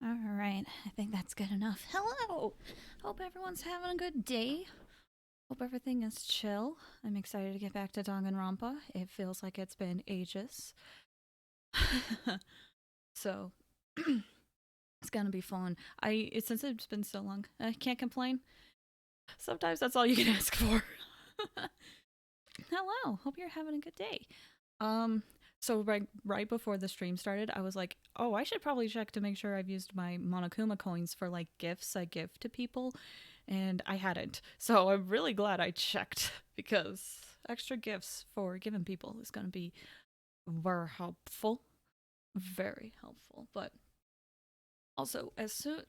Alright, I think that's good enough. Hello! Hope everyone's having a good day. Hope everything is chill. I'm excited to get back to Danganronpa. It feels like it's been ages. So, it's gonna be fun. Since it's been so long, I can't complain. Sometimes that's all you can ask for. Hello, hope you're having a good day. So right before the stream started, I was like, oh, I should probably check to make sure I've used my Monokuma coins for like gifts I give to people, and I hadn't. So I'm really glad I checked because extra gifts for giving people is going to be very helpful. Very helpful. But also, as soon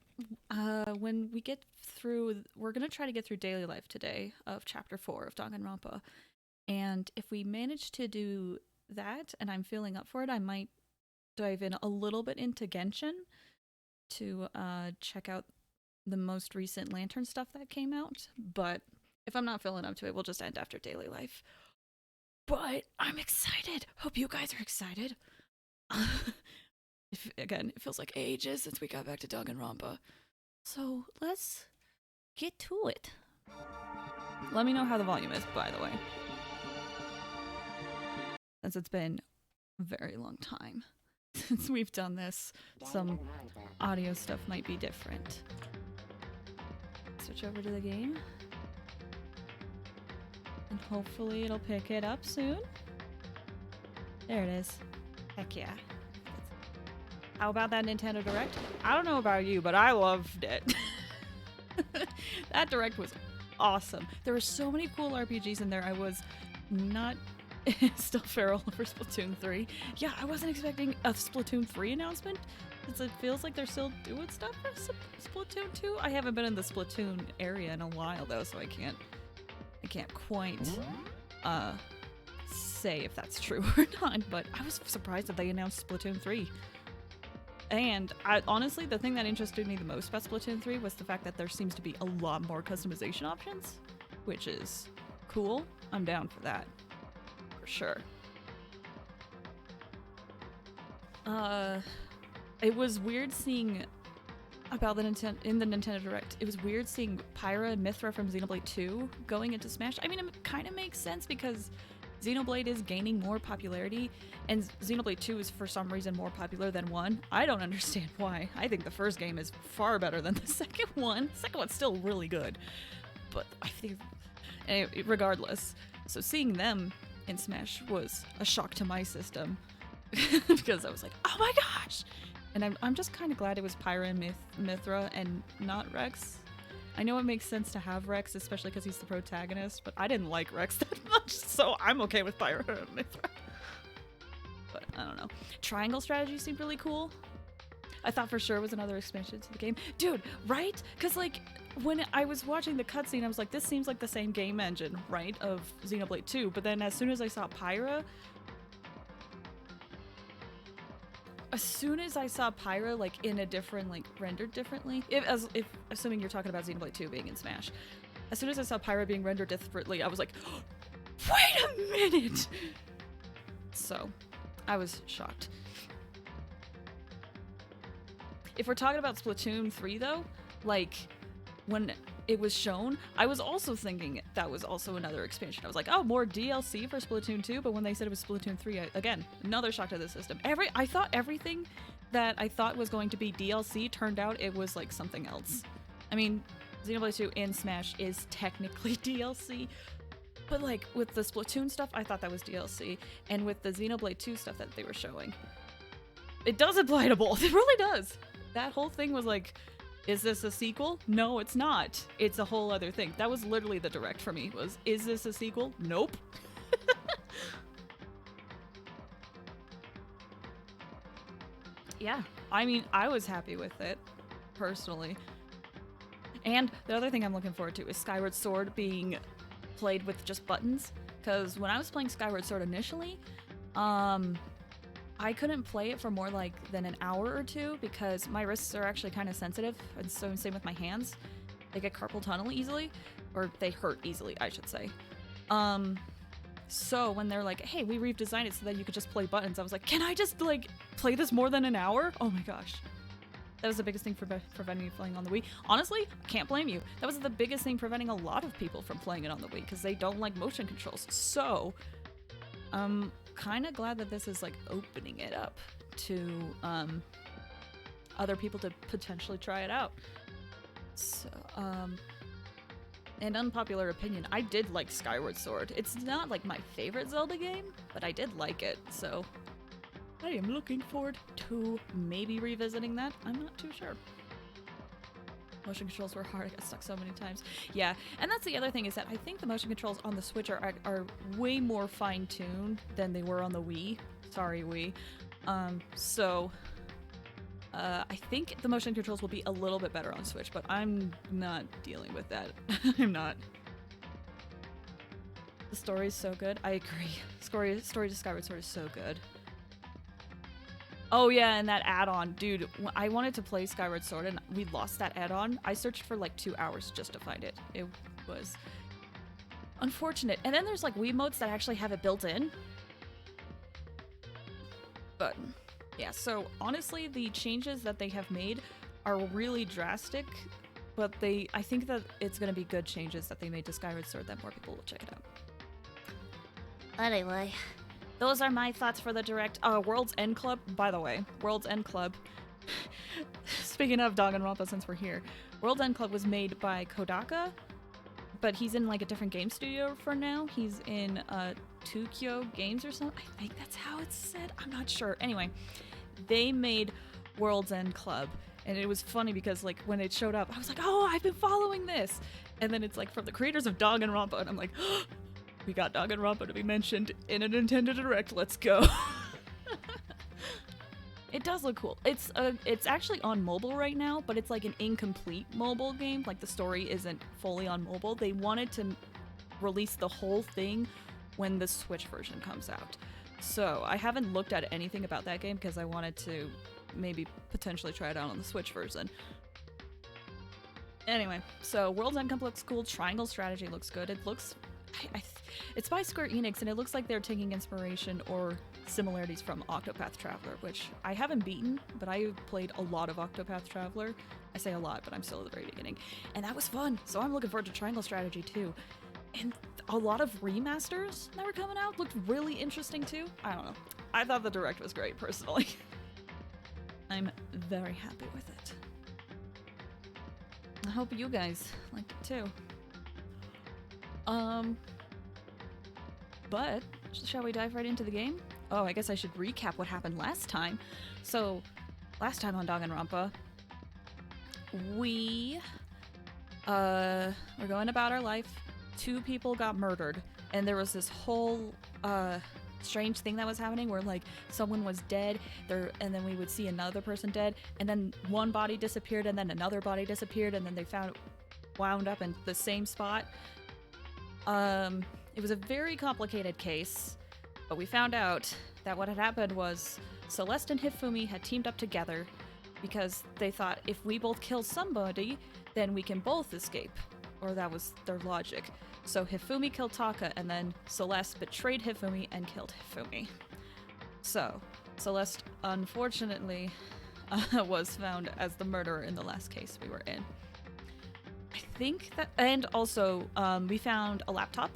when we get through, we're going to try to get through daily life today of chapter 4 of Danganronpa. And if we manage to do that and I'm feeling up for it, I might dive in a little bit into Genshin to check out the most recent Lantern stuff that came out. But if I'm not feeling up to it, we'll just end after daily life. But I'm excited. Hope you guys are excited. Again, it feels like ages since we got back to Danganronpa. So let's get to it. Let me know how the volume is, by the way. Since it's been a very long time since we've done this, some audio stuff might be different. Switch over to the game. And hopefully it'll pick it up soon. There it is. Heck yeah. How about that Nintendo Direct? I don't know about you, but I loved it. That Direct was awesome. There were so many cool RPGs in there. I was not still feral for Splatoon 3. Yeah, I wasn't expecting a Splatoon 3 announcement. It feels like they're still doing stuff for Splatoon 2. I haven't been in the Splatoon area in a while though, so I can't quite say if that's true or not, but I was surprised that they announced Splatoon 3. And honestly, the thing that interested me the most about Splatoon 3 was the fact that there seems to be a lot more customization options, which is cool. I'm down for that. For sure. It was weird seeing about the Nintendo Direct. It was weird seeing Pyra and Mythra from Xenoblade 2 going into Smash. I mean, it kind of makes sense because Xenoblade is gaining more popularity, and Xenoblade 2 is for some reason more popular than 1. I don't understand why. I think the first game is far better than the second one. The second one's still really good, but I think, anyway, regardless. So seeing them in Smash was a shock to my system because I was like, oh my gosh! And I'm just kind of glad it was Pyra and Mythra and not Rex. I know it makes sense to have Rex, especially because he's the protagonist, but I didn't like Rex that much, so I'm okay with Pyra and Mythra. But I don't know. Triangle strategy seemed really cool. I thought for sure it was another expansion to the game. Dude, right? Because like, when I was watching the cutscene, I was like, this seems like the same game engine, right, of Xenoblade 2, but then as soon as I saw Pyra, like in a different, like rendered differently, if assuming you're talking about Xenoblade 2 being in Smash, as soon as I saw Pyra being rendered differently, I was like, oh, wait a minute! So, I was shocked. If we're talking about Splatoon 3 though, like, when it was shown, I was also thinking that was also another expansion. I was like, oh, more DLC for Splatoon 2, but when they said it was Splatoon 3, again, another shock to the system. I thought everything that I thought was going to be DLC turned out it was like something else. I mean, Xenoblade 2 in Smash is technically DLC, but like with the Splatoon stuff, I thought that was DLC, and with the Xenoblade 2 stuff that they were showing, it does apply to both. It really does. That whole thing was like, is this a sequel? No, it's not. It's a whole other thing. That was literally the direct for me, was, is this a sequel? Nope. Yeah, I mean, I was happy with it, personally. And the other thing I'm looking forward to is Skyward Sword being played with just buttons, because when I was playing Skyward Sword initially, I couldn't play it for more than an hour or two because my wrists are actually kind of sensitive, and so same with my hands. They get carpal tunnel easily, or they hurt easily, I should say. So when they're like, hey, we redesigned it so that you could just play buttons, I was like, can I just like play this more than an hour? Oh my gosh. That was the biggest thing preventing me playing on the Wii. Honestly, can't blame you. That was the biggest thing preventing a lot of people from playing it on the Wii because they don't like motion controls. So, I'm kind of glad that this is like opening it up to other people to potentially try it out. So, an unpopular opinion, I did like Skyward Sword. It's not like my favorite Zelda game, but I did like it, so I am looking forward to maybe revisiting that. I'm not too sure. Motion controls were hard. I got stuck so many times. Yeah, and that's the other thing is that I think the motion controls on the Switch are way more fine-tuned than they were on the Wii. Sorry, Wii. I think the motion controls will be a little bit better on Switch, but I'm not dealing with that. I'm not. The story is so good. I agree. Story to Skyward Sword is so good. Oh yeah, and that add-on. Dude, I wanted to play Skyward Sword and we lost that add-on. I searched for like 2 hours just to find it. It was unfortunate. And then there's like Wiimotes that actually have it built in. But yeah, so honestly, the changes that they have made are really drastic, but I think that it's going to be good changes that they made to Skyward Sword that more people will check it out. Anyway, those are my thoughts for the Direct. World's End Club, by the way, World's End Club. Speaking of Danganronpa, since we're here, World's End Club was made by Kodaka, but he's in like a different game studio for now. He's in Tokyo Games or something. I think that's how it's said. I'm not sure. Anyway, they made World's End Club, and it was funny because like when it showed up, I was like, oh, I've been following this. And then it's like from the creators of Danganronpa, and I'm like, oh, we got Danganronpa to be mentioned in a Nintendo Direct. Let's go. It does look cool. It's actually on mobile right now, but it's like an incomplete mobile game. Like the story isn't fully on mobile. They wanted to release the whole thing when the Switch version comes out. So I haven't looked at anything about that game because I wanted to maybe potentially try it out on the Switch version. Anyway, so World's End Club looks cool. Triangle Strategy looks good. It looks... it's by Square Enix, and it looks like they're taking inspiration or similarities from Octopath Traveler, which I haven't beaten, but I played a lot of Octopath Traveler. I say a lot, but I'm still at the very beginning. And that was fun, so I'm looking forward to Triangle Strategy too. And a lot of remasters that were coming out looked really interesting too. I don't know. I thought the Direct was great, personally. I'm very happy with it. I hope you guys liked it too. But shall we dive right into the game? Oh, I guess I should recap what happened last time. So, last time on Danganronpa, we were going about our life. 2 people got murdered, and there was this whole strange thing that was happening where like someone was dead there, and then we would see another person dead, and then one body disappeared, and then another body disappeared, and then they wound up in the same spot. It was a very complicated case, but we found out that what had happened was Celeste and Hifumi had teamed up together because they thought if we both kill somebody, then we can both escape. Or that was their logic. So Hifumi killed Taka, and then Celeste betrayed Hifumi and killed Hifumi. So, Celeste, unfortunately, was found as the murderer in the last case we were in. I think that, and also, we found a laptop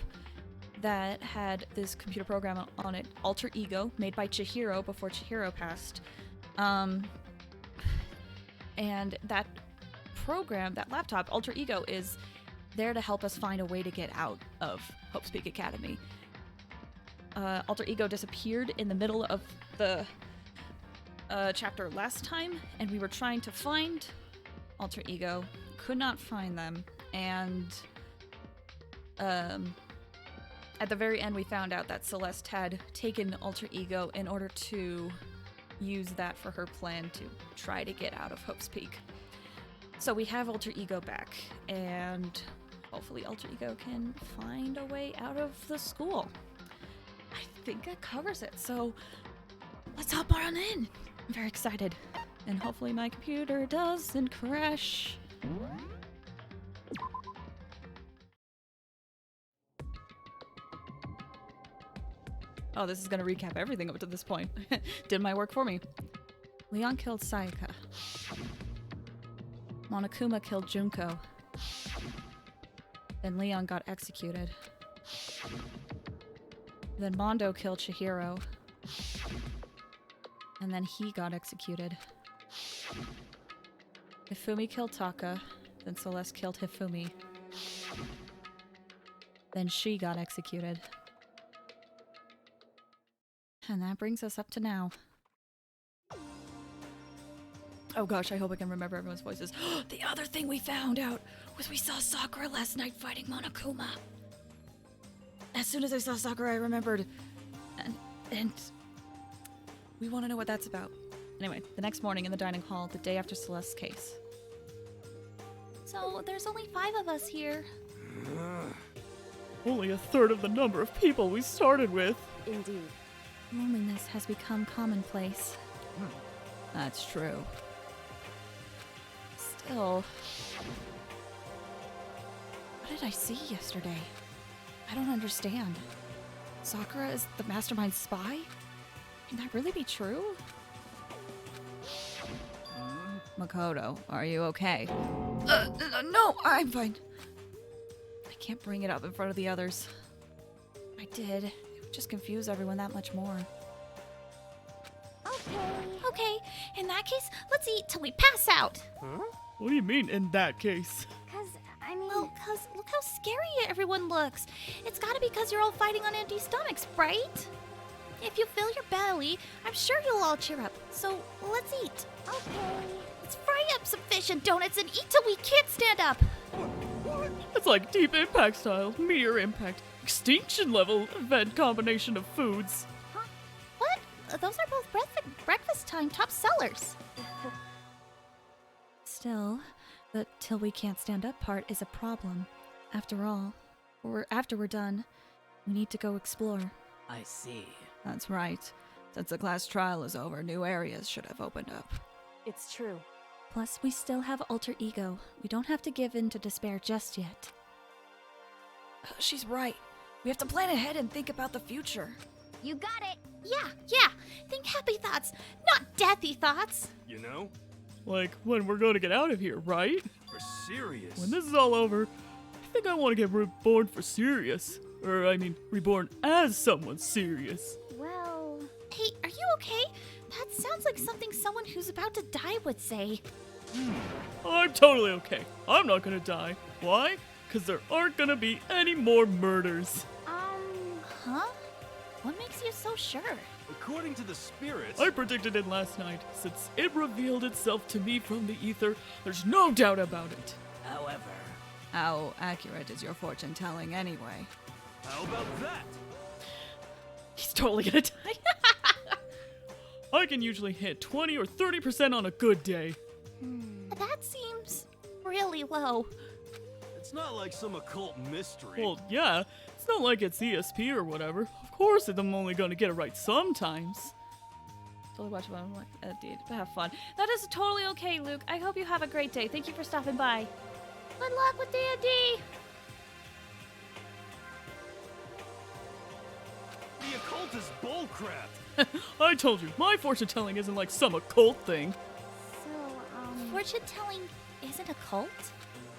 that had this computer program on it, Alter Ego, made by Chihiro before Chihiro passed. And that program, that laptop, Alter Ego, is there to help us find a way to get out of Hope's Peak Academy. Alter Ego disappeared in the middle of the chapter last time, and we were trying to find Alter Ego, could not find them, and at the very end we found out that Celeste had taken Alter Ego in order to use that for her plan to try to get out of Hope's Peak. So we have Alter Ego back, and hopefully Alter Ego can find a way out of the school. I think that covers it, so let's hop on in. I'm very excited, and hopefully my computer doesn't crash. Oh, this is gonna recap everything up to this point. Did my work for me. Leon killed Sayaka. Monokuma killed Junko. Then Leon got executed. Then Mondo killed Chihiro. And then he got executed. Hifumi killed Taka. Then Celeste killed Hifumi. Then she got executed. And that brings us up to now. Oh gosh, I hope I can remember everyone's voices. The other thing we found out was we saw Sakura last night fighting Monokuma. As soon as I saw Sakura, I remembered. And we want to know what that's about. Anyway, the next morning in the dining hall, the day after Celeste's case. So, there's only 5 of us here. Only a third of the number of people we started with. Indeed. Loneliness has become commonplace. That's true. Still... What did I see yesterday? I don't understand. Sakura is the mastermind spy? Can that really be true? Makoto, are you okay? No, I'm fine. I can't bring it up in front of the others. I did. It would just confuse everyone that much more. Okay, in that case, let's eat till we pass out. Huh? What do you mean, in that case? Well, cause look how scary everyone looks. It's gotta be because you're all fighting on empty stomachs, right? If you fill your belly, I'm sure you'll all cheer up. So, let's eat. Okay. Let's fry up some fish and donuts and eat till we can't stand up. What? It's like Deep Impact style, Meteor Impact, Extinction level event combination of foods. Huh? What? Those are both breakfast time top sellers. Still, the till we can't stand up part is a problem. After all, after we're done, we need to go explore. I see. That's right. Since the class trial is over, new areas should have opened up. It's true. Plus, we still have alter ego. We don't have to give in to despair just yet. She's right. We have to plan ahead and think about the future. You got it. Yeah. Think happy thoughts, not deathy thoughts. You know? Like, when we're going to get out of here, right? For serious. When this is all over, I think I want to get reborn for serious. Or, I mean, reborn as someone serious. Well... Hey, are you okay? That sounds like something someone who's about to die would say. I'm totally okay. I'm not gonna die. Why? Because there aren't gonna be any more murders. Huh? What makes you so sure? According to the spirits... I predicted it last night. Since it revealed itself to me from the ether, there's no doubt about it. However, How accurate is your fortune telling anyway? How about that? He's totally gonna die. I can usually hit 20 or 30% on a good day. That seems really low. It's not like some occult mystery. Well, yeah, it's not like it's ESP or whatever. Of course I'm only gonna get it right sometimes. Totally watch one like dude. Have fun. That is totally okay, Luke. I hope you have a great day. Thank you for stopping by. Good luck with D&D. The occult is bullcrap. I told you, my fortune telling isn't like some occult thing. So, fortune telling isn't a cult?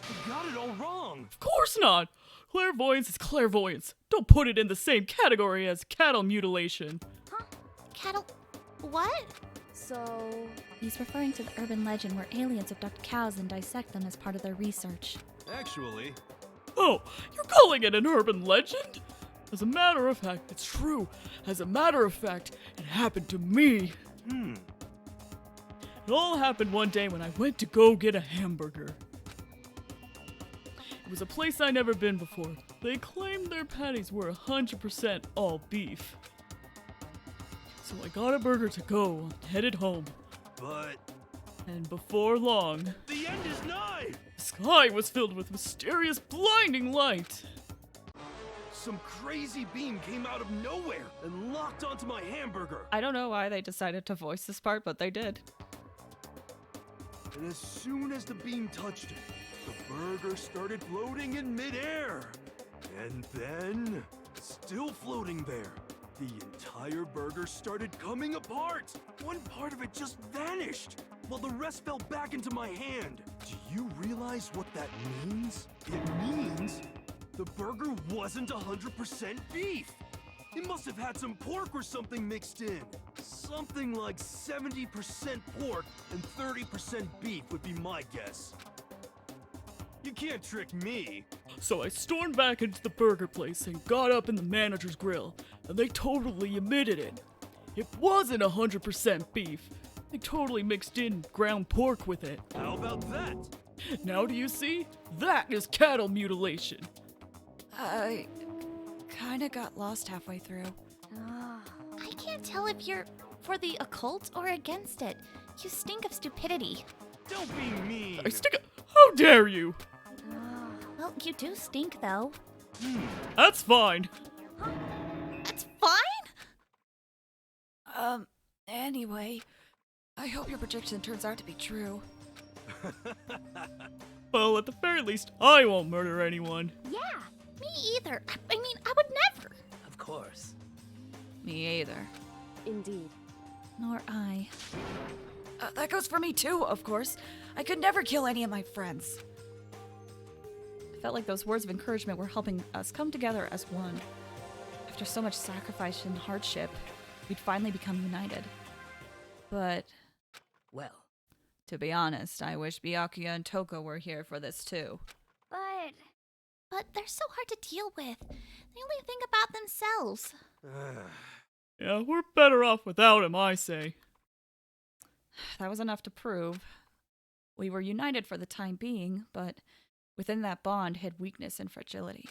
You got it all wrong. Of course not! Clairvoyance is clairvoyance. Don't put it in the same category as cattle mutilation. Huh? Cattle... what? So... He's referring to the urban legend where aliens abduct cows and dissect them as part of their research. Actually... Oh, you're calling it an urban legend? As a matter of fact, it's true. As a matter of fact, it happened to me. It all happened one day when I went to go get a hamburger. It was a place I'd never been before. They claimed their patties were 100% all beef. So I got a burger to go and headed home. But... And before long, the end is nigh! the sky was filled with mysterious, blinding light. Some crazy beam came out of nowhere and locked onto my hamburger. I don't know why they decided to voice this part, but they did. And as soon as the beam touched it, the burger started floating in midair. And then, still floating there, the entire burger started coming apart. One part of it just vanished. while the rest fell back into my hand. Do you realize what that means? It means the burger wasn't 100% beef. It must have had some pork or something mixed in. Something like 70% pork and 30% beef would be my guess. You can't trick me. So I stormed back into the burger place and got up in the manager's grill, and they totally admitted it. It wasn't 100% beef. They totally mixed in ground pork with it. How about that? Now do you see? That is cattle mutilation. I kinda got lost halfway through. I can't tell if you're for the occult or against it. You stink of stupidity. Don't be mean. How dare you? Well, you do stink, though. That's fine. That's fine? Anyway, I hope your prediction turns out to be true. Well, at the very least, I won't murder anyone. Yeah, me either. I mean, I would never. Of course. Me either. Indeed. Nor I. That goes for me too, of course. I could never kill any of my friends. I felt like those words of encouragement were helping us come together as one. After so much sacrifice and hardship, we'd finally become united. But, Well, to be honest, I wish Byakuya and Toko were here for this too. But they're so hard to deal with. They only think about themselves. Yeah, we're better off without him, I say. That was enough to prove. We were united for the time being, but within that bond hid weakness and fragility.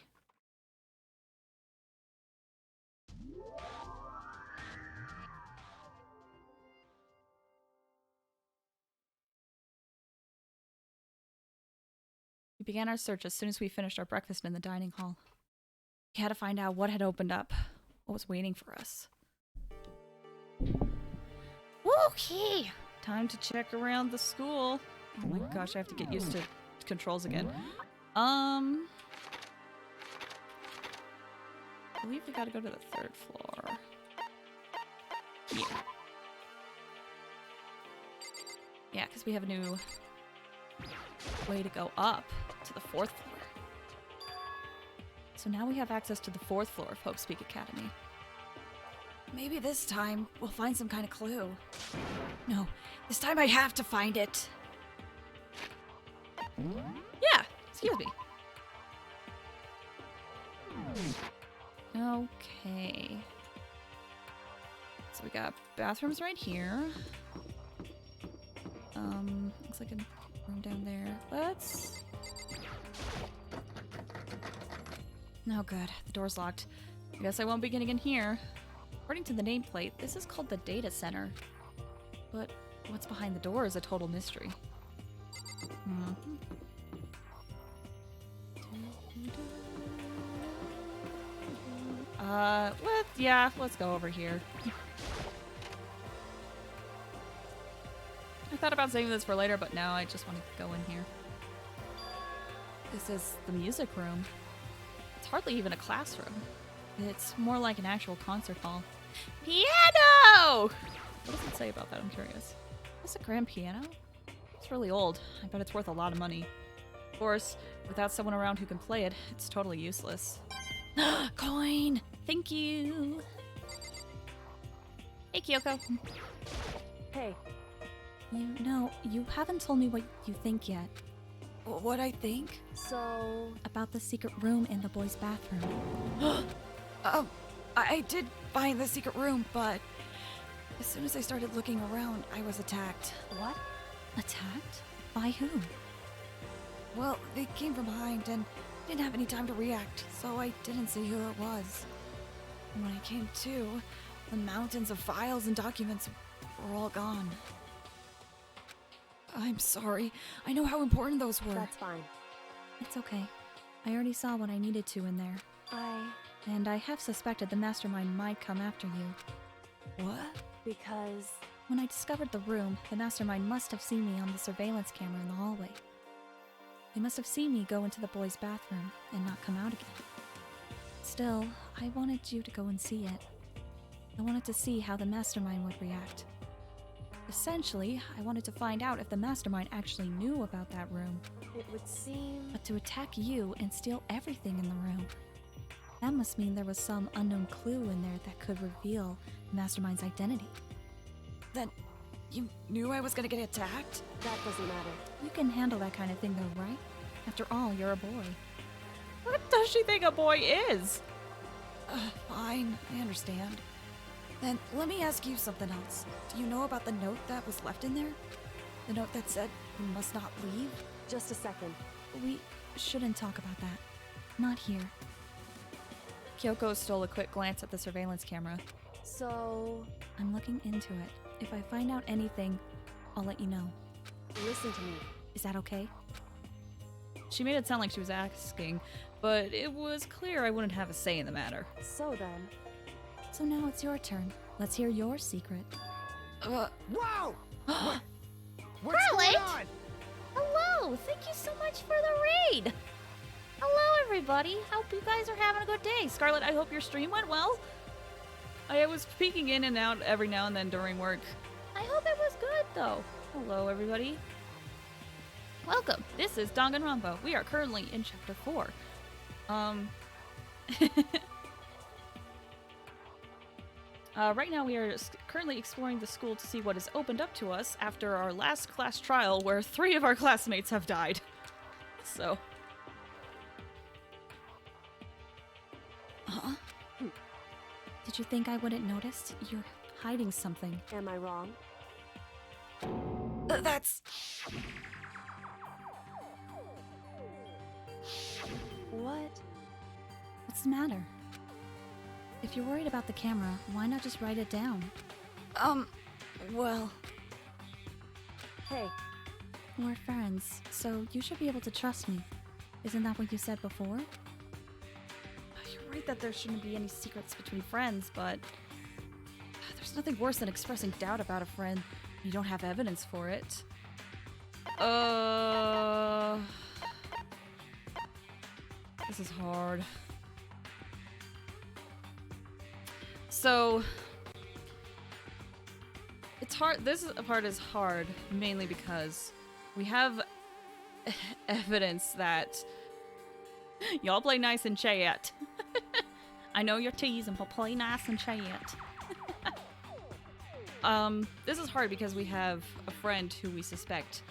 We began our search as soon as we finished our breakfast in the dining hall. We had to find out what had opened up, what was waiting for us. Okay. Time to check around the school. Oh my gosh, I have to get used to controls again. I believe we gotta go to the 3rd floor. Yeah. Yeah, because we have a new way to go up to the 4th floor. So now we have access to the 4th floor of Hope Speak Academy. Maybe this time we'll find some kind of clue. No, this time I have to find it. Yeah, excuse me. Okay. So we got bathrooms right here. Looks like a room down there. Let's... No good, the door's locked. I guess I won't be getting in here. According to the nameplate, this is called the Data Center. But what's behind the door is a total mystery. Let's go over here. I thought about saving this for later, but now I just want to go in here. This is the music room. It's hardly even a classroom. It's more like an actual concert hall. Piano! What does it say about that? I'm curious. Is this a grand piano? It's really old. I bet it's worth a lot of money. Of course, without someone around who can play it, it's totally useless. Coin! Thank you! Hey, Kyoko. Hey, You haven't told me what you think yet. What I think? so... About the secret room in the boys' bathroom. I did find the secret room, but as soon as I started looking around, I was attacked. What? Attacked? By who? Well, they came from behind and didn't have any time to react, so I didn't see who it was. And when I came to, the mountains of files and documents were all gone. I'm sorry. I know how important those were. That's fine. It's okay. I already saw what I needed to in there. And I have suspected the mastermind might come after you. What? Because... When I discovered the room, the mastermind must have seen me on the surveillance camera in the hallway. They must have seen me go into the boys' bathroom and not come out again. Still, I wanted you to go and see it. I wanted to see how the mastermind would react. Essentially, I wanted to find out if the mastermind actually knew about that room, It would seem. but to attack you and steal everything in the room. That must mean there was some unknown clue in there that could reveal the mastermind's identity. Then, you knew I was gonna get attacked? That doesn't matter. You can handle that kind of thing though, right? After all, you're a boy. What does she think a boy is? Fine, I understand. Then let me ask you something else. Do you know about the note that was left in there? The note that said we must not leave? Just a second. We shouldn't talk about that. Not here. Kyoko stole a quick glance at the surveillance camera. So, I'm looking into it. If I find out anything, I'll let you know. listen to me. Is that okay? She made it sound like she was asking, but it was clear I wouldn't have a say in the matter. So then, So now it's your turn. Let's hear your secret. Wow! What's Scarlet? going on? Hello! Thank you so much for the raid! Hello, everybody! Hope you guys are having a good day. Scarlett, I hope your stream went well. I was peeking in and out every now and then during work. I hope it was good, though. Hello, everybody. Welcome. This is Danganronpa. We are currently in Chapter 4. Right now we are currently exploring the school to see what is opened up to us after our last class trial where 3 of our classmates have died. So... Huh? Did you think I wouldn't notice? You're hiding something. am I wrong? That's... What? What's the matter? If you're worried about the camera, why not just write it down? Well... Hey, We're friends, so you should be able to trust me. Isn't that what you said before? You're right that there shouldn't be any secrets between friends, but... There's nothing worse than expressing doubt about a friend when you don't have evidence for it. This is hard. So... It's hard. This part is hard, mainly because we have evidence that y'all play nice and chat. I know you're teasing, but play nice and chat. This is hard because we have a friend who we suspect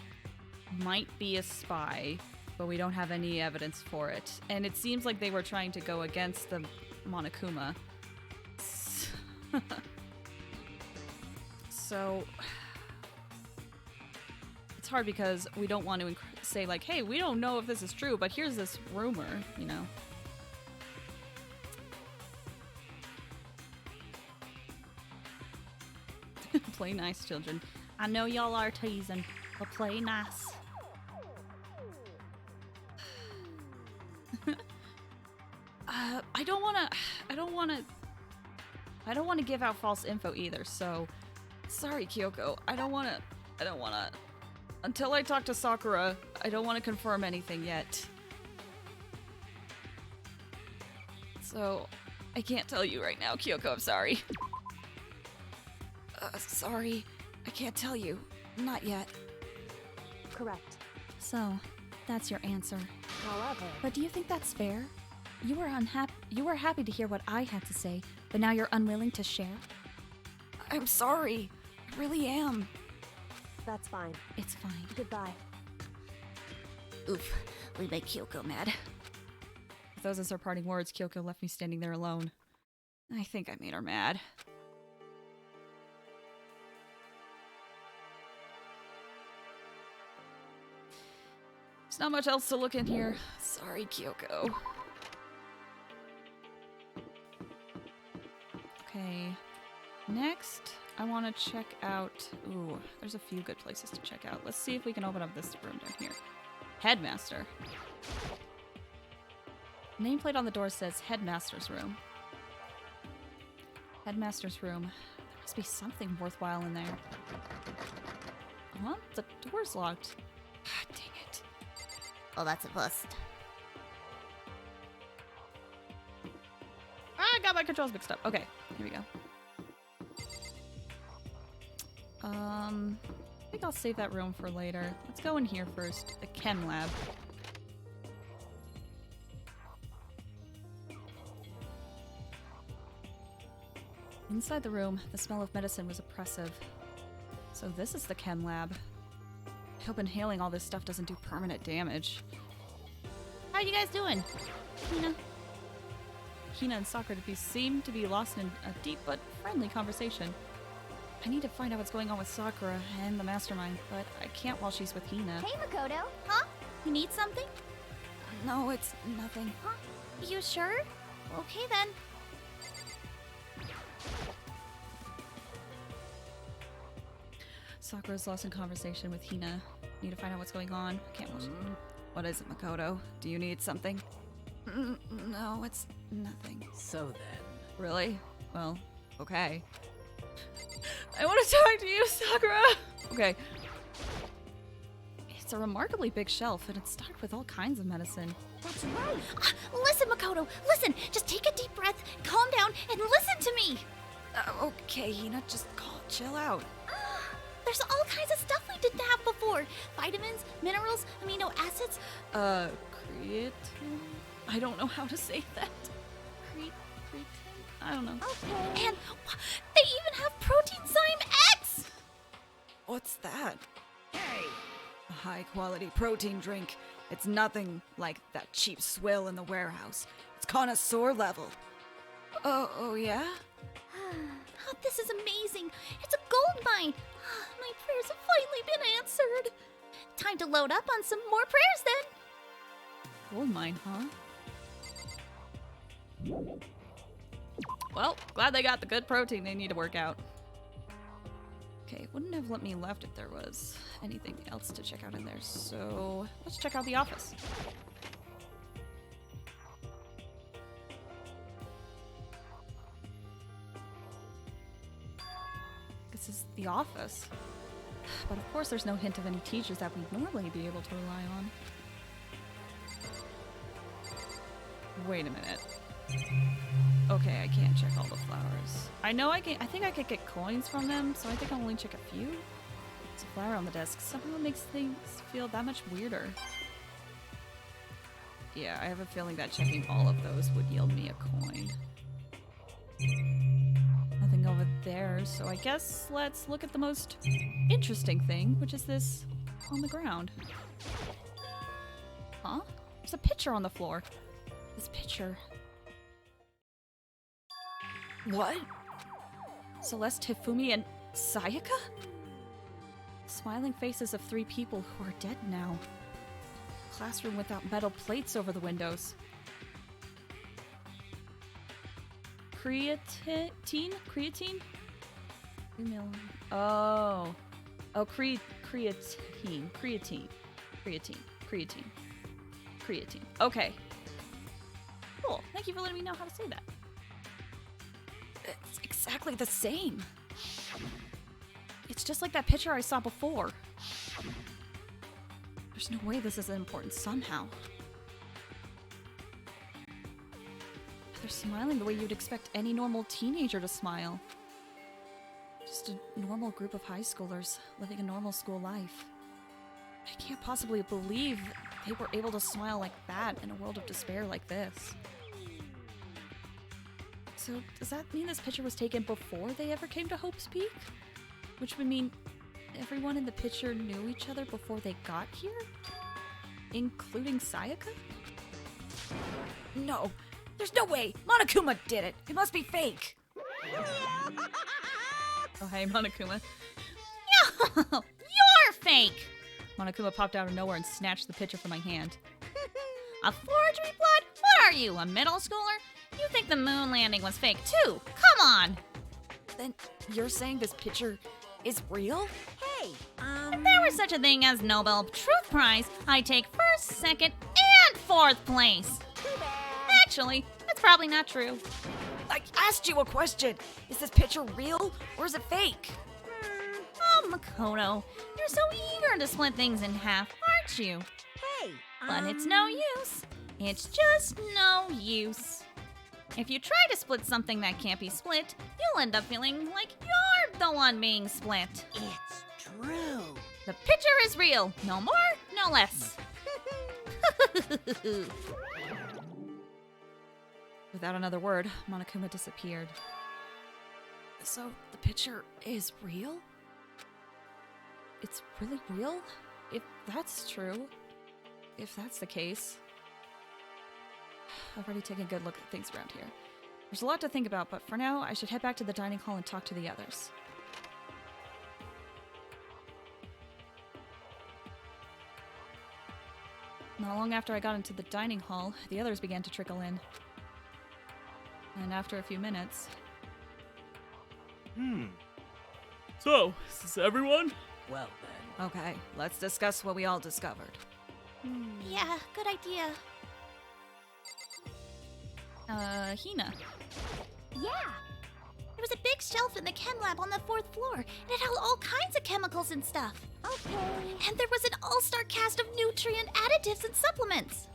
might be a spy, but we don't have any evidence for it. And it seems like they were trying to go against the Monokuma. So it's hard because we don't want to say like, hey, we don't know if this is true, but here's this rumor, you know. Play nice, children. I know y'all are teasing, but play nice. I don't want to give out false info either, so sorry, Kyoko. I don't want to until I talk to Sakura, I don't want to confirm anything yet. So, I can't tell you right now, Kyoko, I'm sorry. Sorry. I can't tell you. Not yet. correct. So, that's your answer. However, But do you think that's fair? You were happy to hear what I had to say, but now you're unwilling to share? I'm sorry. I really am. that's fine. It's fine. Goodbye. Oof, we make Kyoko mad. With those as her parting words, Kyoko left me standing there alone. I think I made her mad. There's not much else to look in here. Sorry, Kyoko. Okay. Next, I want to check out... Ooh, there's a few good places to check out. Let's see if we can open up this room down here. Headmaster. Nameplate on the door says Headmaster's Room. Headmaster's Room. There must be something worthwhile in there. Well, the door's locked. Ah, dang it. Oh, that's a bust. Ah, I got my controls mixed up. Okay, here we go. I think I'll save that room for later. Let's go in here first. The chem lab. Inside the room, the smell of medicine was oppressive. So this is the chem lab. I hope inhaling all this stuff doesn't do permanent damage. How you guys doing? Hina? Hina and Sakura seem to be lost in a deep but friendly conversation. I need to find out what's going on with Sakura and the mastermind, but I can't while she's with Hina. Hey, Makoto. Huh? You need something? No, it's nothing. Huh? You sure? Okay then. Sakura's lost in conversation with Hina. Need to find out what's going on. I can't watch. What is it, Makoto? Do you need something? No, it's nothing. So then. Really? Well, okay. I want to talk to you, Sakura! Okay. It's a remarkably big shelf, and it's stocked with all kinds of medicine. That's right. Listen, Makoto. Listen. Just take a deep breath, calm down, and listen to me. Okay, Hina, just chill out. There's all kinds of stuff we didn't have before. Vitamins, minerals, amino acids. Creatine? I don't know how to say that. Creatine? I don't know. Okay. And they even have protein zyme X! What's that? Hey! A high-quality protein drink. It's nothing like that cheap swill in the warehouse. It's connoisseur level. Oh yeah? Oh, this is amazing. It's a gold mine. My prayers have finally been answered. Time to load up on some more prayers then. Gold mine, huh? Well, glad they got the good protein they need to work out. Okay, wouldn't have let me left if there was anything else to check out in there, so let's check out the office. This is the office. But of course there's no hint of any teachers that we'd normally be able to rely on. Wait a minute. Okay, I can't check all the flowers. I know I think I could get coins from them, so I think I'll only check a few. There's a flower on the desk. Somehow it makes things feel that much weirder. Yeah, I have a feeling that checking all of those would yield me a coin. Nothing over there, so I guess let's look at the most interesting thing, which is this on the ground. Huh? There's a picture on the floor. This picture. What? Celeste, Hifumi, and Sayaka? Smiling faces of 3 people who are dead now. Classroom without metal plates over the windows. Creatine? Female. Oh, creatine. Okay. Cool. Thank you for letting me know how to say that. It's exactly the same. It's just like that picture I saw before. There's no way this isn't important somehow. They're smiling the way you'd expect any normal teenager to smile. Just a normal group of high schoolers living a normal school life. I can't possibly believe they were able to smile like that in a world of despair like this. So, does that mean this picture was taken before they ever came to Hope's Peak? Which would mean everyone in the picture knew each other before they got here? Including Sayaka? No, there's no way! Monokuma did it! It must be fake! Oh, hey, Monokuma. You're fake! Monokuma popped out of nowhere and snatched the picture from my hand. A forgery plot? What are you, a middle schooler? You think the moon landing was fake too? Come on! Then you're saying this picture is real? Hey, if there were such a thing as Nobel Truth Prize, I'd take first, second, and fourth place. Actually, that's probably not true. I asked you a question. Is this picture real or is it fake? Oh, Makoto, you're so eager to split things in half, aren't you? Hey, But it's no use. It's just no use. If you try to split something that can't be split, you'll end up feeling like you're the one being split. It's true. The picture is real. No more, no less. Without another word, Monokuma disappeared. So, the picture is real? It's really real? If that's true, if that's the case. I've already taken a good look at things around here. There's a lot to think about, but for now, I should head back to the dining hall and talk to the others. Not long after I got into the dining hall, the others began to trickle in. And after a few minutes... So, is this everyone? Well then. Okay, let's discuss what we all discovered. Yeah, good idea. Hina. Yeah. There was a big shelf in the chem lab on the 4th floor, and it held all kinds of chemicals and stuff. Okay. And there was an all-star cast of nutrient additives and supplements.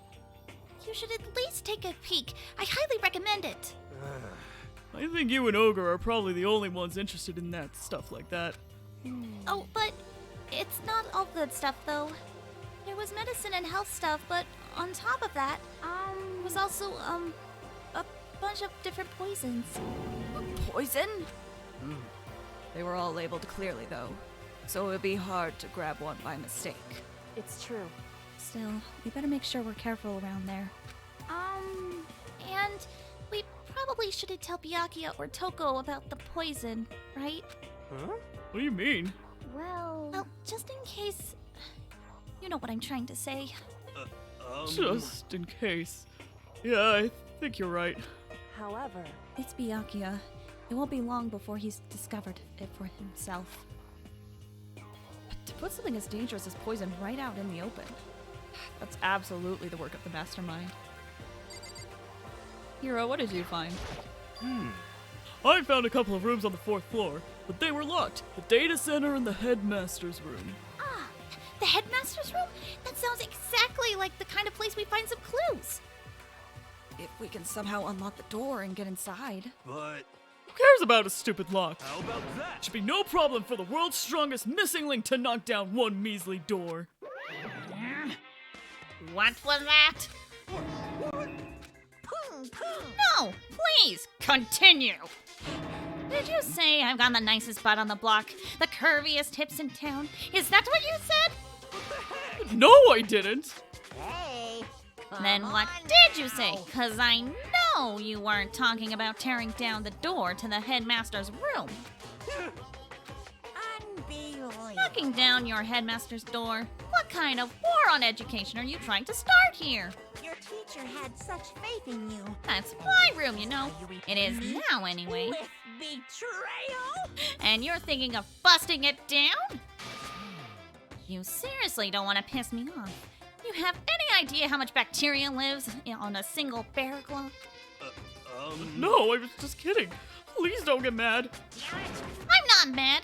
You should at least take a peek. I highly recommend it. I think you and Ogre are probably the only ones interested in that stuff like that. Oh, but it's not all good stuff, though. There was medicine and health stuff, but on top of that, was also, a bunch of different poisons. Poison? They were all labeled clearly, though, so it would be hard to grab one by mistake. It's true. Still, we better make sure we're careful around there. And we probably shouldn't tell Byakuya or Toko about the poison, right? What do you mean? Well, just in case... You know what I'm trying to say. Just in case. Yeah, I think you're right. However, It's Byakuya. It won't be long before he's discovered it for himself. But to put something as dangerous as poison right out in the open, that's absolutely the work of the mastermind. Hiro, what did you find? I found a couple of rooms on the 4th floor, but they were locked. The data center and the headmaster's room. Ah, the headmaster's room? That sounds exactly like the kind of place we find some clues. If we can somehow unlock the door and get inside. But Who cares about a stupid lock? how about that? Should be no problem for the world's strongest missing link to knock down one measly door. What was that? No, please, continue. Did you say I've got the nicest butt on the block? The curviest hips in town? Is that what you said? No, I didn't. Then what did you say? Cause I know you weren't talking about tearing down the door to the headmaster's room. Knocking down your headmaster's door? What kind of war on education are you trying to start here? Your teacher had such faith in you. That's my room, you know. It is now, anyway. With betrayal? And you're thinking of busting it down? You seriously don't want to piss me off. You have any idea how much bacteria lives on a single bear claw? No, I was just kidding. Please don't get mad. I'm not mad.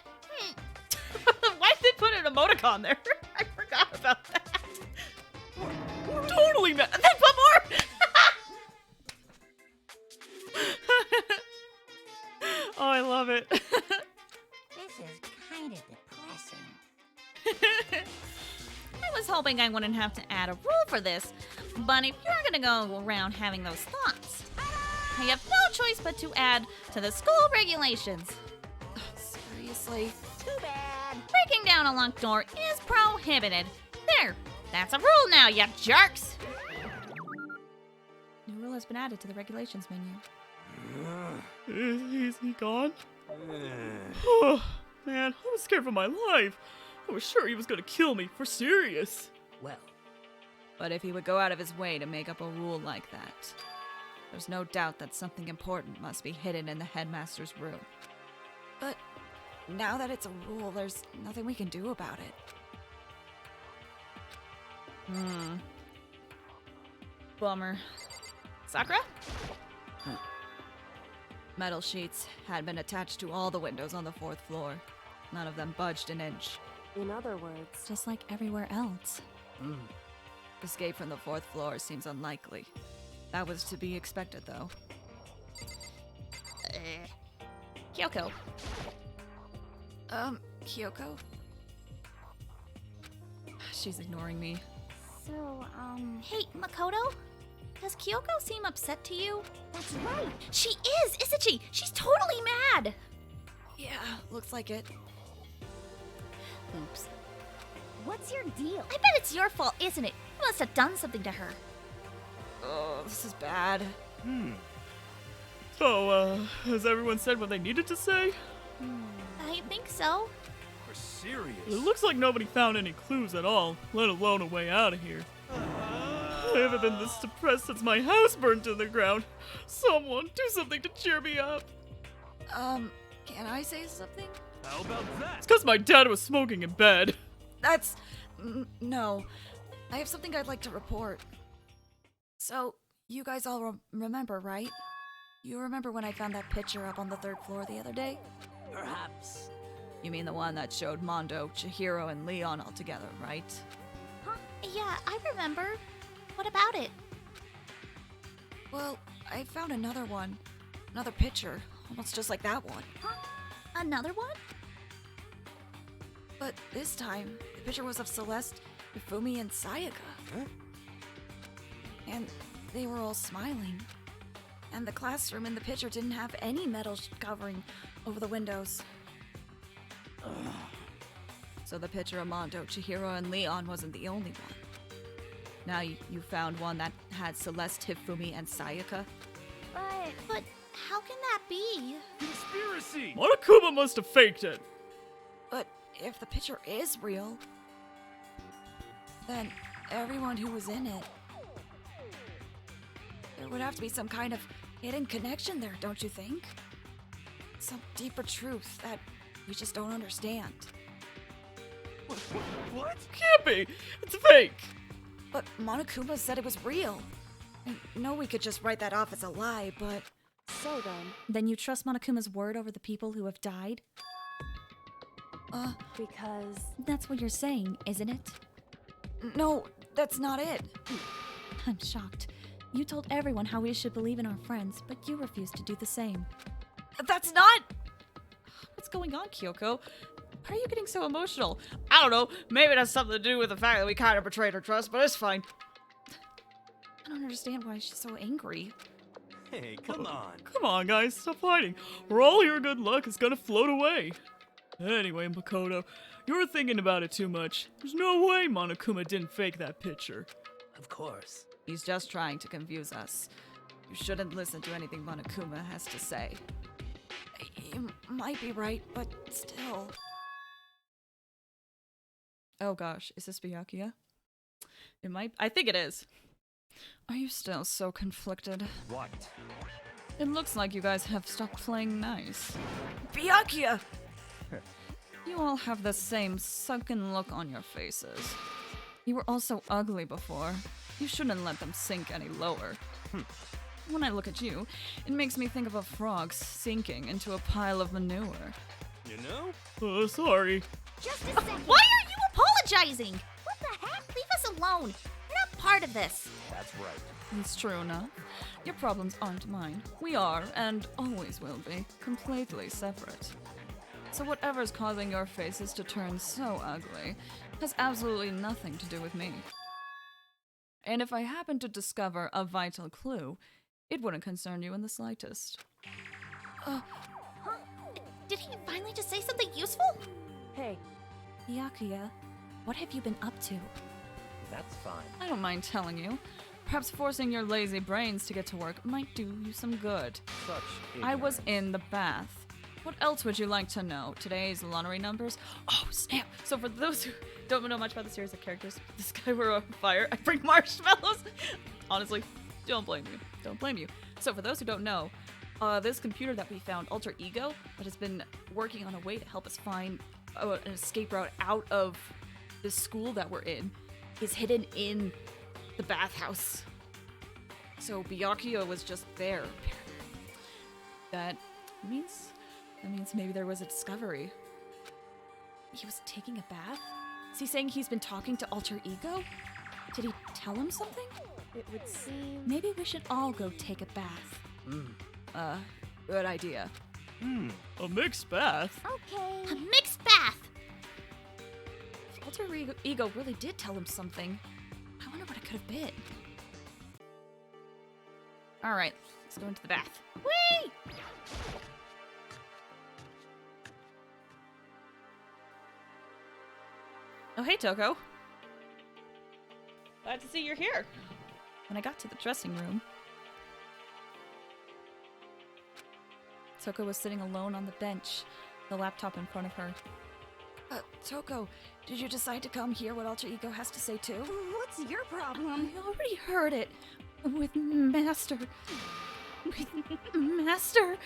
Why did they put an emoticon there? I forgot about that. Totally mad. They put more! Oh, I love it. This is kind of depressing. I was hoping I wouldn't have to add a rule for this, but if you're gonna go around having those thoughts, I have no choice but to add to the school regulations. Seriously? Too bad. Breaking down a locked door is prohibited. There, that's a rule now, you jerks! New rule has been added to the regulations menu. Is he gone? Oh, man, I was scared for my life. I was sure he was gonna kill me, for serious. Well, But if he would go out of his way to make up a rule like that, there's no doubt that something important must be hidden in the headmaster's room. But now that it's a rule, there's nothing we can do about it. Bummer. Sakura? Metal sheets had been attached to all the windows on the 4th floor. None of them budged an inch. in other words, Just like everywhere else. Escape from the 4th floor seems unlikely. That was to be expected, though. Kyoko. Kyoko? She's ignoring me. So, Hey, Makoto? Does Kyoko seem upset to you? That's right. She is, isn't she? She's totally mad. Yeah, looks like it. Oops. What's your deal? I bet it's your fault, isn't it? You must have done something to her. Oh, this is bad. So, has everyone said what they needed to say? I think so. We're serious. It looks like nobody found any clues at all, let alone a way out of here. I haven't been this depressed since my house burned to the ground. Someone, do something to cheer me up. Can I say something? How about that? It's because my dad was smoking in bed. That's... no. I have something I'd like to report. So, you guys all remember, right? You remember when I found that picture up on the 3rd floor the other day? Perhaps. You mean the one that showed Mondo, Chihiro, and Leon all together, right? Huh? Yeah, I remember. What about it? Well, I found another one. Another picture, almost just like that one. Huh? Another one? But this time, the picture was of Celeste, Ifumi, and Sayaka. Huh? And they were all smiling. And the classroom in the picture didn't have any metal covering over the windows. So the picture of Mondo, Chihiro, and Leon wasn't the only one. Now you found one that had Celeste, Hifumi, and Sayaka. But how can that be? Conspiracy! Monokuma must have faked it. But if the picture is real, then everyone who was in it, there would have to be some kind of hidden connection there, don't you think? Some deeper truth that we just don't understand. What? Can't be. It's fake. But Monokuma said it was real. I know we could just write that off as a lie, but... so Then you trust Monokuma's word over the people who have died? because That's what you're saying, isn't it? no, that's not it. I'm shocked. You told everyone how we should believe in our friends, but you refused to do the same. That's not... What's going on, Kyoko? Why are you getting so emotional? I don't know. Maybe it has something to do with the fact that we kind of betrayed her trust, but it's fine. I don't understand why she's so angry. Hey, come on. Come on, guys, stop fighting. Or all your good luck is gonna float away. Anyway, Makoto, you're thinking about it too much. There's no way Monokuma didn't fake that picture. Of course. He's just trying to confuse us. You shouldn't listen to anything Monokuma has to say. You might be right, but still. Oh gosh, is this Byakuya? It might. I think it is. Are you still so conflicted? What? It looks like you guys have stopped playing nice. Byakuya! You all have the same sunken look on your faces. You were all so ugly before. You shouldn't let them sink any lower. When I look at you, it makes me think of a frog sinking into a pile of manure. You know? Oh, sorry. Just a second. Why are you apologizing? What the heck? Leave us alone. We're not part of this. That's right. It's true enough. Your problems aren't mine. We are, and always will be, completely separate. So whatever's causing your faces to turn so ugly has absolutely nothing to do with me. And if I happen to discover a vital clue, it wouldn't concern you in the slightest. Huh? Did he finally just say something useful? hey, Byakuya, what have you been up to? That's fine. I don't mind telling you. Perhaps forcing your lazy brains to get to work might do you some good. Such I was in the bath. What else would you like to know? Today's lottery numbers? Oh, snap! So for those who don't know much about the series of characters, this guy were on fire. I bring marshmallows. Honestly, don't blame you. Don't blame you. So for those who don't know, this computer that we found, Alter Ego, that has been working on a way to help us find an escape route out of the school that we're in, is hidden in the bathhouse. So Byakuya was just there. That means maybe there was a discovery. He was taking a bath? Is he saying he's been talking to Alter Ego? Did he tell him something? it would seem Maybe we should all go take a bath. Good idea. A mixed bath? Okay. A mixed bath. If alter ego really did tell him something, I wonder what it could have been. All right, let's go into the bath. Whee! Oh, hey, Toko. Glad to see you're here. When I got to the dressing room, Toko was sitting alone on the bench, the laptop in front of her. Toko, did you decide to come hear what Alter Ego has to say too? What's your problem? I already heard it. With Master. With Master.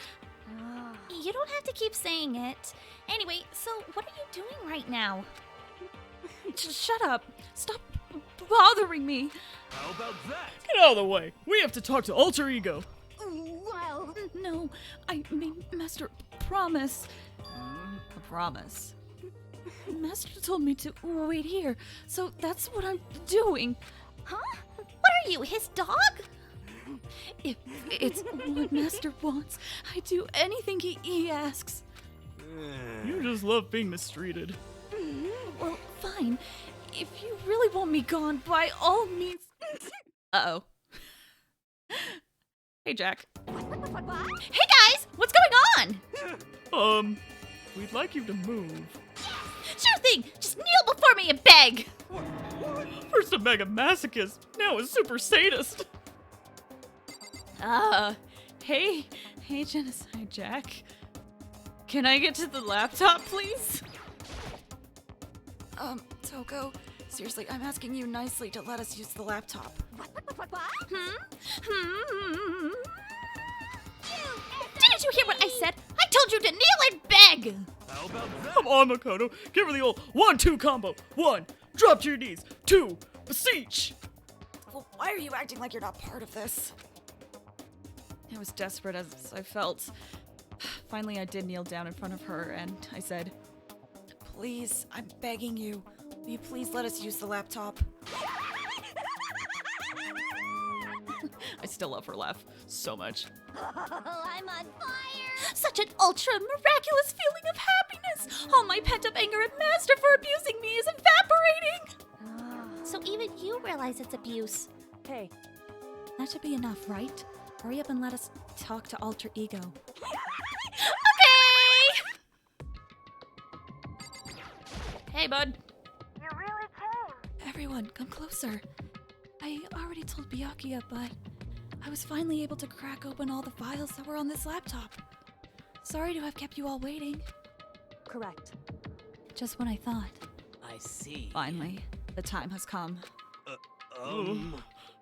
You don't have to keep saying it. Anyway, so what are you doing right now? Shut up. Stop bothering me. How about that? Get out of the way. We have to talk to Alter Ego. Well, No, I mean, Master, promise. A promise. Master told me to wait here, so that's what I'm doing. Huh? What are you, his dog? If it's what Master wants, I do anything he asks. You just love being mistreated. Well, fine. If you really want me gone, by all means. Uh-oh. Hey, Jack. Hey guys, what's going on? We'd like you to move. Sure thing. Just kneel before me and beg. First a mega masochist, now a super sadist. Hey, Genocide Jack. Can I get to the laptop, please? Toko, seriously, I'm asking you nicely to let us use the laptop. Didn't you hear what I said? I told you to kneel and beg. How about that? Come on, Makoto. Give her the old 1-2 combo. 1, drop to your knees. 2, beseech. Well, why are you acting like you're not part of this? I was desperate as I felt. Finally, I did kneel down in front of her and I said, "Please, I'm begging you. Will you please let us use the laptop?" I still love her laugh so much. I'm on fire. Such an ultra miraculous feeling of happiness. All my pent up anger at Master for abusing me is evaporating. So even you realize it's abuse. Hey, That should be enough, right? Hurry up and let us talk to Alter Ego. Okay. Hey, bud. you really came. Everyone, come closer. I already told Byakuya, but I was finally able to crack open all the files that were on this laptop. Sorry to have kept you all waiting. Correct. Just when I thought. I see. Finally, the time has come.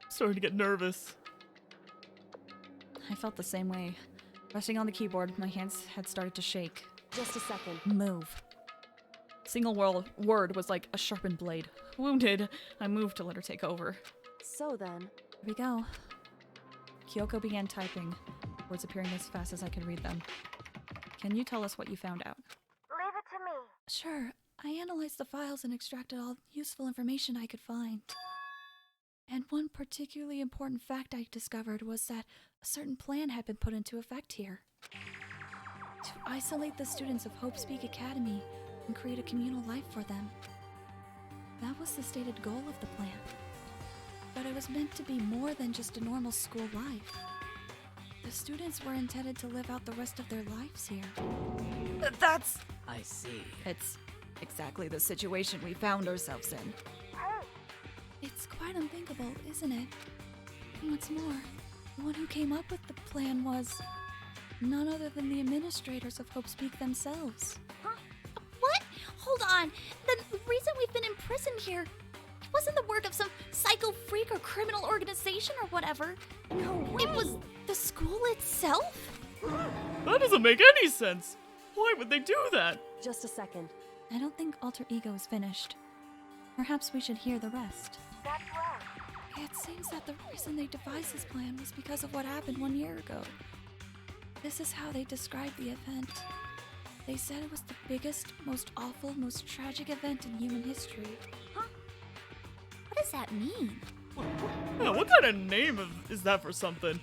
Starting to get nervous. I felt the same way. Resting on the keyboard, my hands had started to shake. Just a second. Move. Single word was like a sharpened blade. Wounded, I moved to let her take over. So then, Here we go. Kyoko began typing, words appearing as fast as I could read them. Can you tell us what you found out? leave it to me. Sure. I analyzed the files and extracted all useful information I could find. And one particularly important fact I discovered was that a certain plan had been put into effect here. To isolate the students of Hope's Peak Academy and create a communal life for them. That was the stated goal of the plan. But it was meant to be more than just a normal school life. The students were intended to live out the rest of their lives here. That's... I see. It's exactly the situation we found ourselves in. It's quite unthinkable, isn't it? And what's more, the one who came up with the plan was none other than the administrators of Hope's Peak themselves. What? Hold on. The reason we've been imprisoned here, it wasn't the work of some psycho freak or criminal organization or whatever. No way. It was the school itself? That doesn't make any sense. Why would they do that? Just a second. I don't think Alter Ego is finished. Perhaps we should hear the rest. That's right. It seems that the reason they devised this plan was because of what happened 1 year ago. This is how they described the event. They said it was the biggest, most awful, most tragic event in human history. What does that mean? Yeah, what kind of name is that for something?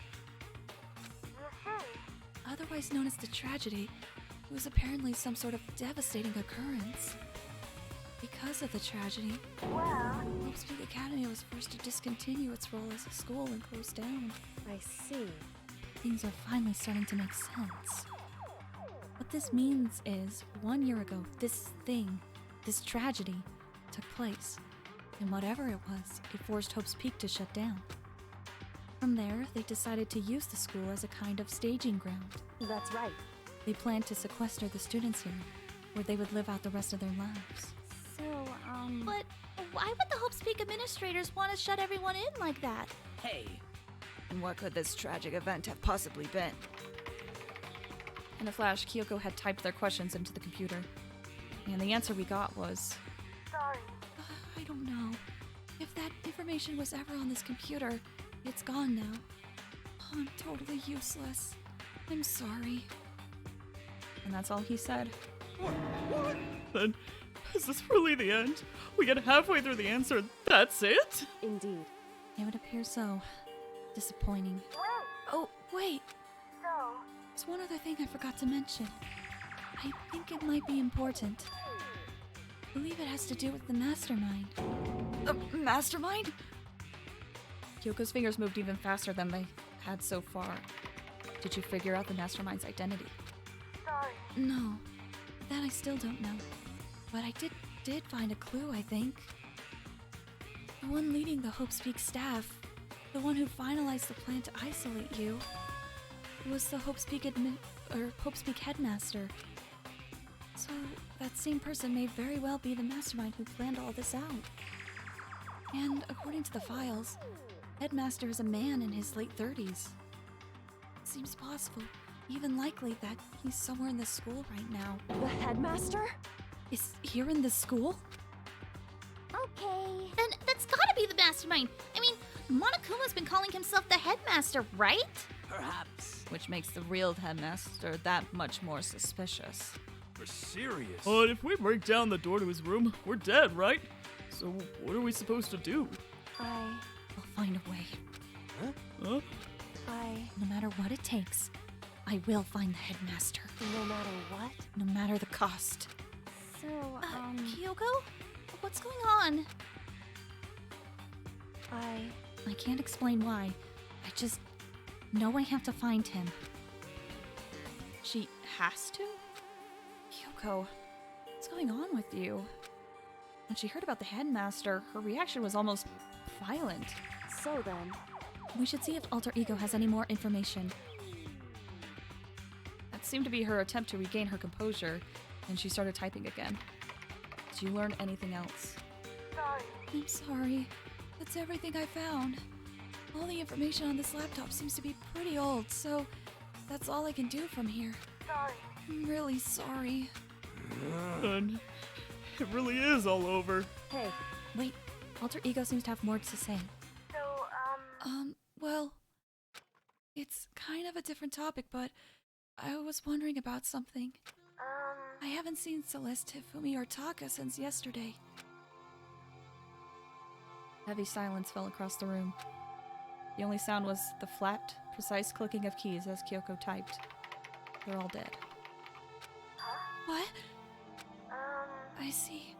Otherwise otherwise known as the tragedy, it was apparently some sort of devastating occurrence. Because of the tragedy, Hope's Peak Academy was forced to discontinue its role as a school and close down. I see. Things are finally starting to make sense. What this means is, 1 year ago, this tragedy, took place. And whatever it was, it forced Hope's Peak to shut down. From there, they decided to use the school as a kind of staging ground. That's right. They planned to sequester the students here, where they would live out the rest of their lives. So, But why would the Hope's Peak administrators want to shut everyone in like that? Hey, And what could this tragic event have possibly been? In a flash, Kyoko had typed their questions into the computer. And the answer we got was... Sorry. I don't know. If that information was ever on this computer, it's gone now. I'm totally useless. I'm sorry. And that's all he said. What? Then, is this really the end? We get halfway through the answer, and that's it? Indeed. It would appear so. Disappointing. Oh, wait! So, There's one other thing I forgot to mention. I think it might be important. I believe it has to do with the mastermind. Mastermind? Kyoko's fingers moved even faster than they had so far. Did you figure out the mastermind's identity? sorry. No, that I still don't know. But I did find a clue, I think. The one leading the Hope's Peak staff, the one who finalized the plan to isolate you, was the Hope's Peak Hope's Peak headmaster. So that same person may very well be the mastermind who planned all this out. And according to the files, headmaster is a man in his late 30s. It seems possible, even likely, that he's somewhere in this school right now. The headmaster? Is here in this school? Okay. Then that's gotta be the mastermind. I mean, Monokuma's been calling himself the headmaster, right? perhaps. Which makes the real headmaster that much more suspicious. You're serious? But if we break down the door to his room, we're dead, right? So what are we supposed to do? I... I'll find a way. Huh? No matter what it takes, I will find the headmaster. No matter what? No matter the cost. So, Kyoko? What's going on? I can't explain why. I just know I have to find him. She has to? Kyoko, what's going on with you? When she heard about the headmaster, her reaction was almost violent. So then... We should see if Alter Ego has any more information. That seemed to be her attempt to regain her composure, and she started typing again. Did you learn anything else? Sorry. I'm sorry. That's everything I found. All the information on this laptop seems to be pretty old, so that's all I can do from here. Sorry. I'm really sorry. And it really is all over. Hey, Wait, Alter Ego seems to have more to say. so, Well, it's kind of a different topic, but I was wondering about something. I haven't seen Celeste, Hifumi, or Taka since yesterday. Heavy silence fell across the room. The only sound was the flat, precise clicking of keys as Kyoko typed. They're all dead. What? I see.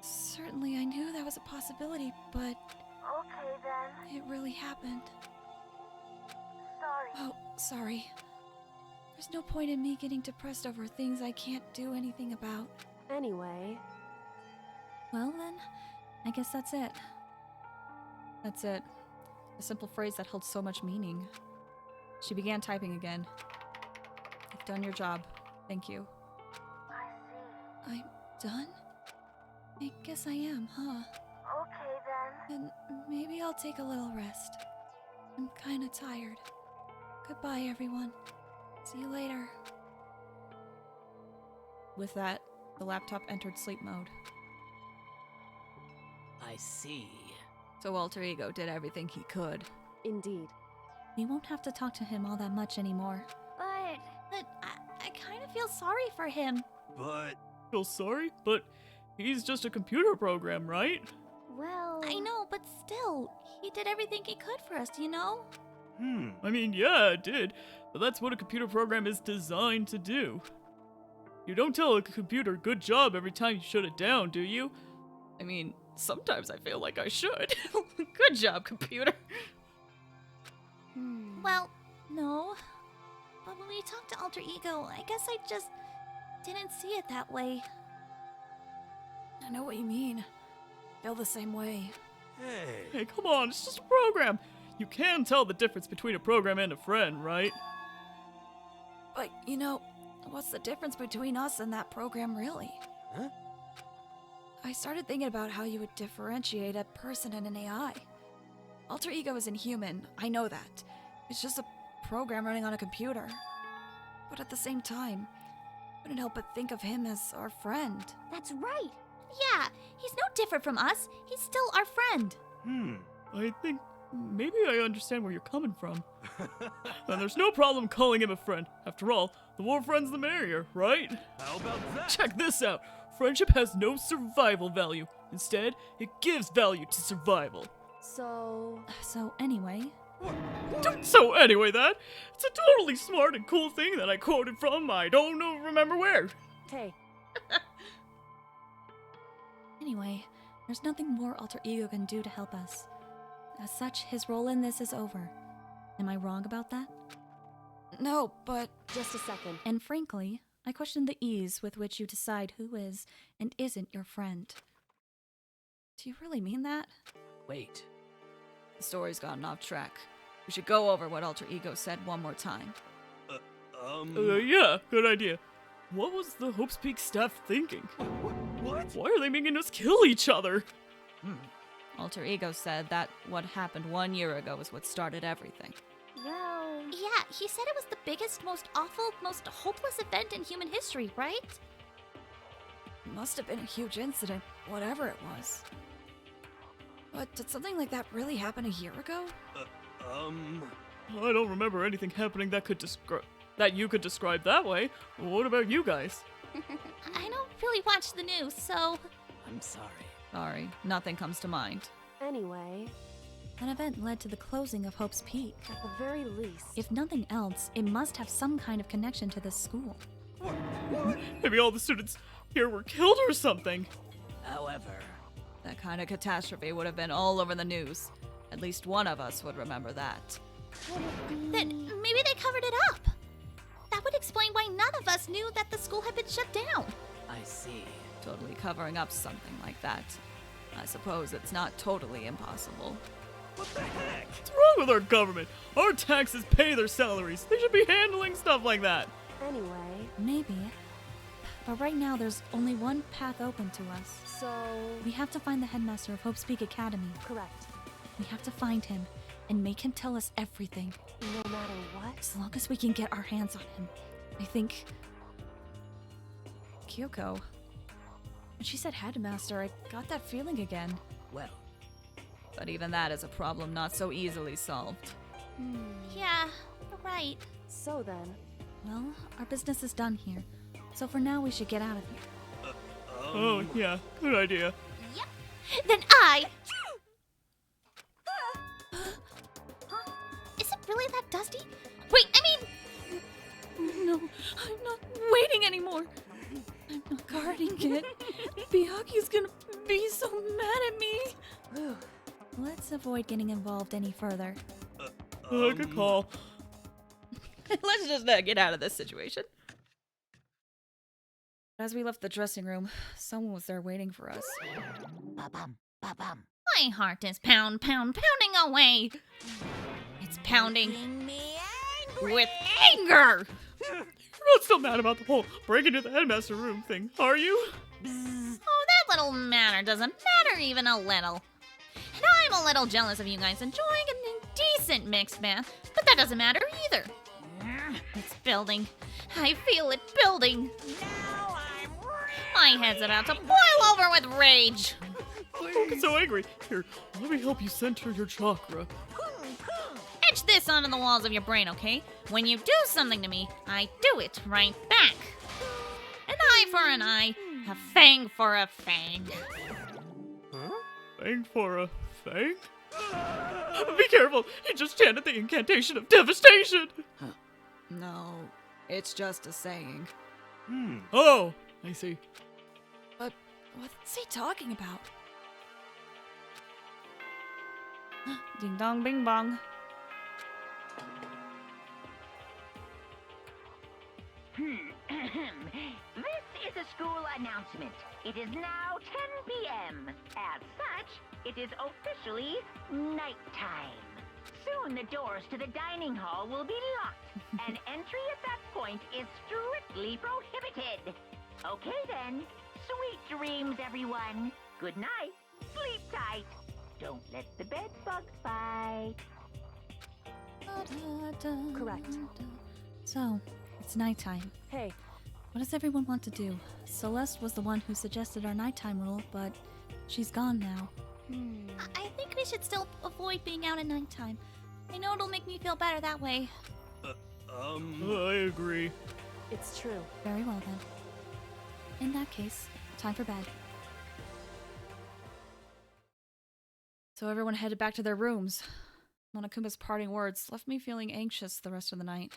Certainly I knew that was a possibility, but okay then. it really happened. Sorry. Oh, sorry. There's no point in me getting depressed over things I can't do anything about. Anyway, Well then, I guess that's it. That's it. A simple phrase that held so much meaning. She began typing again. You've done your job. Thank you. I see. I'm done? I guess I am, huh? Okay then. Then maybe I'll take a little rest. I'm kinda tired. Goodbye, everyone. See you later. With that, the laptop entered sleep mode. I see. So Alter Ego did everything he could. Indeed. We won't have to talk to him all that much anymore. But I kind of feel sorry for him. But Feel sorry, but he's just a computer program, right? Well, I know, but still, he did everything he could for us, you know? I mean, yeah, it did, but that's what a computer program is designed to do. You don't tell a computer good job every time you shut it down, do you? I mean, sometimes I feel like I should. Good job, computer. Well, no. But when we talked to Alter Ego, I guess I just didn't see it that way. I know what you mean. Feel the same way. Hey, come on, it's just a program. You can tell the difference between a program and a friend, right? But, you know, what's the difference between us and that program, really? Huh? I started thinking about how you would differentiate a person and an AI. Alter Ego isn't human, I know that. It's just a program running on a computer. But at the same time, I couldn't help but think of him as our friend. That's right. Yeah, he's no different from us. He's still our friend. I think maybe I understand where you're coming from. And there's no problem calling him a friend. After all, the more friends the merrier, right? How about that? Check this out. Friendship has no survival value. Instead, it gives value to survival. So anyway, So anyway, it's a totally smart and cool thing that I quoted from I don't remember where. Hey, Anyway, there's nothing more Alter Ego can do to help us. As such, his role in this is over. Am I wrong about that? No, but... just a second. And frankly, I question the ease with which you decide who is and isn't your friend. Do you really mean that? Wait. The story's gotten off track. We should go over what Alter Ego said one more time. Yeah, good idea. What was the Hope's Peak staff thinking? What? Why are they making us kill each other? Alter Ego said that what happened 1 year ago is what started everything. Well, Yeah, he said it was the biggest, most awful, most hopeless event in human history, right? It must have been a huge incident, whatever it was. But did something like that really happen a year ago? I don't remember anything happening that you could describe that way. What about you guys? I don't really watch the news, so... I'm sorry. Sorry, nothing comes to mind. anyway, An event led to the closing of Hope's Peak. at the very least. If nothing else, it must have some kind of connection to this school. Maybe all the students here were killed or something. However, That kind of catastrophe would have been all over the news. At least one of us would remember that. Then maybe they covered it up. That would explain why none of us knew that the school had been shut down. I see. Totally covering up something like that. I suppose it's not totally impossible. What the heck? What's wrong with our government? Our taxes pay their salaries. They should be handling stuff like that. Anyway, Maybe. But right now, there's only one path open to us. so We have to find the headmaster of Hope's Peak Academy. correct. We have to find him and make him tell us everything. No matter what. As long as we can get our hands on him. I think... Kyoko. When she said headmaster, I got that feeling again. Well, But even that is a problem not so easily solved. Yeah, you're right. So then, Well, our business is done here. So for now, we should get out of here. Oh, yeah, good idea. Yep. Then I... Is it really that dusty? Wait, I mean... No, I'm not waiting anymore. I'm not guarding it. Biaki's gonna be so mad at me. Let's avoid getting involved any further. Good call. Let's just get out of this situation. As we left the dressing room, someone was there waiting for us. ba-bum, ba-bum. My heart is pounding away. It's pounding with anger. You're not so mad about the whole break into the headmaster room thing, are you? Oh, that little matter doesn't matter even a little. And I'm a little jealous of you guys enjoying an indecent mixed bath, but that doesn't matter either. It's building. I feel it building. My head's about to boil over with rage. Don't get so angry. Here, let me help you center your chakra. Etch this onto the walls of your brain, okay? When you do something to me, I do it right back. An eye for an eye, a fang for a fang. Fang for a fang? Be careful! He just chanted the incantation of devastation! No, it's just a saying. Oh, I see. But what's he talking about? Ding dong bing bong. This is a school announcement. It is now 10 p.m. As such, it is officially nighttime. Soon the doors to the dining hall will be locked, and entry at that point is strictly prohibited. Okay then, sweet dreams, everyone. Good night. Sleep tight. Don't let the bed bugs bite. Correct. So, it's nighttime. Hey, What does everyone want to do? Celeste was the one who suggested our nighttime rule, but she's gone now. I think we should still avoid being out at nighttime. I know it'll make me feel better that way. I agree. it's true. Very well then. In that case, time for bed. So everyone headed back to their rooms. Monokuma's parting words left me feeling anxious the rest of the night.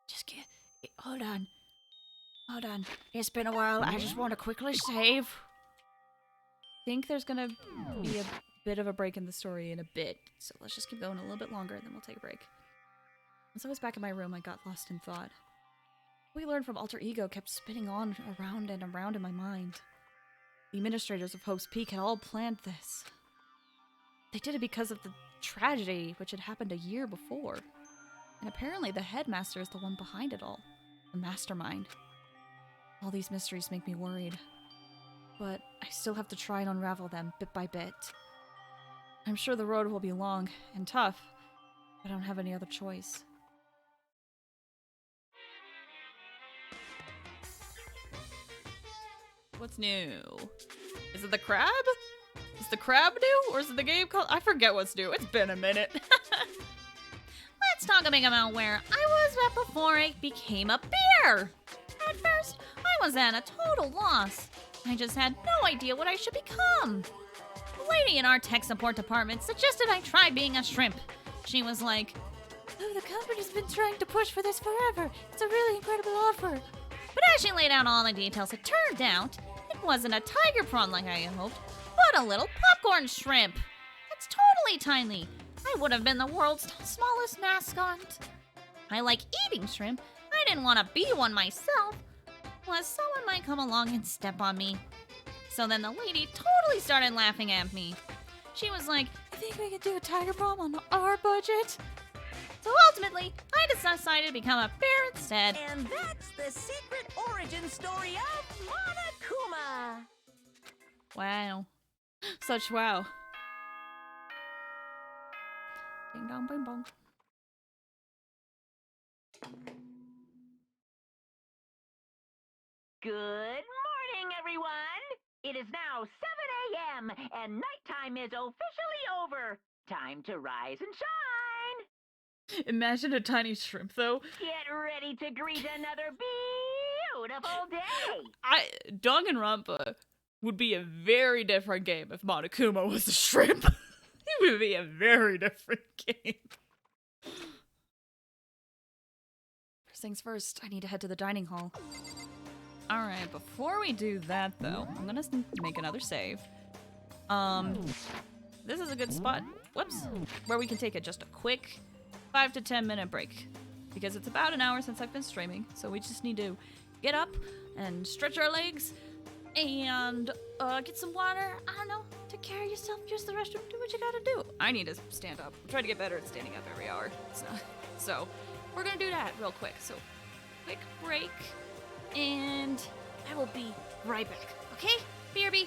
Just get... Hold on. Hold on. It's been a while. I just want to quickly save. I think there's gonna be a bit of a break in the story in a bit. So let's just keep going a little bit longer, then we'll take a break. Once I was back in my room, I got lost in thought. What we learned from Alter Ego kept spinning on around and around in my mind. The administrators of Hope's Peak had all planned this. They did it because of the tragedy which had happened a year before. And apparently the headmaster is the one behind it all. The mastermind. All these mysteries make me worried. But I still have to try and unravel them bit by bit. I'm sure the road will be long and tough, but I don't have any other choice. What's new? Is it the crab? Is the crab new? Or is it the game called? I forget what's new. It's been a minute. Let's talk about where I was at before I became a bear. At first, I was at a total loss. I just had no idea what I should become. The lady in our tech support department suggested I try being a shrimp. She was like, Oh, the company's been trying to push for this forever. It's a really incredible offer. but as she laid out all the details, it turned out it wasn't a tiger prawn like I had hoped, but a little popcorn shrimp. It's totally tiny. I would have been the world's smallest mascot. I like eating shrimp. I didn't want to be one myself. Plus, someone might come along and step on me. So then the lady totally started laughing at me. She was like, I think we could do a tiger prom on our budget. so ultimately, I decided to become a bear instead. And that's the secret origin story of Monokuma. Wow. Such wow. Ding dong bing bong. Good morning, everyone. It is now 7 a.m. and nighttime is officially over. Time to rise and shine. Imagine a tiny shrimp, though. Get ready to greet another beautiful day. Danganronpa would be a very different game if Monokuma was a shrimp. It would be a very different game. First things first, I need to head to the dining hall. Alright, before we do that, though, I'm gonna make another save. This is a good spot, whoops, where we can take just a quick 5 to 10 minute break. Because it's about an hour since I've been streaming, so we just need to get up and stretch our legs and get some water. I don't know, take care of yourself, use the restroom, do what you gotta do. I need to stand up. I'm trying to get better at standing up every hour. So we're gonna do that real quick. So, quick break, and I will be right back. Okay, BRB?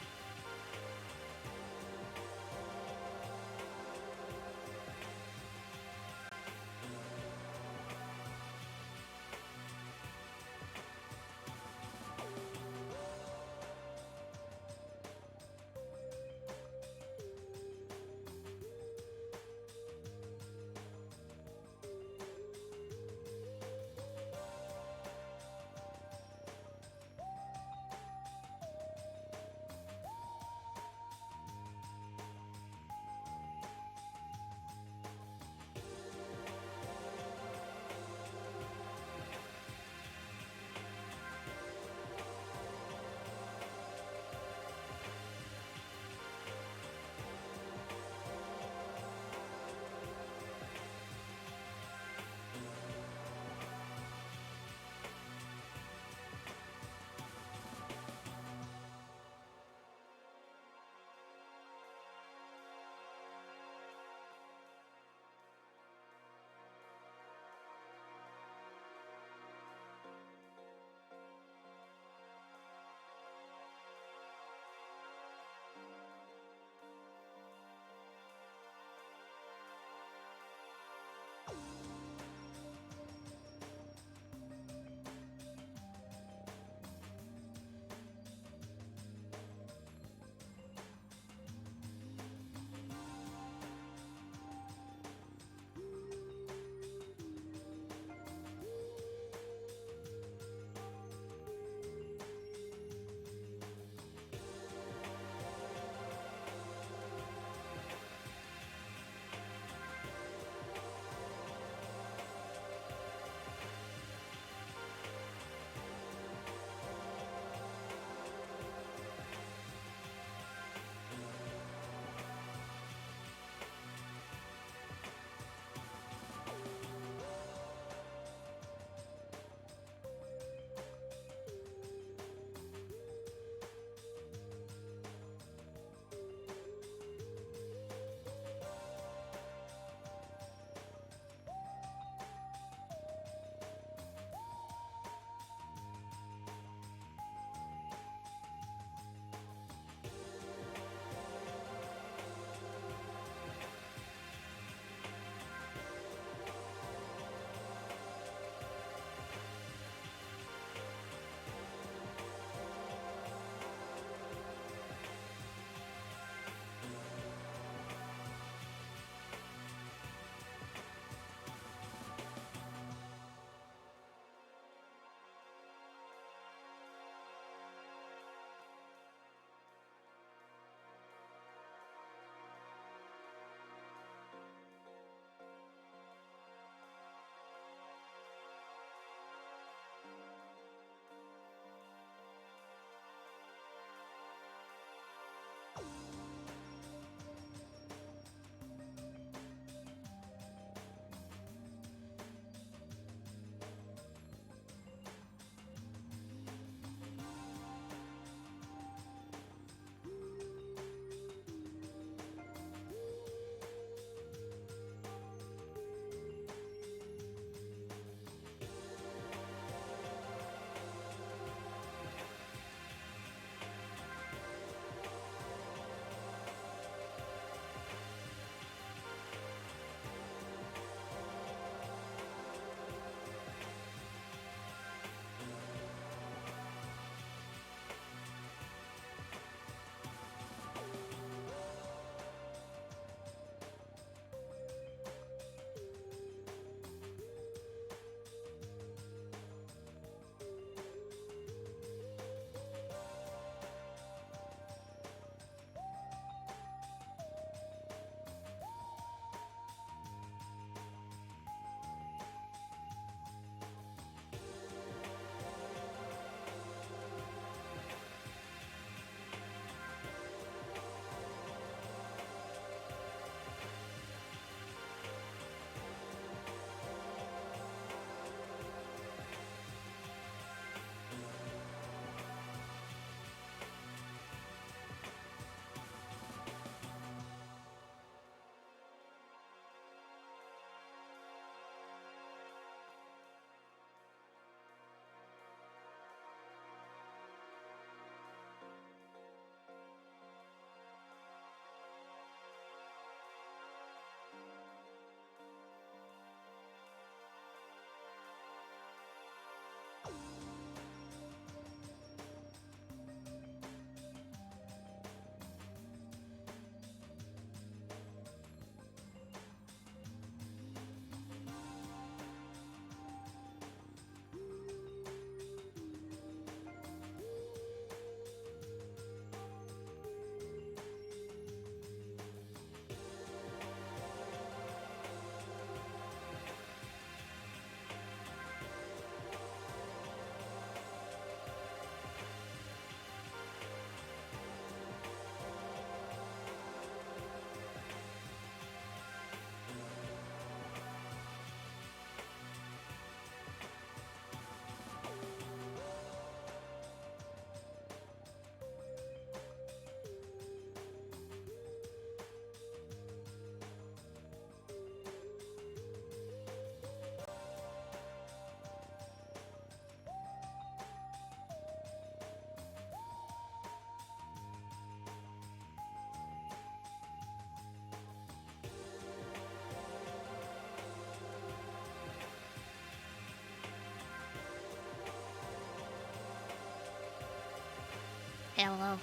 Hello.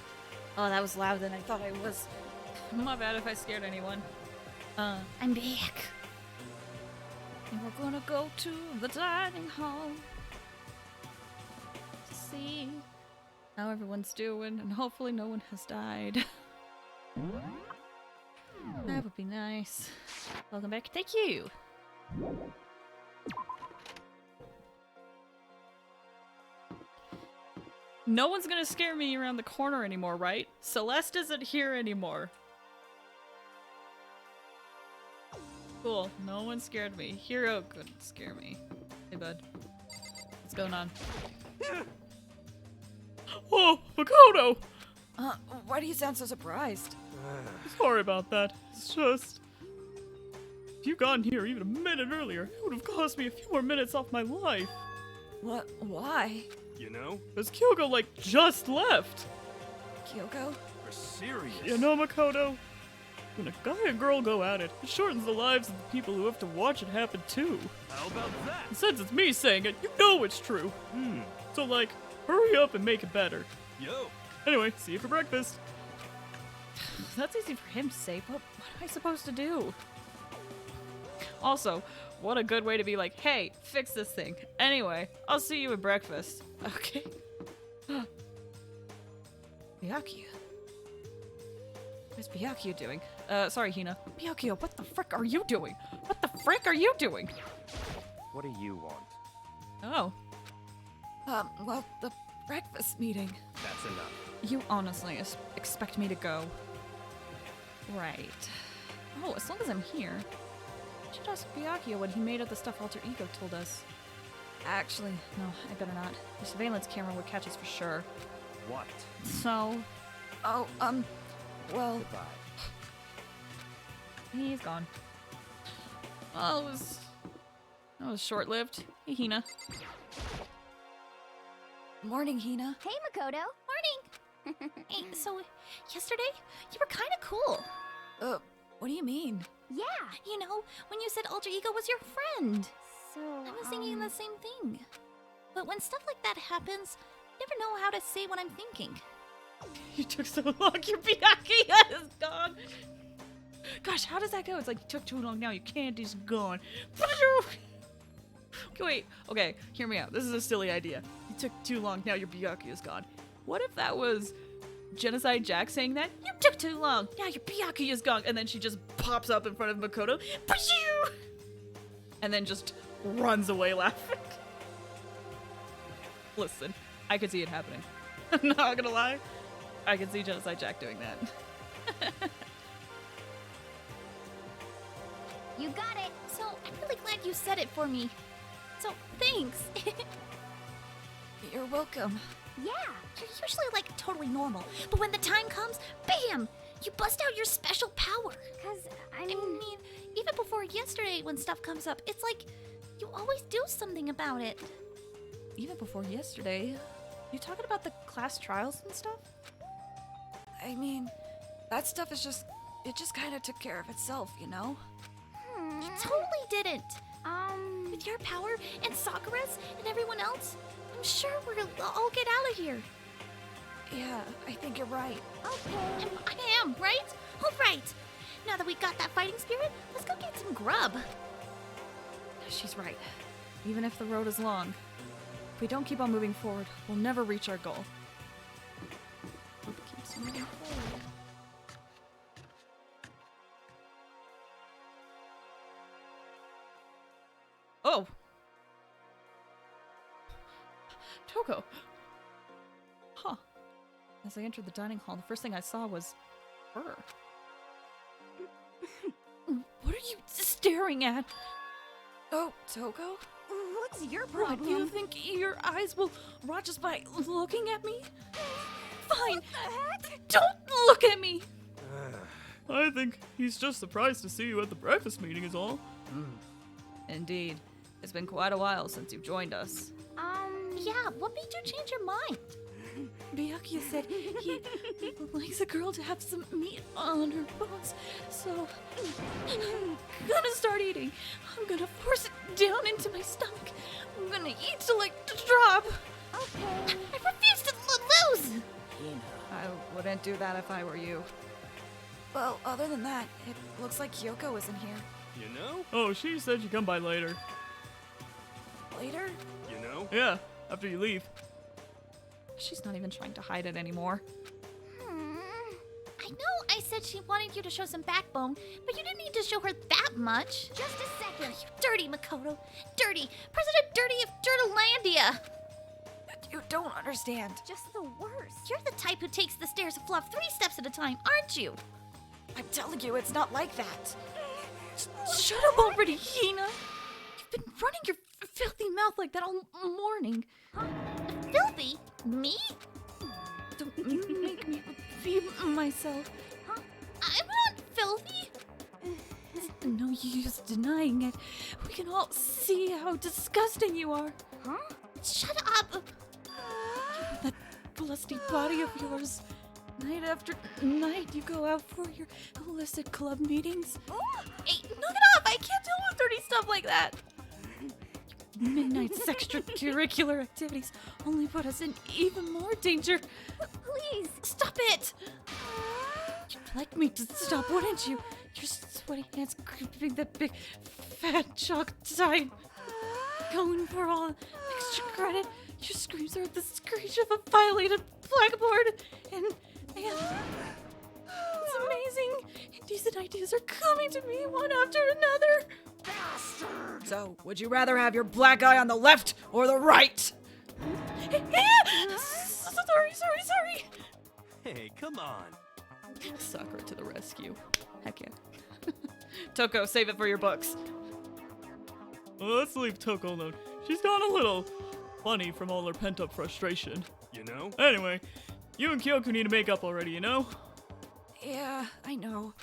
Oh, that was louder than I thought I was. My bad if I scared anyone. I'm back. And we're gonna go to the dining hall to see how everyone's doing, and hopefully no one has died. That would be nice. Welcome back. Thank you. No one's gonna scare me around the corner anymore, right? Celeste isn't here anymore. Cool. No one scared me. Hero couldn't scare me. Hey, bud. What's going on? Oh, Makoto! Why do you sound so surprised? Sorry about that. It's just... If you'd gotten here even a minute earlier, it would have cost me a few more minutes off my life. What? Why? You know? As Kyoko, like, just left. Kyoko? For serious. You know, Makoto? When a guy and girl go at it, it shortens the lives of the people who have to watch it happen too. How about that? And since it's me saying it, you know it's true. So, like, hurry up and make it better. Yo. Anyway, see you for breakfast. That's easy for him to say, but what am I supposed to do? Also, what a good way to be like, hey, fix this thing. Anyway, I'll see you at breakfast. Okay. Byakuya. What's Byakuya doing? Sorry, Hina. Byakuya, what the frick are you doing? What the frick are you doing? What do you want? Oh. Well, the breakfast meeting. That's enough. You honestly expect me to go? Right. Oh, as long as I'm here. I should ask Byakuya what he made of the stuff Alter Ego told us. Actually, no, I better not. The surveillance camera would catch us for sure. What? So... Oh, well... Goodbye. He's gone. Well, that was short-lived. Hey, Hina. Morning, Hina. Hey, Makoto. Morning. Hey, so yesterday you were kind of cool. What do you mean? Yeah, you know, when you said Alter Ego was your friend. So, I was thinking the same thing. But when stuff like that happens, I never know how to say what I'm thinking. You took so long, your Byakuya is gone. Gosh, how does that go? It's like, you took too long, now your candy's gone. Okay, wait. Okay, hear me out. This is a silly idea. You took too long, now your Byakuya's gone. What if that was Genocide Jack saying that? You took too long, now your Byakuya's gone. And then she just pops up in front of Makoto. And then just runs away laughing. Listen, I could see it happening. I'm not gonna lie. I could see Genocide Jack doing that. You got it. So I'm really glad you said it for me. So thanks. You're welcome. Yeah, you're usually like totally normal, but when the time comes, bam! You bust out your special power. Cause I mean, even before yesterday when stuff comes up, it's like you always do something about it. Even before yesterday, you talking about the class trials and stuff? I mean, that stuff is it just kind of took care of itself, you know? You totally didn't. With your power and Sakura's and everyone else, I'm sure we'll all get out of here. Yeah, I think you're right. Okay. I am, right? All right. Now that we got that fighting spirit, let's go get some grub. She's right. Even if the road is long, if we don't keep on moving forward, we'll never reach our goal. Keeps moving forward. Oh! Toko! Huh. As I entered the dining hall, the first thing I saw was her. What are you staring at? Oh, Toko? what's your What, problem? you think your eyes will rot just by looking at me? Fine! Don't look at me! I think he's just surprised to see you at the breakfast meeting is all. Indeed. It's been quite a while since you've joined us. Yeah, what made you change your mind? Byakuya said he likes a girl to have some meat on her bones, so I'm gonna start eating. I'm gonna force it down into my stomach. I'm gonna eat till I drop. Okay. I refuse to lose! Hina. I wouldn't do that if I were you. Well, other than that, it looks like Kyoko isn't here. You know? Oh, she said she'd come by later. Later? You know? Yeah, after you leave. She's not even trying to hide it anymore. I know I said she wanted you to show some backbone, but you didn't need to show her that much. Just a second. You dirty Makoto. Dirty. President Dirty of Dirtlandia. You don't understand. Just the worst. You're the type who takes the stairs of fluff 3 steps at a time, aren't you? I'm telling you, it's not like that. Shut up already, Hina. You've been running your filthy mouth like that all morning. Filthy? Me? Don't make me repeat myself. I'm not filthy. There's no use denying it. We can all see how disgusting you are. Shut up. That lusty body of yours. Night after night, you go out for your illicit club meetings. Hey, knock it off. I can't deal with dirty stuff like that. Midnight extracurricular activities only put us in even more danger. Please, stop it. You'd like me to stop, wouldn't you? Your sweaty hands gripping that big, fat chalk sign. Going for all extra credit. Your screams are at the screech of a violated blackboard. And it's amazing. Indecent ideas are coming to me one after another. So, would you rather have your black eye on the left or the right? Sorry. Hey, come on. Sakura to the rescue. Heck yeah. Toko, save it for your books. Well, let's leave Toko alone. She's gone a little funny from all her pent-up frustration. You know? Anyway, you and Kyoko need to make up already, you know? Yeah, I know.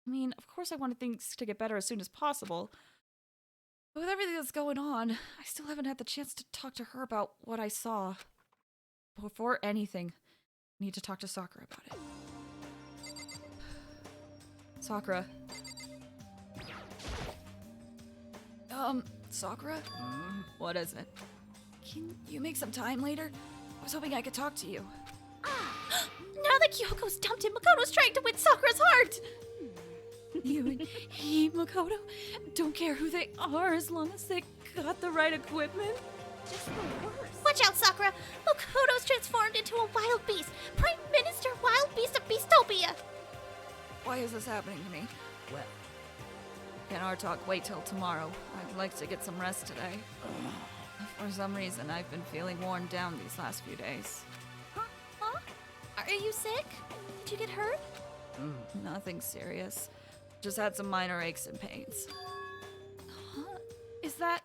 I mean, of course I wanted things to get better as soon as possible. But with everything that's going on, I still haven't had the chance to talk to her about what I saw. Before anything, I need to talk to Sakura about it. Sakura. Sakura? What is it? Can you make some time later? I was hoping I could talk to you. Now that Kyoko's dumped him, Makoto's trying to win Sakura's heart. You and he, Makoto, don't care who they are as long as they got the right equipment. Just the worst. Watch out, Sakura. Makoto's transformed into a wild beast. Prime Minister Wild Beast of Beastopia. Why is this happening to me? Well, Can our talk wait till tomorrow? I'd like to get some rest today. For some reason, I've been feeling worn down these last few days. Huh? Are you sick? Did you get hurt? Nothing serious. Just had some minor aches and pains. Huh? Is that...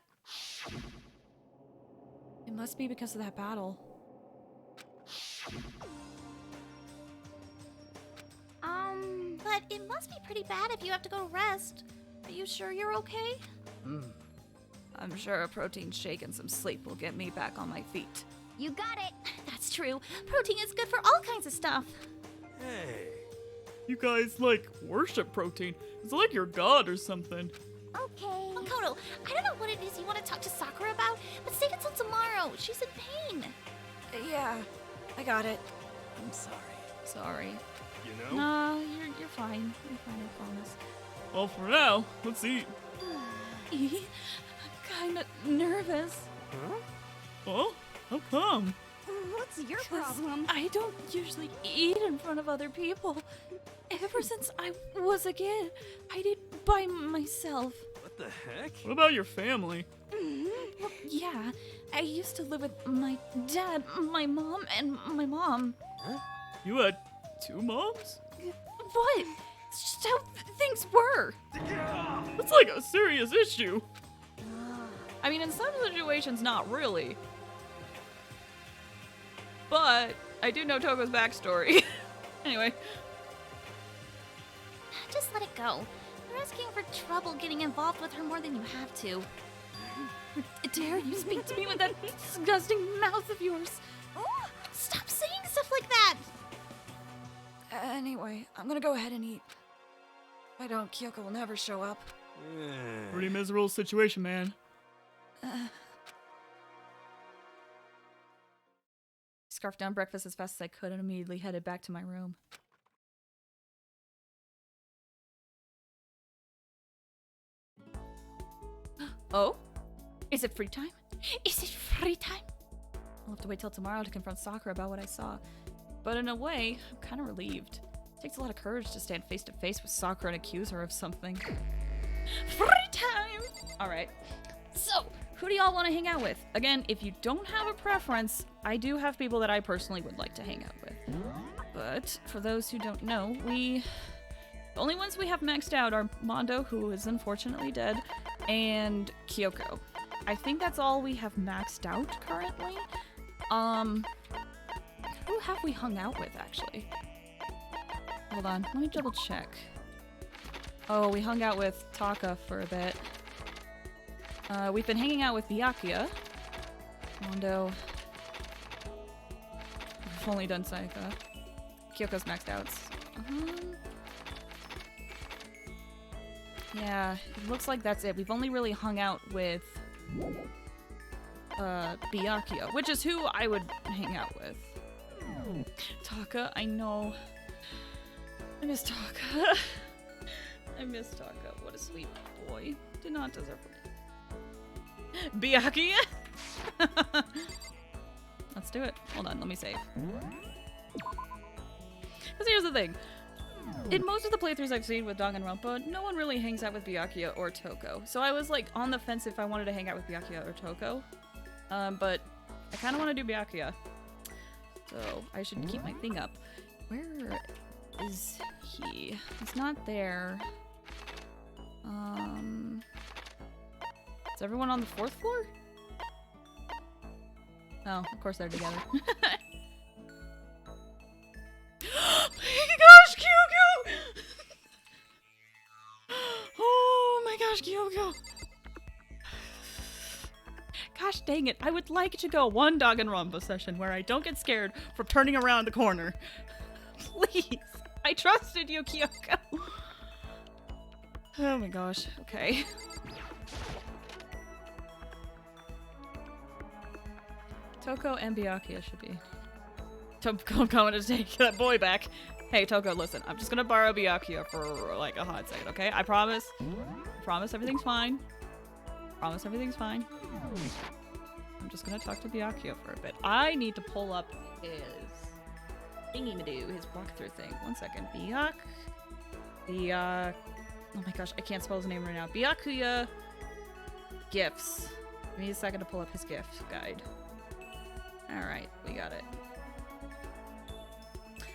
It must be because of that battle. But it must be pretty bad if you have to go rest. Are you sure you're okay? I'm sure a protein shake and some sleep will get me back on my feet. You got it. That's true. Protein is good for all kinds of stuff. Hey. You guys, like, worship protein. It's like your god or something. Okay. Makoto, I don't know what it is you want to talk to Sakura about, but save it till tomorrow. She's in pain. Yeah, I got it. I'm sorry. Sorry. You know? No, you're fine. You're fine, I promise. Well, for now, let's eat. I'm kinda nervous. Well, how come? What's your problem? I don't usually eat in front of other people. Ever since I was a kid, I'd eat by myself. What the heck? What about your family? Well, yeah, I used to live with my dad, my mom, and my mom. You had 2 moms? What? It's just how things were. That's like a serious issue. I mean, in some situations, not really. But I do know Toko's backstory. Anyway. Just let it go. You're asking for trouble getting involved with her more than you have to. Dare you speak to me with that disgusting mouth of yours? Stop saying stuff like that. Anyway, I'm gonna go ahead and eat. If I don't, Kyoko will never show up. Pretty miserable situation, man. Scarfed down breakfast as fast as I could and immediately headed back to my room. Oh? Is it free time? Is it free time? I'll have to wait till tomorrow to confront Sakura about what I saw. But in a way, I'm kind of relieved. It takes a lot of courage to stand face to face with Sakura and accuse her of something. Free time! Alright. So, who do y'all want to hang out with? Again, if you don't have a preference, I do have people that I personally would like to hang out with. But, for those who don't know, the only ones we have maxed out are Mondo, who is unfortunately dead, and Kyoko. I think that's all we have maxed out currently. Who have we hung out with, actually? Hold on, let me double check. Oh, we hung out with Taka for a bit. We've been hanging out with Byakuya. Mondo. We've only done Saika. Kyoko's maxed out. Yeah, it looks like that's it. We've only really hung out with Byakuya, which is who I would hang out with. Taka, I know. I miss Taka. I miss Taka. What a sweet boy. Did not deserve it. Byakuya? Let's do it. Hold on, let me save. Because here's the thing. In most of the playthroughs I've seen with Danganronpa, no one really hangs out with Byakuya or Toko. So I was like on the fence if I wanted to hang out with Byakuya or Toko. But I kind of want to do Byakuya. So I should keep my thing up. Where is he? He's not there. Is everyone on the 4th floor? Oh, of course they're together. Oh my gosh, Kyoko! Oh my gosh, Kyoko! Gosh dang it, I would like to go one Danganronpa session where I don't get scared from turning around the corner. Please! I trusted you, Kyoko! Oh my gosh, okay. Toko and Byakuya should be. Toko coming to take that boy back. Hey, Toko, listen. I'm just gonna borrow Byakuya for like a hot second, okay? I promise. I promise everything's fine. Promise everything's fine. I'm just gonna talk to Byakuya for a bit. I need to pull up his thingy-ma-doo, his walkthrough thing. One second. Oh my gosh, I can't spell his name right now. Byakuya gifts. Give me a second to pull up his gift guide. Alright, we got it.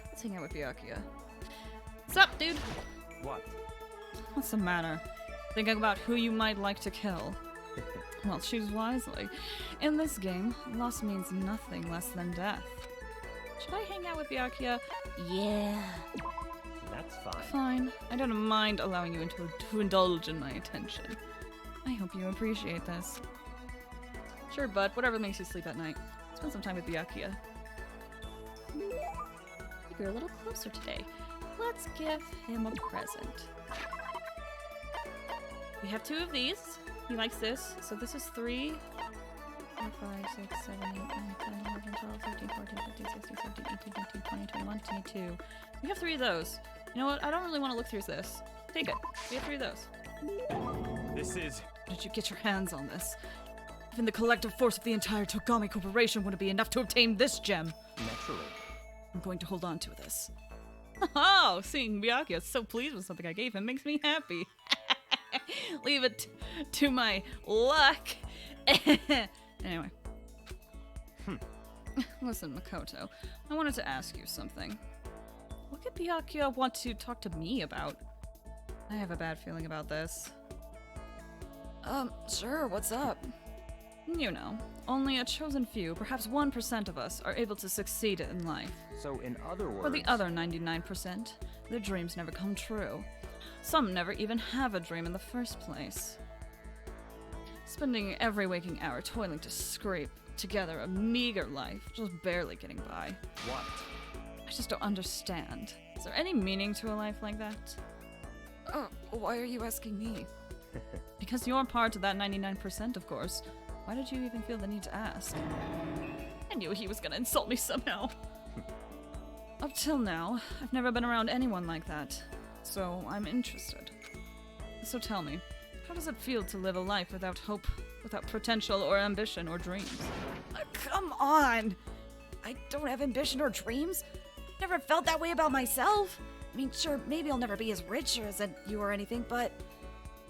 Let's hang out with Byakuya. What's up, dude? What? What's the matter? Thinking about who you might like to kill. Well, choose wisely. In this game, loss means nothing less than death. Should I hang out with Byakuya? Yeah. That's fine. Fine. I don't mind allowing you to indulge in my attention. I hope you appreciate this. Sure, bud. Whatever makes you sleep at night. Spend some time with Byakuya. You're a little closer today. Let's give him a present. We have 2 of these. He likes this. So this is 3, 4, 5, 6, 7, 8, 9, 10, 11, 12, 13, 14, 15, 16, 17, 18, 19, 20, 21, 22. We have 3 of those. You know what? I don't really want to look through this. Take it. We have 3 of those. This is... How did you get your hands on this? Even the collective force of the entire Togami Corporation wouldn't be enough to obtain this gem. Naturally. I'm going to hold on to this. Oh, seeing Byakuya so pleased with something I gave him makes me happy. Leave it to my luck. Anyway. Listen, Makoto, I wanted to ask you something. What could Byakuya want to talk to me about? I have a bad feeling about this. Sure, what's up? You know, only a chosen few, perhaps 1% of us, are able to succeed in life. So, in other words... For the other 99%, their dreams never come true. Some never even have a dream in the first place. Spending every waking hour toiling to scrape together a meager life, just barely getting by. What? I just don't understand. Is there any meaning to a life like that? Oh, why are you asking me? Because you're part of that 99%, of course. Why did you even feel the need to ask? I knew he was gonna insult me somehow. Up till now, I've never been around anyone like that, so I'm interested. So tell me, how does it feel to live a life without hope, without potential or ambition or dreams? Come on! I don't have ambition or dreams. Never felt that way about myself. I mean, sure, maybe I'll never be as rich as you or anything, but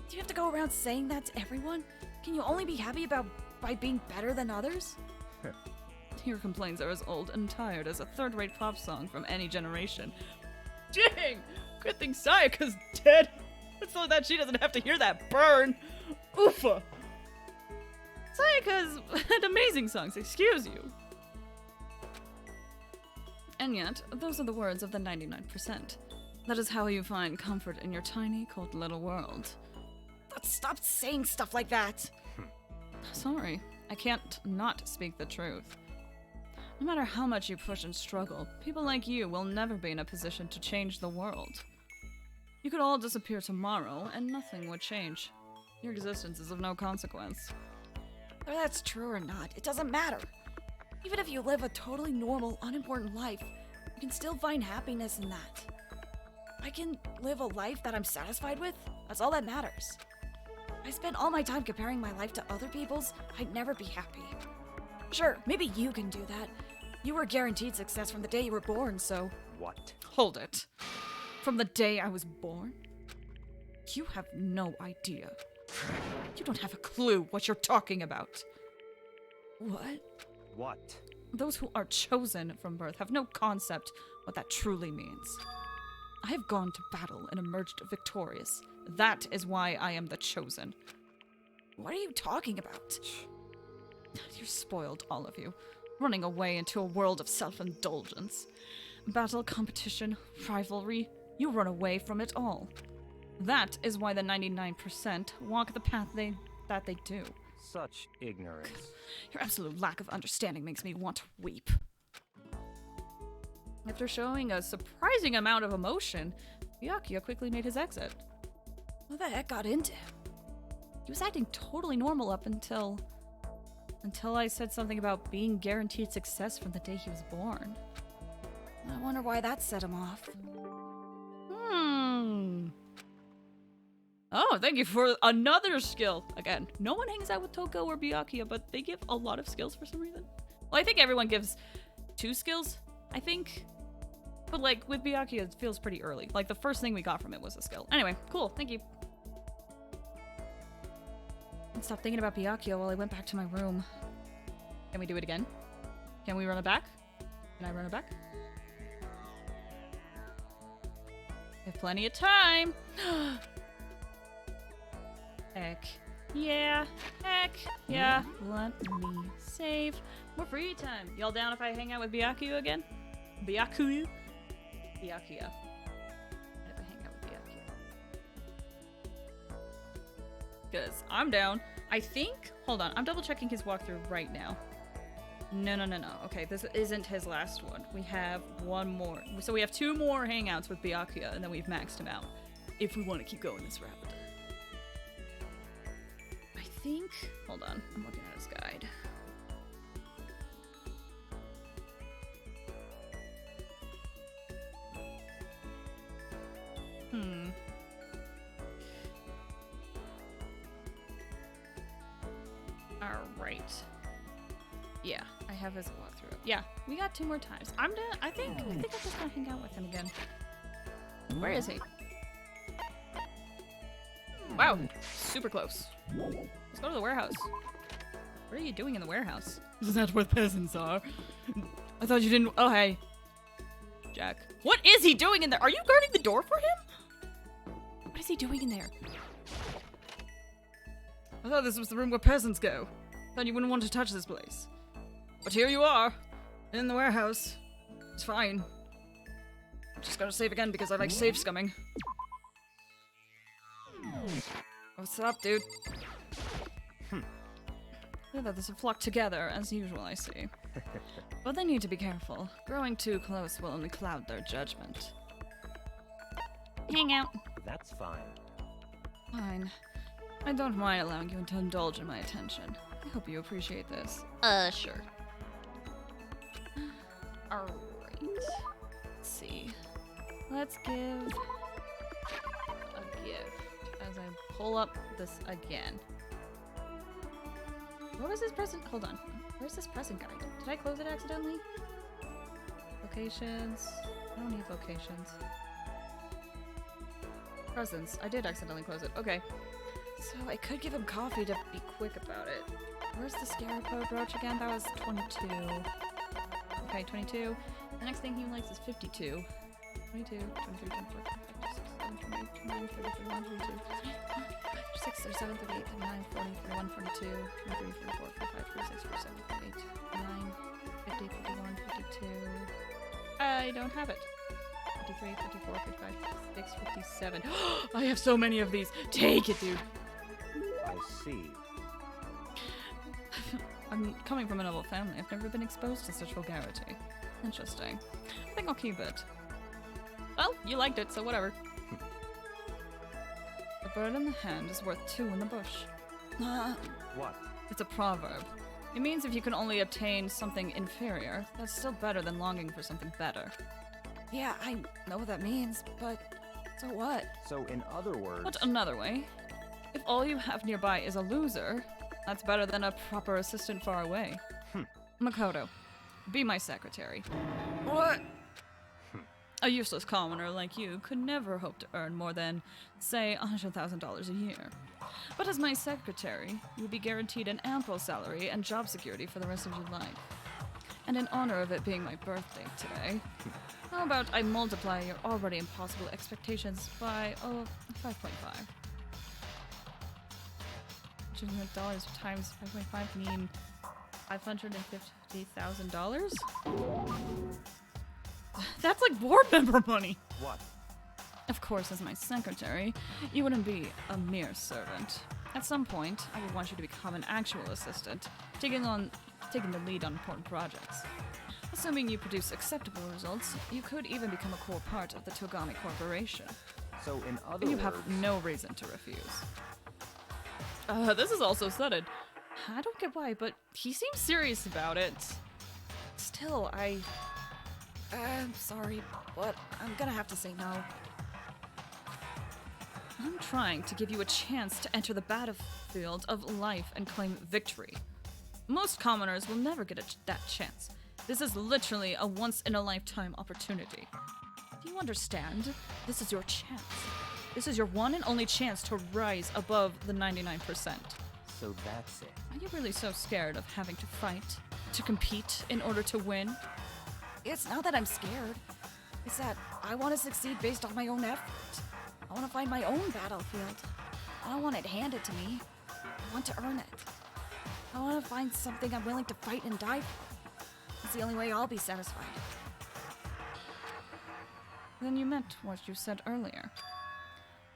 do you have to go around saying that to everyone? Can you only be happy by being better than others? Your complaints are as old and tired as a third-rate pop song from any generation. Dang! Good thing Sayaka's dead, so that she doesn't have to hear that burn. Oofa! Sayaka's had amazing songs, excuse you. And yet, those are the words of the 99%. That is how you find comfort in your tiny, cold little world. Stop saying stuff like that. Sorry, I can't not speak the truth. No matter how much you push and struggle, people like you will never be in a position to change the world. You could all disappear tomorrow, and nothing would change. Your existence is of no consequence. Whether that's true or not, it doesn't matter. Even if you live a totally normal, unimportant life, you can still find happiness in that. I can live a life that I'm satisfied with. That's all that matters. If I spent all my time comparing my life to other people's, I'd never be happy. Sure, maybe you can do that. You were guaranteed success from the day you were born, so... What? Hold it. From the day I was born? You have no idea. You don't have a clue what you're talking about. What? What? Those who are chosen from birth have no concept what that truly means. I have gone to battle and emerged victorious. That is why I am the chosen. What are you talking about? You're spoiled, all of you. Running away into a world of self-indulgence. Battle, competition, rivalry. You run away from it all. That is why the 99% walk the path that they do. Such ignorance. Your absolute lack of understanding makes me want to weep. After showing a surprising amount of emotion, Byakuya quickly made his exit. What the heck got into him? He was acting totally normal up until I said something about being guaranteed success from the day he was born. I wonder why that set him off. Oh, thank you for another skill. Again, no one hangs out with Toko or Byakuya, but they give a lot of skills for some reason. Well, I think everyone gives 2 skills, I think. But like with Byakuya, it feels pretty early. Like the first thing we got from it was a skill. Anyway, cool, thank you. I stopped thinking about Byakuya while I went back to my room. Can we do it again? Can we run it back? Can I run it back? We have plenty of time. Heck yeah. Heck yeah. Let me save. More free time. Y'all down if I hang out with Byakuya again? Byakuya? Byakuya. If I hang out with Byakuya. Because I'm down. I think... Hold on. I'm double checking his walkthrough right now. No. Okay, this isn't his last one. We have one more. So we have 2 more hangouts with Byakuya, and then we've maxed him out. If we want to keep going this route. I think... Hold on. I'm looking at his guide. Alright. Yeah, I have his walkthrough. Yeah, we got 2 more times. I'm done. I think I'm just gonna hang out with him again. Where is he? Wow, super close. Let's go to the warehouse. What are you doing in the warehouse? Isn't that where peasants are? I thought you didn't. Oh, hey. Jack. What is he doing in there? Are you guarding the door for him? What is he doing in there? I thought this was the room where peasants go. Thought you wouldn't want to touch this place. But here you are, in the warehouse. It's fine. Just gotta save again because I like save scumming. What's up, dude? The others have flocked together, as usual, I see. But they need to be careful. Growing too close will only cloud their judgment. Hang out. That's fine. Fine. I don't mind allowing you to indulge in my attention. I hope you appreciate this. Sure. Alright. Let's see. Let's give a gift as I pull up this again. What was this present? Hold on. Where's this present guide? Did I close it accidentally? Vocations. I don't need vocations. Presents. I did accidentally close it. Okay. So I could give him coffee to be quick about it. Where's the scarecrow brooch again? That was 22. Okay, 22. The next thing he likes is 52. 22, 23, 24, 25, 26, 27, 28, 29, 30, 31, 32, 36, 37, 38, 39, 40, 41, 42, 43, 44, 45, 46, 47, 48, 49, 50, 51, 52. I don't have it. 53, 54, 55, 56, 57. I have so many of these. Take it, dude. I see. I'm coming from a noble family. I've never been exposed to such vulgarity. Interesting. I think I'll keep it. Well, you liked it, so whatever. A bird in the hand is worth two in the bush. What? It's a proverb. It means if you can only obtain something inferior, that's still better than longing for something better. Yeah, I know what that means, but so what? So, in other words... Put another way, if all you have nearby is a loser, that's better than a proper assistant far away. Makoto, be my secretary. What? A useless commoner like you could never hope to earn more than, say, $100,000 a year. But as my secretary, you'll be guaranteed an ample salary and job security for the rest of your life. And in honor of it being my birthday today, how about I multiply your already impossible expectations by, $5.5. $100 times 5.5 mean $550,000? That's like board member money! What? Of course, as my secretary, you wouldn't be a mere servant. At some point, I would want you to become an actual assistant, taking the lead on important projects. Assuming you produce acceptable results, you could even become a core part of the Togami Corporation. So, in other And you words... have no reason to refuse. This is also sudden. I don't get why, but he seems serious about it. Still, I'm sorry, but I'm gonna have to say no. I'm trying to give you a chance to enter the battlefield of life and claim victory. Most commoners will never get that chance. This is literally a once-in-a-lifetime opportunity. Do you understand? This is your chance. This is your one and only chance to rise above the 99%. So that's it. Are you really so scared of having to fight, to compete in order to win? It's not that I'm scared. It's that I want to succeed based on my own effort. I want to find my own battlefield. I don't want it handed to me. I want to earn it. I want to find something I'm willing to fight and die for. It's the only way I'll be satisfied. Then you meant what you said earlier.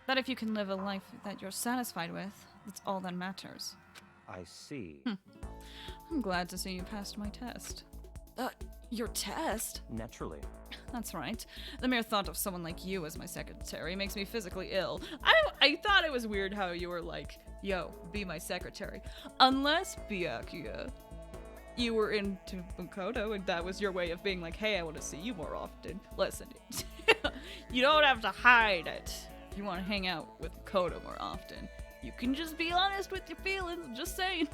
That if you can live a life that you're satisfied with, that's all that matters. I see. I'm glad to see you passed my test. Your test? Naturally. That's right. The mere thought of someone like you as my secretary makes me physically ill. I thought it was weird how you were like, yo, be my secretary. Unless, Byakuya, you were into Makoto and that was your way of being like, hey, I want to see you more often. Listen, you don't have to hide it. If you want to hang out with Makoto more often, you can just be honest with your feelings. Just saying.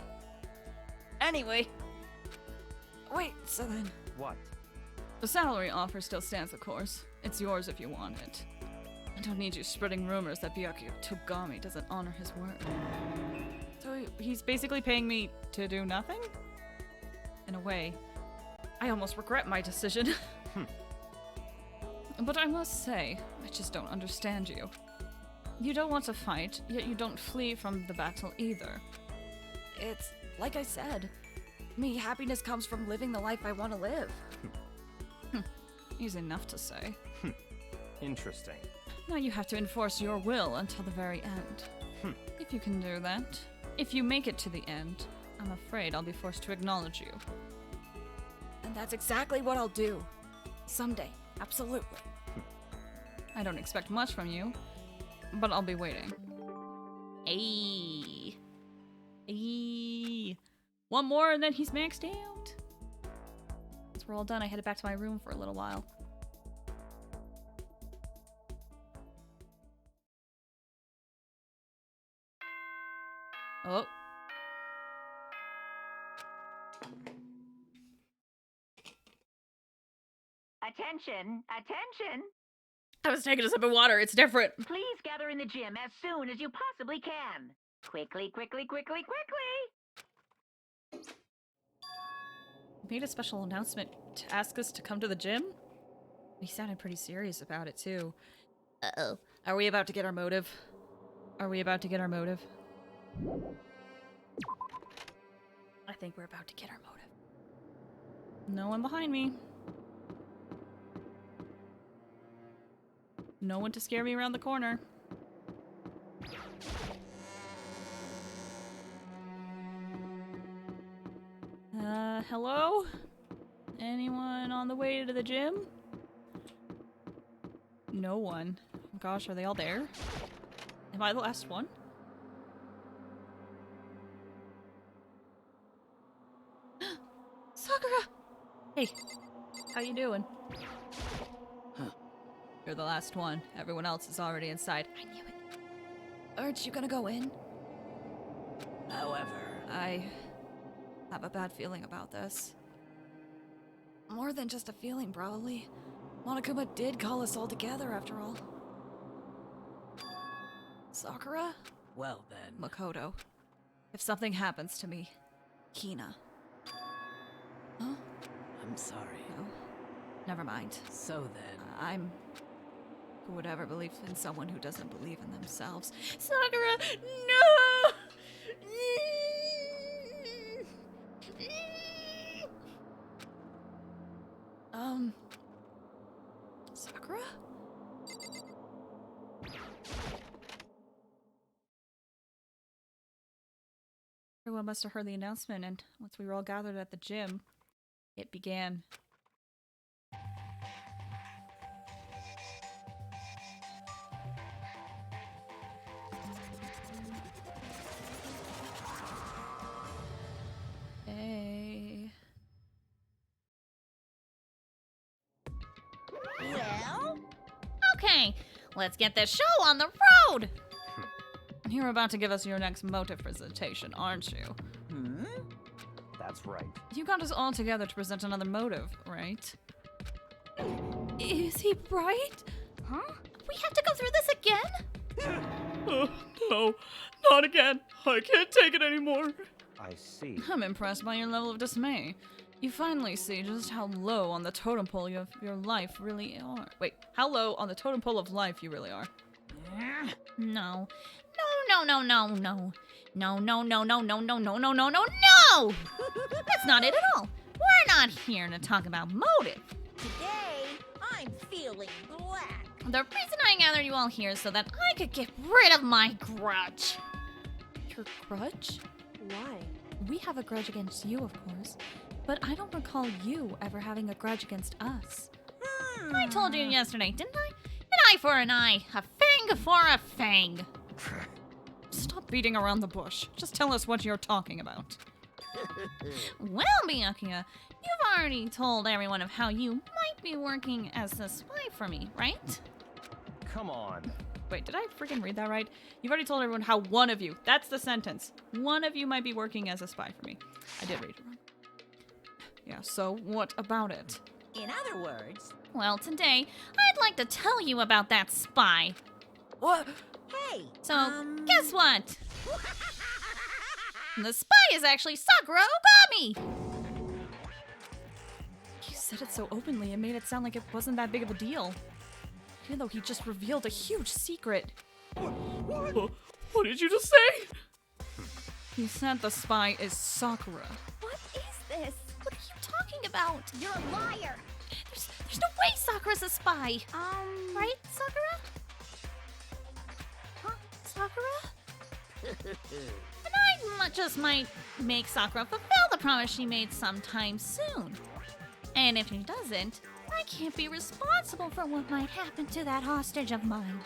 Anyway. Wait, so then... What? The salary offer still stands, of course. It's yours if you want it. I don't need you spreading rumors that Byakuya Togami doesn't honor his word. So he's basically paying me to do nothing? In a way, I almost regret my decision. But I must say, I just don't understand you. You don't want to fight, yet you don't flee from the battle either. It's like I said. Me, happiness comes from living the life I want to live. Easy enough to say. Interesting. Now you have to enforce your will until the very end. If you can do that, if you make it to the end, I'm afraid I'll be forced to acknowledge you. And that's exactly what I'll do. Someday. Absolutely. I don't expect much from you, but I'll be waiting. Ayy. Ayy. One more and then he's maxed out. once we're all done, I headed back to my room for a little while. Oh. Attention, attention! I was taking a sip of water. It's different. Please gather in the gym as soon as you possibly can. Quickly, quickly, quickly, quickly! Made a special announcement to ask us to come to the gym? He sounded pretty serious about it, too. Uh-oh. Are we about to get our motive? Are we about to get our motive? I think we're about to get our motive. No one behind me. No one to scare me around the corner. Hello? Anyone on the way to the gym? No one. Oh gosh, are they all there? Am I the last one? Sakura! Hey, how you doing? Huh. You're the last one. Everyone else is already inside. I knew it. Aren't you gonna go in? However, I have a bad feeling about this. More than just a feeling, probably. Monokuma did call us all together, after all. Sakura? well then. Makoto. If something happens to me, Hina. Huh? I'm sorry. No. Never mind. So then. I'm... Who would ever believe in someone who doesn't believe in themselves? Sakura! No! Sakura? Everyone must have heard the announcement, and once we were all gathered at the gym, it began. Hey. Well? Okay, let's get this show on the road! You're about to give us your next motive presentation, aren't you? Hmm? That's right. You got us all together to present another motive, right? Is he right? Huh? We have to go through this again? No, not again. I can't take it anymore. I see. I'm impressed by your level of dismay. You finally see just how low on the totem pole of your life really are. Wait, how low on the totem pole of life you really are? No. No! That's not it at all. We're not here to talk about motive. Today, I'm feeling black. The reason I gathered you all here is so that I could get rid of my grudge. Your grudge? Why? We have a grudge against you, of course, but I don't recall you ever having a grudge against us. I told you yesterday, didn't I? An eye for an eye, a fang for a fang. Stop beating around the bush. Just tell us what you're talking about. Well, Byakuya, you've already told everyone of how you might be working as a spy for me, right? Come on. Wait, did I freaking read that right? You've already told everyone how one of you, that's the sentence, one of you might be working as a spy for me. I did read it wrong. Yeah, so what about it? In other words... Well, today, I'd like to tell you about that spy. What? Hey! So, guess what? The spy is actually Sakura Ogami! You said it so openly, it made it sound like it wasn't that big of a deal. Even though he just revealed a huge secret. What did you just say? He said the spy is Sakura. What is this? What are you talking about? You're a liar! There's no way Sakura's a spy! Right, Sakura? Huh? Sakura? And I just might make Sakura fulfill the promise she made sometime soon. And if she doesn't, I can't be responsible for what might happen to that hostage of mine.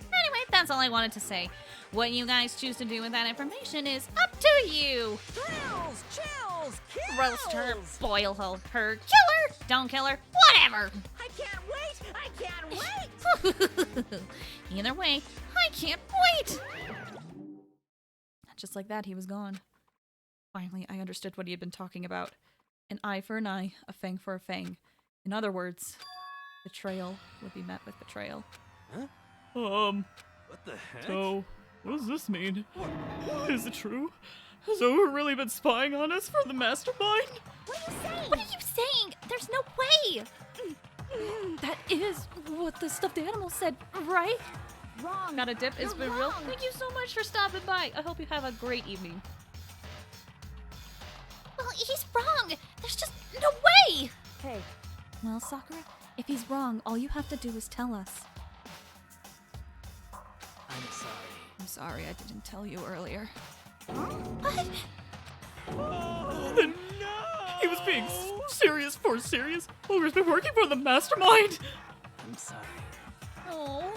Anyway, that's all I wanted to say. What you guys choose to do with that information is up to you. Chills, chills, kills. Roast her, boil her, kill her. Don't kill her. Whatever. I can't wait! I can't wait! Either way, I can't wait. Just like that, he was gone. Finally, I understood what he had been talking about. An eye for an eye, a fang for a fang. In other words, betrayal would be met with betrayal. What the heck? So, what does this mean? Is it true? Has Oga really been spying on us for the mastermind? What are you saying? What are you saying? There's no way. That is what the stuffed animal said, right? Wrong. Got a dip? It's You're been real. wrong. Thank you so much for stopping by. I hope you have a great evening. Well, he's wrong. There's just no way. Hey, Well, Sakura, if he's wrong, all you have to do is tell us. I'm sorry. I'm sorry I didn't tell you earlier. What? Then he was being serious for serious. Oga's been working for the mastermind. I'm sorry. Oh.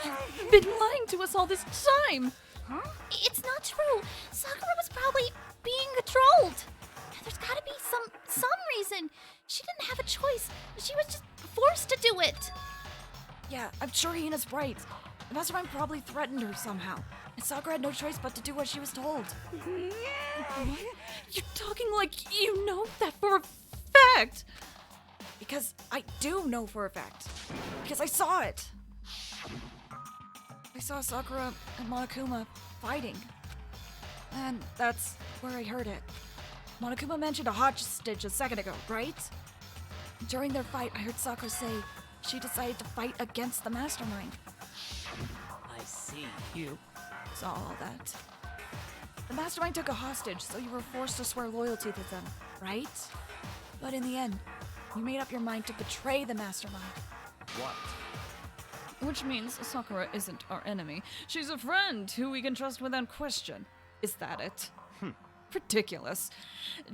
You've been lying to us all this time. It's not true. Sakura was probably being controlled. There's gotta be some reason. She didn't have a choice. She was just forced to do it. Yeah, I'm sure Hina's right. The mastermind probably threatened her somehow, and Sakura had no choice but to do what she was told. What? You're talking like you know that for a fact. Because I do know for a fact. Because I saw it. I saw Sakura and Monokuma fighting. And that's where I heard it. Monokuma mentioned a hostage a second ago, right? During their fight, I heard Sakura say she decided to fight against the mastermind. I see. You saw all that. The mastermind took a hostage, so you were forced to swear loyalty to them, right? But in the end, you made up your mind to betray the mastermind. What? Which means Sakura isn't our enemy. She's a friend who we can trust without question. Is that it? Ridiculous.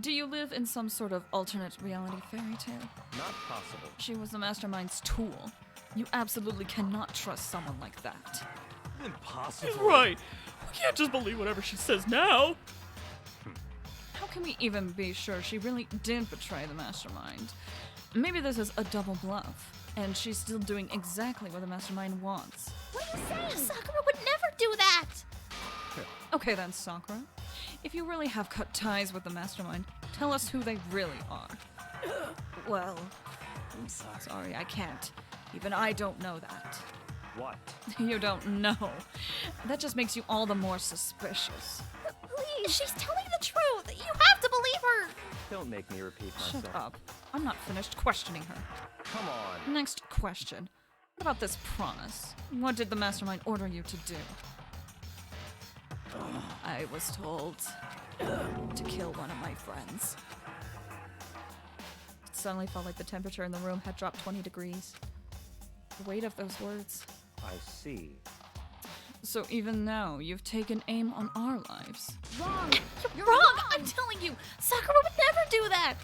Do you live in some sort of alternate reality fairy tale? Not possible. She was the mastermind's tool. You absolutely cannot trust someone like that. Impossible. He's right. We can't just believe whatever she says now. How can we even be sure she really did betray the mastermind? Maybe this is a double bluff, and she's still doing exactly what the mastermind wants. What are you saying? Sakura would never do that. Okay then, Sakura. If you really have cut ties with the mastermind, tell us who they really are. Well, I'm sorry. sorry, I can't. Even I don't know that. What? You don't know. That just makes you all the more suspicious. Please. She's telling the truth. You have to believe her. Don't make me repeat myself. Shut up. I'm not finished questioning her. Come on. Next question. What about this promise? What did the mastermind order you to do? I was told to kill one of my friends. It suddenly felt like the temperature in the room had dropped 20 degrees. The weight of those words. I see. So even now, you've taken aim on our lives. Wrong. You're wrong. I'm telling you, Sakura would never do that.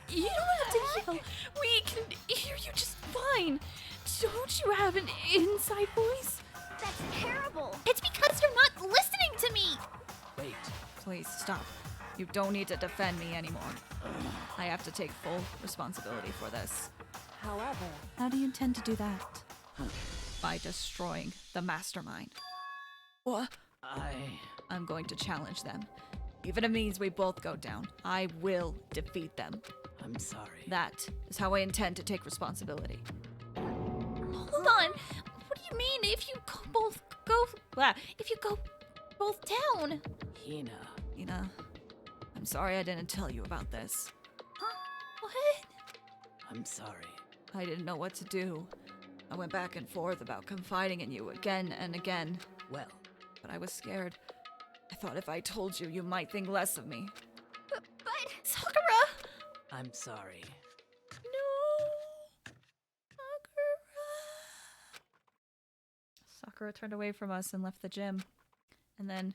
You don't have to yell. We can hear you just fine. Don't you have an inside voice? That's terrible. It's because you're not listening to me. Wait. Please stop. You don't need to defend me anymore. I have to take full responsibility for this. However, How do you intend to do that? By destroying the mastermind. What? I'm going to challenge them. Even if it means we both go down, I will defeat them. I'm sorry. That is how I intend to take responsibility. Hold on. What do you mean if you both go down? Hina. I'm sorry I didn't tell you about this. What? I'm sorry. I didn't know what to do. I went back and forth about confiding in you again and again, Well, but I was scared. I thought if I told you, you might think less of me. But Sakura. I'm sorry. No! Sakura turned away from us and left the gym. And then...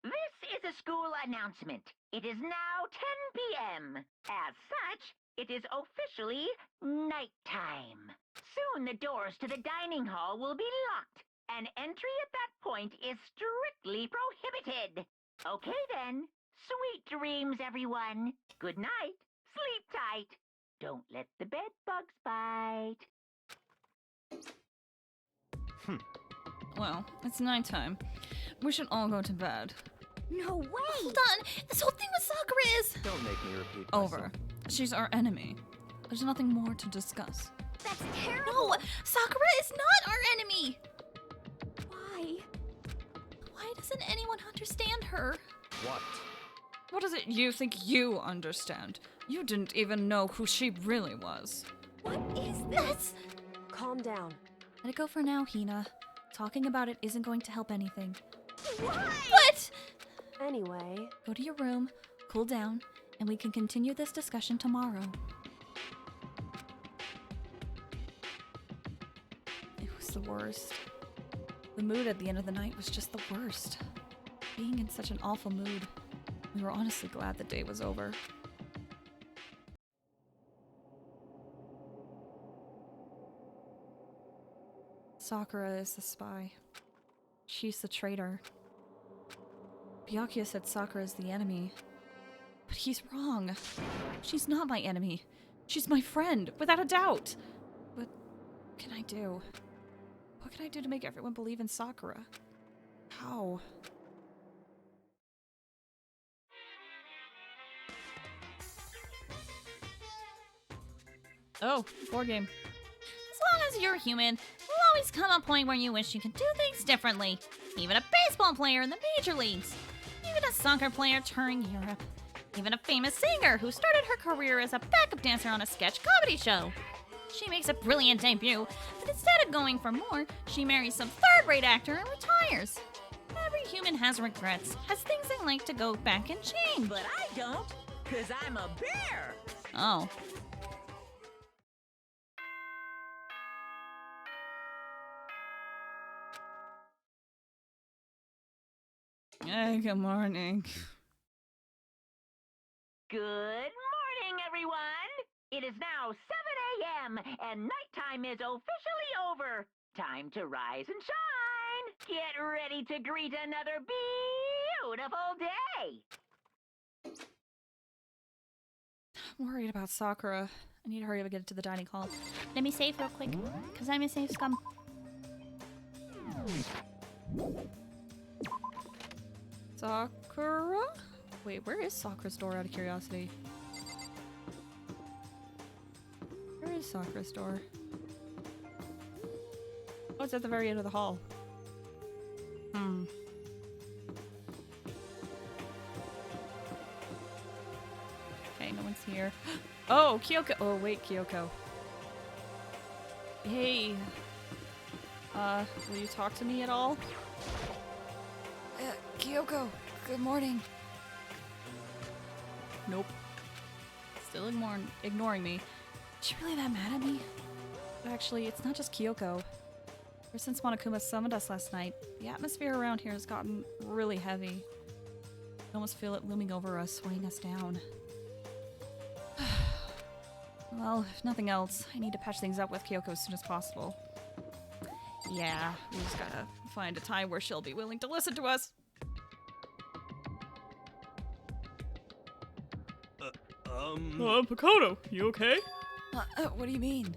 This is a school announcement. It is now 10 p.m. As such, it is officially nighttime. Soon the doors to the dining hall will be locked, and entry at that point is strictly prohibited. Okay then. Sweet dreams, everyone. Good night. Sleep tight. Don't let the bed bugs bite. Well, it's nighttime. We should all go to bed. No way! Hold on! This whole thing with Sakura is... Don't make me repeat myself. Over. She's our enemy. There's nothing more to discuss. That's terrible! No! Sakura is not our enemy! Why? Why doesn't anyone understand her? What? What is it you think you understand? You didn't even know who she really was. What is this? Calm down. Let it go for now, Hina. Talking about it isn't going to help anything. Why? But... Anyway, Go to your room, cool down, and we can continue this discussion tomorrow. It was the worst. The mood at the end of the night was just the worst. Being in such an awful mood. We were honestly glad the day was over. Sakura is the spy. She's the traitor. Byakuya said Sakura is the enemy. But he's wrong. She's not my enemy. She's my friend, without a doubt. But what can I do? What can I do to make everyone believe in Sakura? How? Oh, board game. As long as you're human, there'll always come a point where you wish you could do things differently. Even a baseball player in the major leagues. Even a soccer player touring Europe. Even a famous singer who started her career as a backup dancer on a sketch comedy show. She makes a brilliant debut, but instead of going for more, she marries some third-rate actor and retires. Every human has regrets, has things they like to go back and change. But I don't, 'cause I'm a bear. Oh. Hey, good morning. Good morning, everyone. It is now 7 a.m. and nighttime is officially over. Time to rise and shine. Get ready to greet another beautiful day. I'm worried about Sakura. I need to hurry up and get to the dining hall. Let me save real quick, because I'm a safe scum. Sakura? Wait, where is Sakura's door, out of curiosity? Where is Sakura's door? Oh, it's at the very end of the hall. Okay, no one's here. Oh, Kyoko! Oh, wait, Kyoko. Hey. Will you talk to me at all? Kyoko, good morning. Nope. Still ignoring me. Is she really that mad at me? But actually, it's not just Kyoko. Ever since Monokuma summoned us last night, the atmosphere around here has gotten really heavy. I almost feel it looming over us, weighing us down. Well, if nothing else, I need to patch things up with Kyoko as soon as possible. Yeah, we just gotta find a time where she'll be willing to listen to us. Picotto, you okay? What do you mean?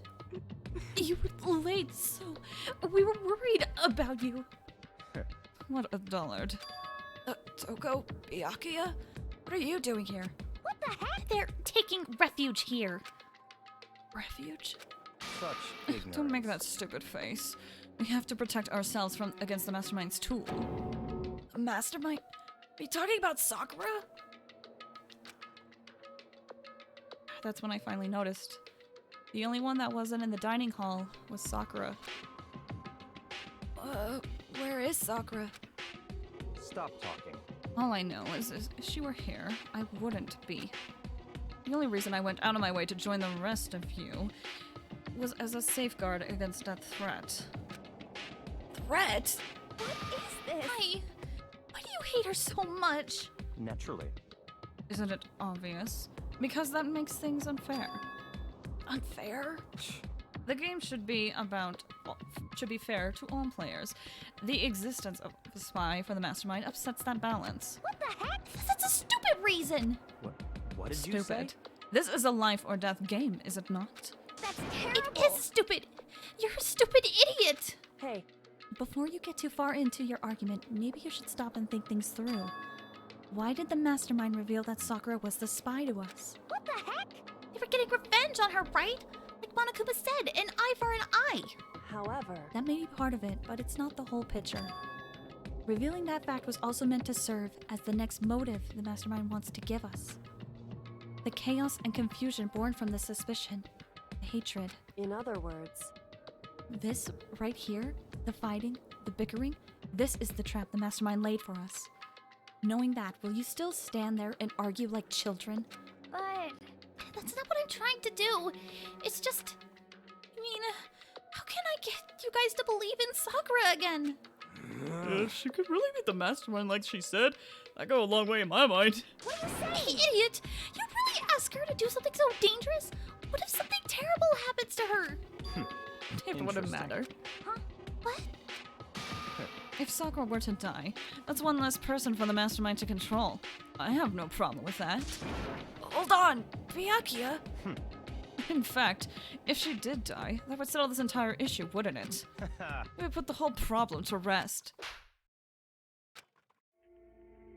You were late, so we were worried about you. What a dullard. Toko, Byakuya? What are you doing here? What the heck? They're taking refuge here. Refuge? Such ignorance. Don't make that stupid face. We have to protect ourselves against the Mastermind's tool. A Mastermind? Are you talking about Sakura? That's when I finally noticed. The only one that wasn't in the dining hall was Sakura. Where is Sakura? Stop talking. All I know is if she were here, I wouldn't be. The only reason I went out of my way to join the rest of you was as a safeguard against that threat. Threat? What is this? Why do you hate her so much? Naturally. Isn't it obvious? Because that makes things unfair. Unfair? The game should be fair to all players. The existence of a spy for the mastermind upsets that balance. What the heck? That's a stupid reason. What did you say? Stupid. This is a life or death game, is it not? That's terrible. It is stupid. You're a stupid idiot. Hey, Before you get too far into your argument, maybe you should stop and think things through. Why did the mastermind reveal that Sakura was the spy to us? What the heck? They were getting revenge on her, right? Like Monokuma said, an eye for an eye. however, That may be part of it, but it's not the whole picture. Revealing that fact was also meant to serve as the next motive the mastermind wants to give us. The chaos and confusion born from the suspicion, the hatred. in other words, This right here, the fighting, the bickering, this is the trap the mastermind laid for us. Knowing that, will you still stand there and argue like children? But that's not what I'm trying to do. It's just, I mean, how can I get you guys to believe in Sakura again? She could really be the mastermind like she said. That go a long way in my mind. What are you saying? Idiot! You really ask her to do something so dangerous? What if something terrible happens to her? It wouldn't matter. Huh? What? If Sakura were to die, that's one less person for the mastermind to control. I have no problem with that. Hold on, Byakuya. In fact, if she did die, that would settle this entire issue, wouldn't it? It would put the whole problem to rest.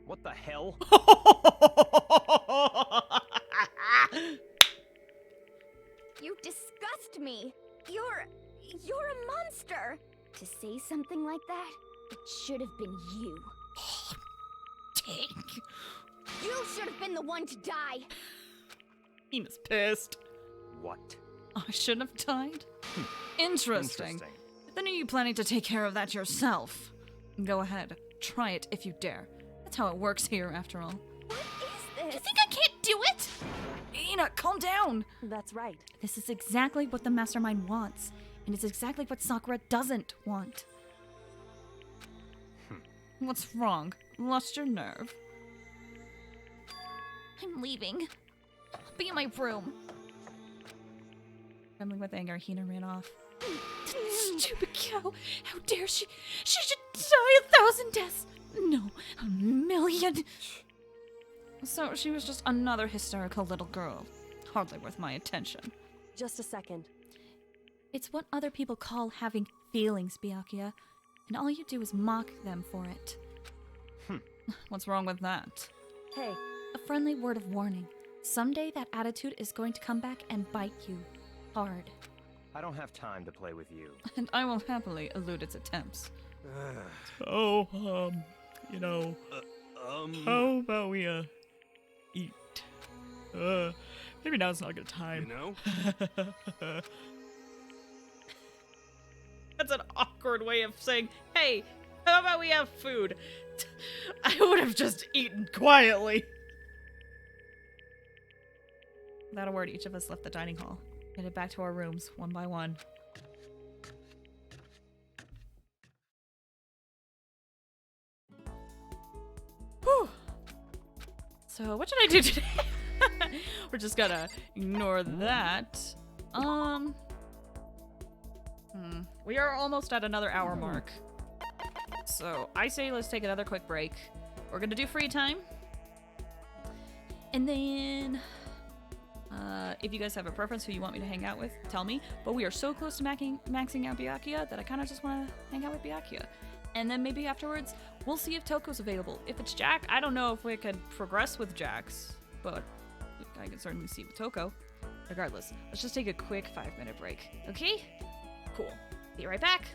What the hell? You disgust me. You're a monster. To say something like that, it should have been you. Dang. You should have been the one to die. Ina's pissed. What? I shouldn't have died? Interesting. Then are you planning to take care of that yourself? Go ahead. Try it if you dare. That's how it works here, after all. What is this? You think I can't do it? Ina, calm down! that's right. This is exactly what the mastermind wants, and it's exactly what Sakura doesn't want. What's wrong? Lost your nerve? I'm leaving. I'll be in my room. Trembling with anger, Hina ran off. Stupid cow! How dare she? She should die 1,000 deaths! No, 1,000,000! So she was just another hysterical little girl. Hardly worth my attention. Just a second. It's what other people call having feelings, Byakuya, and all you do is mock them for it. What's wrong with that? Hey, A friendly word of warning. Someday that attitude is going to come back and bite you. Hard. I don't have time to play with you. And I will happily elude its attempts. So, you know, how about we, eat? Maybe now's not a good time. You know? That's an awkward way of saying, hey, how about we have food? I would have just eaten quietly. Without a word, each of us left the dining hall, headed back to our rooms, one by one. Whew. So, what should I do today? We're just gonna ignore that. We are almost at another hour mark. So, I say let's take another quick break. We're gonna do free time. And then, if you guys have a preference who you want me to hang out with, tell me. But we are so close to maxing out Byakuya that I kind of just want to hang out with Byakuya. And then maybe afterwards, we'll see if Toko's available. If it's Jack, I don't know if we could progress with Jax, but I can certainly see with Toko. Regardless, let's just take a quick 5-minute break, okay? Cool. Be right back.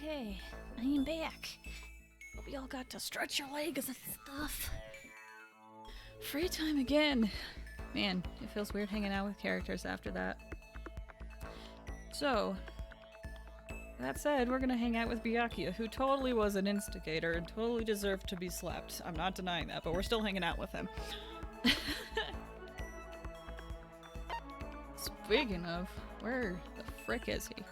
Okay, I'm back. Hope you all got to stretch your legs and stuff. Free time again. Man, it feels weird hanging out with characters after that. So, that said, we're gonna hang out with Byakuya, who totally was an instigator and totally deserved to be slapped. I'm not denying that, but we're still hanging out with him. Speaking of, where the frick is he?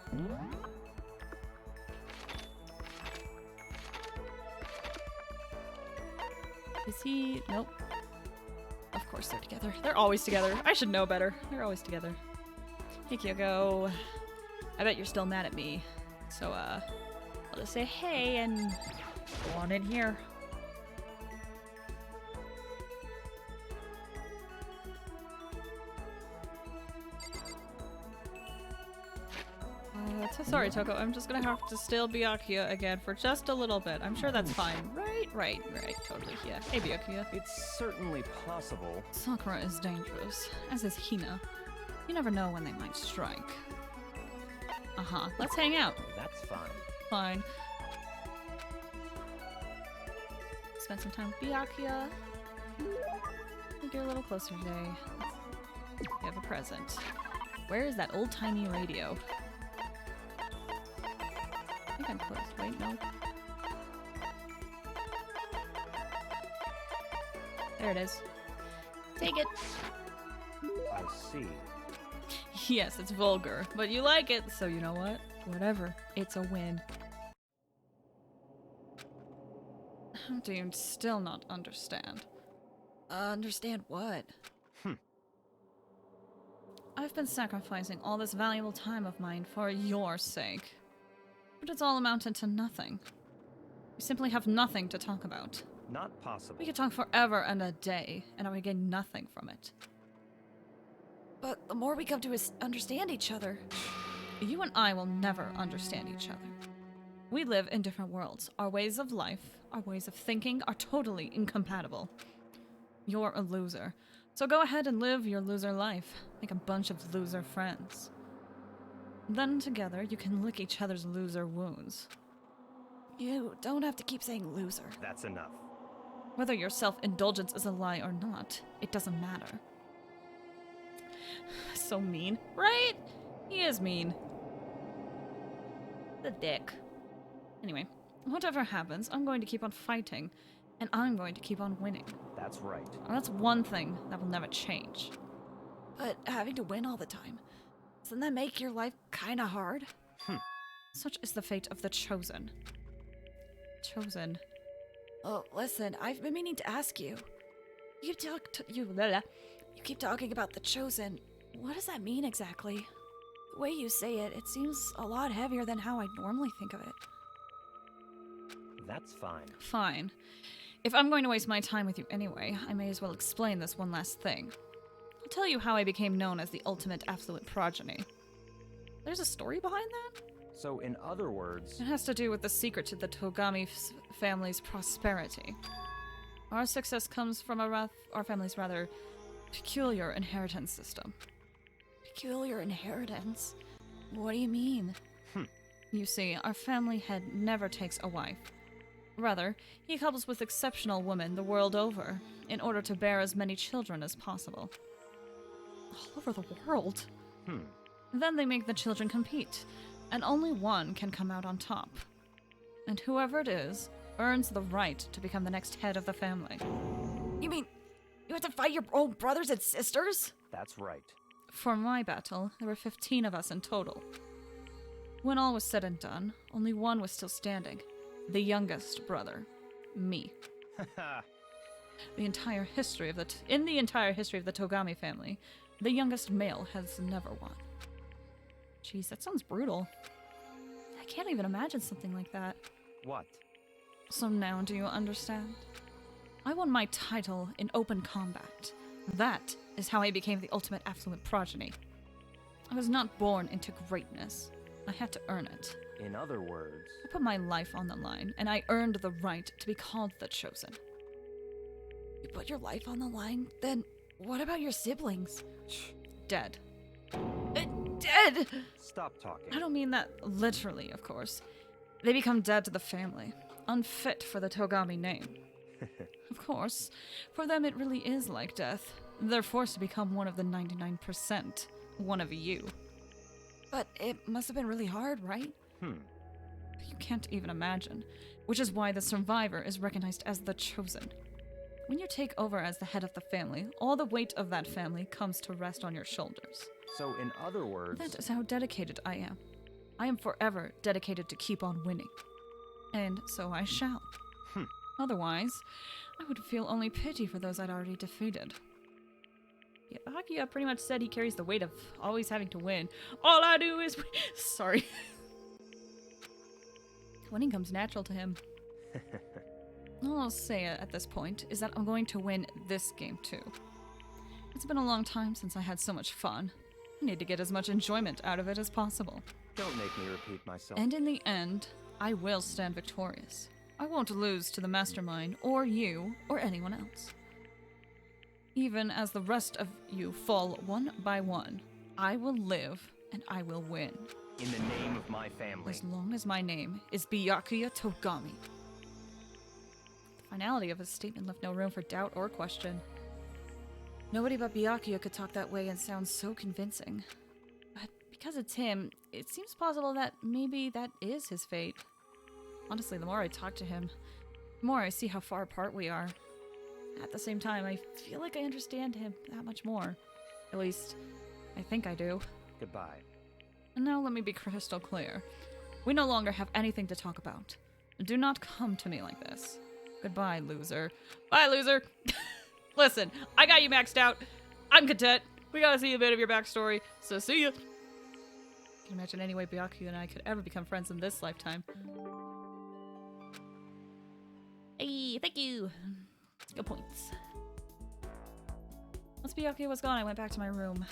Is he? Nope. Of course they're together. They're always together. I should know better. They're always together. Hey, Kyoko. I bet you're still mad at me. So, I'll just say hey and go on in here. Sorry, Toko. I'm just gonna have to still Byakuya again for just a little bit. I'm sure that's fine. Right. Totally, yeah. Hey, Byakuya. It's certainly possible. Sakura is dangerous, as is Hina. You never know when they might strike. Let's hang out. That's fine. Fine. Spend some time with Byakuya. Think you're a little closer today. You have a present. Where is that old-timey radio? I think I'm close. Wait, no. There it is. Take it. I see. Yes, it's vulgar, but you like it, so you know what? Whatever. It's a win. How do you still not understand? Understand what? I've been sacrificing all this valuable time of mine for your sake. But it's all amounted to nothing. We simply have nothing to talk about. Not possible. We could talk forever and a day, and I would gain nothing from it. But the more we come to understand each other... You and I will never understand each other. We live in different worlds. Our ways of life, our ways of thinking are totally incompatible. You're a loser. So go ahead and live your loser life. Make a bunch of loser friends. Then together you can lick each other's loser wounds. You don't have to keep saying loser. That's enough. Whether your self-indulgence is a lie or not, it doesn't matter. So mean, right? He is mean. The dick. Anyway, whatever happens, I'm going to keep on fighting, and I'm going to keep on winning. That's right. And that's one thing that will never change. But having to win all the time, doesn't that make your life kinda hard? Such is the fate of the chosen. Chosen. Oh, listen, I've been meaning to ask you. You keep talking about the chosen. What does that mean exactly? The way you say it, it seems a lot heavier than how I normally think of it. That's fine. Fine. If I'm going to waste my time with you anyway, I may as well explain this one last thing. I'll tell you how I became known as the ultimate affluent progeny. There's a story behind that? So, in other words... It has to do with the secret to the Togami family's prosperity. Our success comes from our family's rather peculiar inheritance system. Peculiar inheritance? What do you mean? You see, our family head never takes a wife. Rather, he couples with exceptional women the world over, in order to bear as many children as possible. All over the world? Then they make the children compete, and only one can come out on top. And whoever it is earns the right to become the next head of the family. You mean you have to fight your own brothers and sisters? That's right. For my battle, there were 15 of us in total. When all was said and done, only one was still standing. The youngest brother. Me. In the entire history of the Togami family, the youngest male has never won. Jeez, that sounds brutal. I can't even imagine something like that. What? So now do you understand? I won my title in open combat. That is how I became the ultimate affluent progeny. I was not born into greatness. I had to earn it. In other words... I put my life on the line, and I earned the right to be called the Chosen. You put your life on the line? Then what about your siblings? Dead. Dead! Stop talking. I don't mean that literally, of course. They become dead to the family, unfit for the Togami name. Of course, for them it really is like death. They're forced to become one of the 99%, one of you. But it must have been really hard, right? You can't even imagine, which is why the survivor is recognized as the chosen. When you take over as the head of the family, all the weight of that family comes to rest on your shoulders. So, in other words... That is how dedicated I am. I am forever dedicated to keep on winning. And so I shall. Otherwise, I would feel only pity for those I'd already defeated. Yeah, Hakuya pretty much said he carries the weight of always having to win. All I do is... Sorry. Winning comes natural to him. All I'll say at this point is that I'm going to win this game too. It's been a long time since I had so much fun. I need to get as much enjoyment out of it as possible. Don't make me repeat myself. And in the end, I will stand victorious. I won't lose to the mastermind, or you, or anyone else. Even as the rest of you fall one by one, I will live and I will win. In the name of my family. As long as my name is Byakuya Togami. The finality of his statement left no room for doubt or question. Nobody but Byakuya could talk that way and sound so convincing. But because it's him, it seems possible that maybe that is his fate. Honestly, the more I talk to him, the more I see how far apart we are. At the same time, I feel like I understand him that much more. At least, I think I do. Goodbye. And now let me be crystal clear. We no longer have anything to talk about. Do not come to me like this. Goodbye, loser. Bye, loser! Listen, I got you maxed out. I'm content. We gotta see a bit of your backstory, so see ya! I can imagine any way Byakuya and I could ever become friends in this lifetime. Hey, thank you! Good points. Once Byakuya was gone, I went back to my room.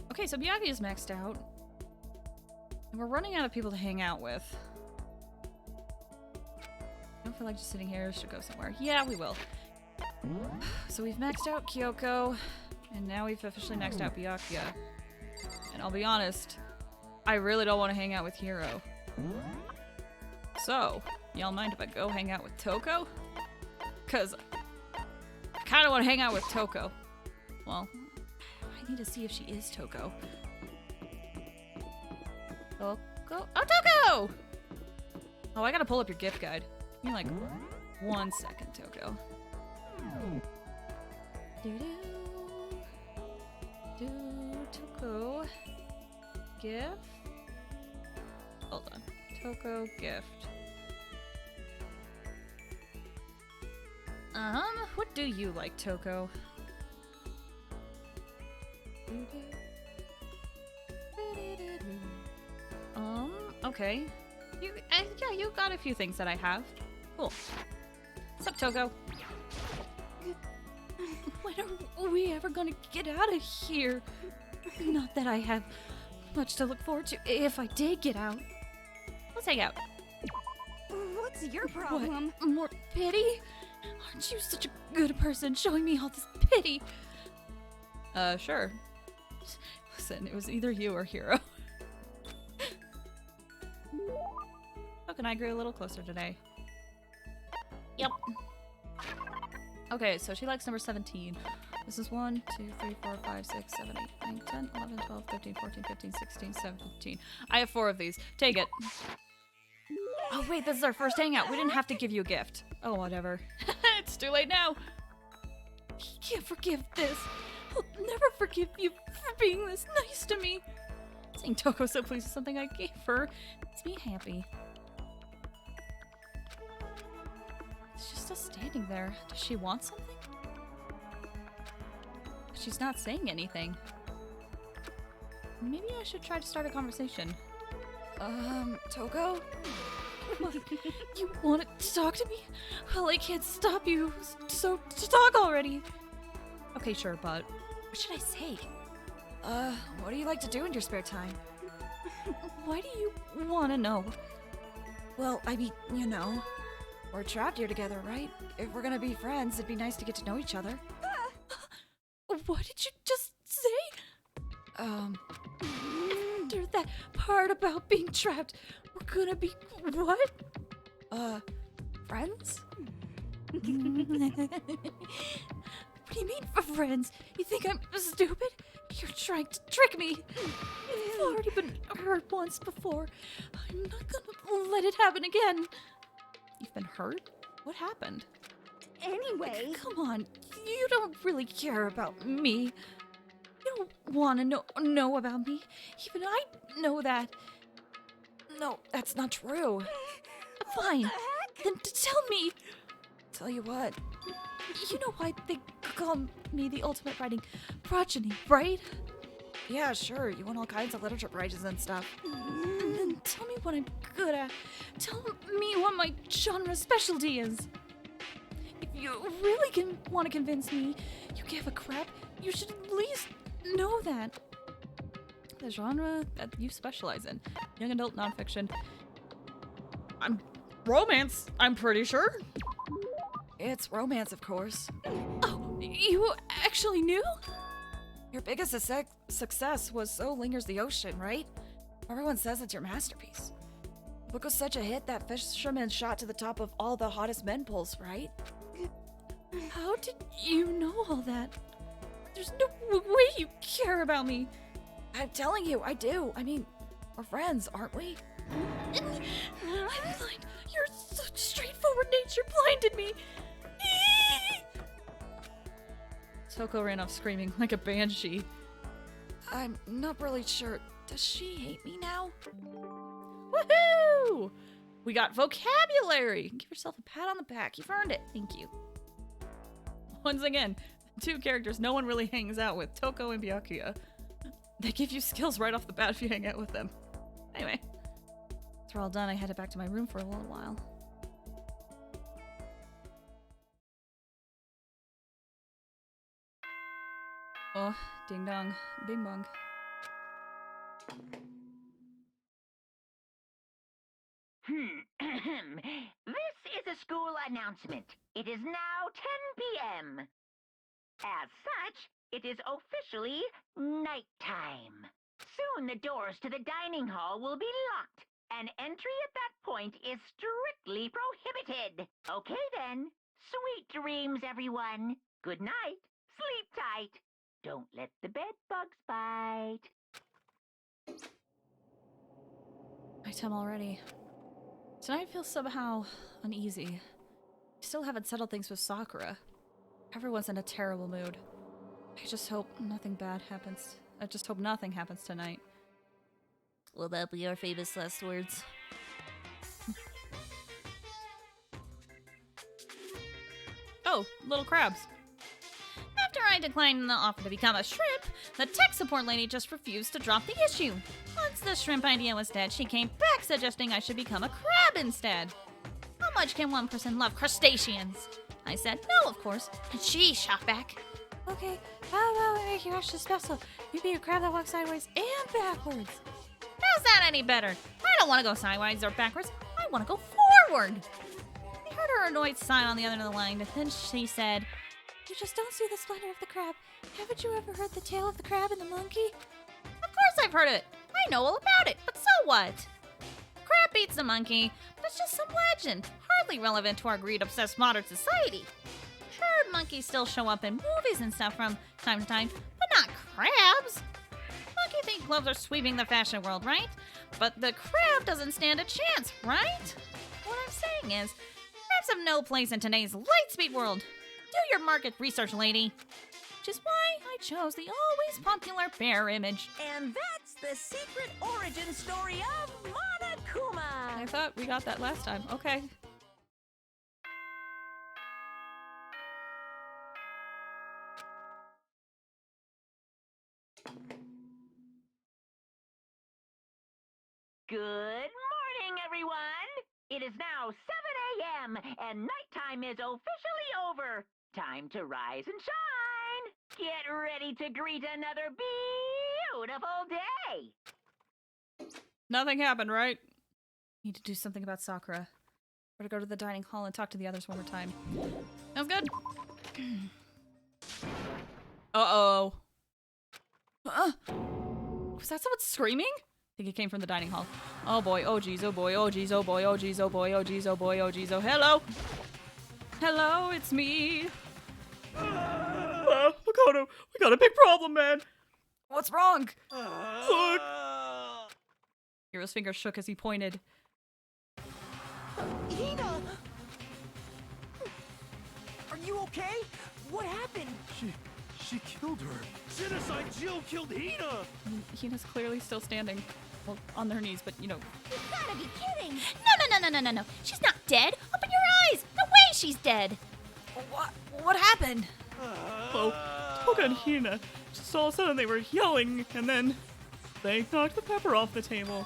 Okay, so Byakuya's maxed out. And we're running out of people to hang out with. I don't feel like just sitting here. Should go somewhere. Yeah, we will. So we've maxed out Kyoko, and now we've officially maxed out Byakuya. And I'll be honest, I really don't want to hang out with Hiro. So, y'all mind if I go hang out with Toko? Cause I kind of want to hang out with Toko. Well, I need to see if she is Toko. Toko? Oh, Toko! Oh, I gotta pull up your gift guide. Give me like 1 second, Toko. Toko. Gift? Hold on. Toko gift. What do you like, Toko? Okay. Yeah, you got a few things that I have. Cool. What's up, Toko? When are we ever gonna get out of here? Not that I have much to look forward to if I did get out. Let's hang out. What's your problem? What? More pity? Aren't you such a good person showing me all this pity? Sure. Listen, it was either you or Hiro. How can I grow a little closer today? Yep. Okay, so she likes number 17. This is 1, 2, 3, 4, 5, 6, 7, 8, 9, 10, 11, 12, 13, 14, 15, 16, 17. I have 4 of these. Take it. Oh wait, this is our first hangout. We didn't have to give you a gift. Oh, whatever. It's too late now. He can't forgive this. I'll never forgive you for being this nice to me. Seeing Toko so pleased with something I gave her makes me happy. She's just still standing there. Does she want something? She's not saying anything. Maybe I should try to start a conversation. Toko? You want to talk to me? Well, I can't stop you, so talk already. Okay, sure, but what should I say? What do you like to do in your spare time? Why do you want to know? Well, I mean, you know, we're trapped here together, right? If we're gonna be friends, it'd be nice to get to know each other. What did you just say? after that part about being trapped, we're gonna be what? Friends? What do you mean for friends? You think I'm stupid? You're trying to trick me. You've already been hurt once before. I'm not gonna let it happen again. You've been hurt? What happened? Anyway, Come on, you don't really care about me. You don't want to know about me. Even I know that. No, that's not true. Fine, then tell me. Tell you what. You know why they call me the ultimate writing progeny, right? Yeah, sure. You won all kinds of literature prizes and stuff. And then tell me what I'm good at. Tell me what my genre specialty is. If you really want to convince me you give a crap, you should at least know that. The genre that you specialize in. Young adult nonfiction. Romance, I'm pretty sure. It's romance, of course. Oh, you actually knew? Your biggest success was So Lingers the Ocean, right? Everyone says it's your masterpiece. The book was such a hit that Fisherman shot to the top of all the hottest men polls, right? How did you know all that? There's no way you care about me. I'm telling you, I do. I mean, we're friends, aren't we? I'm blind. Your straightforward nature blinded me. Toko ran off screaming like a banshee. I'm not really sure. Does she hate me now? Woohoo! We got vocabulary! Give yourself a pat on the back. You've earned it. Thank you. Once again, two characters no one really hangs out with, Toko and Byakuya. They give you skills right off the bat if you hang out with them. Anyway, after all done, I headed back to my room for a little while. Oh, ding dong, bing bong. This is a school announcement. It is now 10 p.m. As such, it is officially nighttime. Soon the doors to the dining hall will be locked, and entry at that point is strictly prohibited. Okay then. Sweet dreams, everyone. Good night. Sleep tight. Don't let the bed bugs bite. Nighttime already. Tonight feels somehow uneasy. I still haven't settled things with Sakura. Everyone's in a terrible mood. I just hope nothing bad happens. I just hope nothing happens tonight. will that be our famous last words? Oh, little crabs. After I declined the offer to become a shrimp, the tech support lady just refused to drop the issue. Once the shrimp idea was dead, she came back suggesting I should become a crab instead. How much can one person love crustaceans? I said no, of course, and she shot back. Okay, how about make your extra special? You be a crab that walks sideways and backwards. How's that any better? I don't want to go sideways or backwards. I want to go forward. I heard her annoyed sigh on the other end of the line, and then she said, You just don't see the splendor of the crab. Haven't you ever heard the tale of the crab and the monkey? Of course I've heard it. I know all about it, but so what? Crab beats the monkey, but it's just some legend, hardly relevant to our greed-obsessed modern society. Sure, monkeys still show up in movies and stuff from time to time, but not crabs. Monkey-themed gloves are sweeping the fashion world, right? But the crab doesn't stand a chance, right? What I'm saying is, crabs have no place in today's lightspeed world. Do your market research, lady. Which is why I chose the always popular bear image. And that's the secret origin story of Monokuma. I thought we got that last time. Okay. Good morning, everyone! It is now 7 a.m., and nighttime is officially over. Time to rise and shine! Get ready to greet another beautiful day! Nothing happened, right? Need to do something about Sakura. Or to go to the dining hall and talk to the others one more time. Sounds good. Uh-oh. Was that someone screaming? think it came from the dining hall. Oh boy, oh geez, oh boy, oh geez, oh boy, oh geez, oh boy, oh geez, oh boy, oh geez, oh hello! Hello, it's me! Makoto, we got a big problem, man! What's wrong? Look! Hero's finger shook as he pointed. Hina! Are you okay? What happened? She killed her. Genocide Jill killed Hina! Hina's clearly still standing. Well, on their knees, but you know. You gotta be kidding. No. She's not dead. Open your eyes. No way she's dead. What happened? Well, Toga and Hina, just all of a sudden they were yelling, and then they knocked the pepper off the table.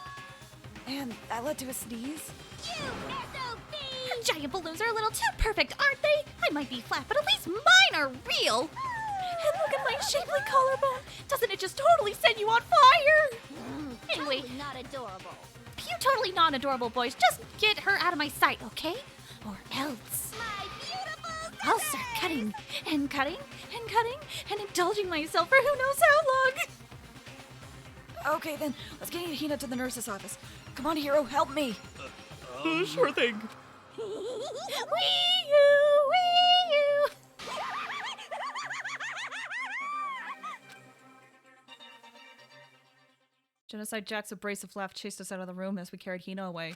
And that led to a sneeze? You SOB! Her giant balloons are a little too perfect, aren't they? I might be flat, but at least mine are real. And look at my shapely collarbone. Doesn't it just totally set you on fire? Anyway, Totally not adorable. you totally non-adorable boys, just get her out of my sight, okay? Or else. My beautiful I'll start cutting and cutting and cutting and indulging myself for who knows how long. Okay, then, let's get Hina to the nurse's office. Come on, Hero, help me. Sure thing. Wee you. Genocide Jack's abrasive laugh chased us out of the room as we carried Hina away.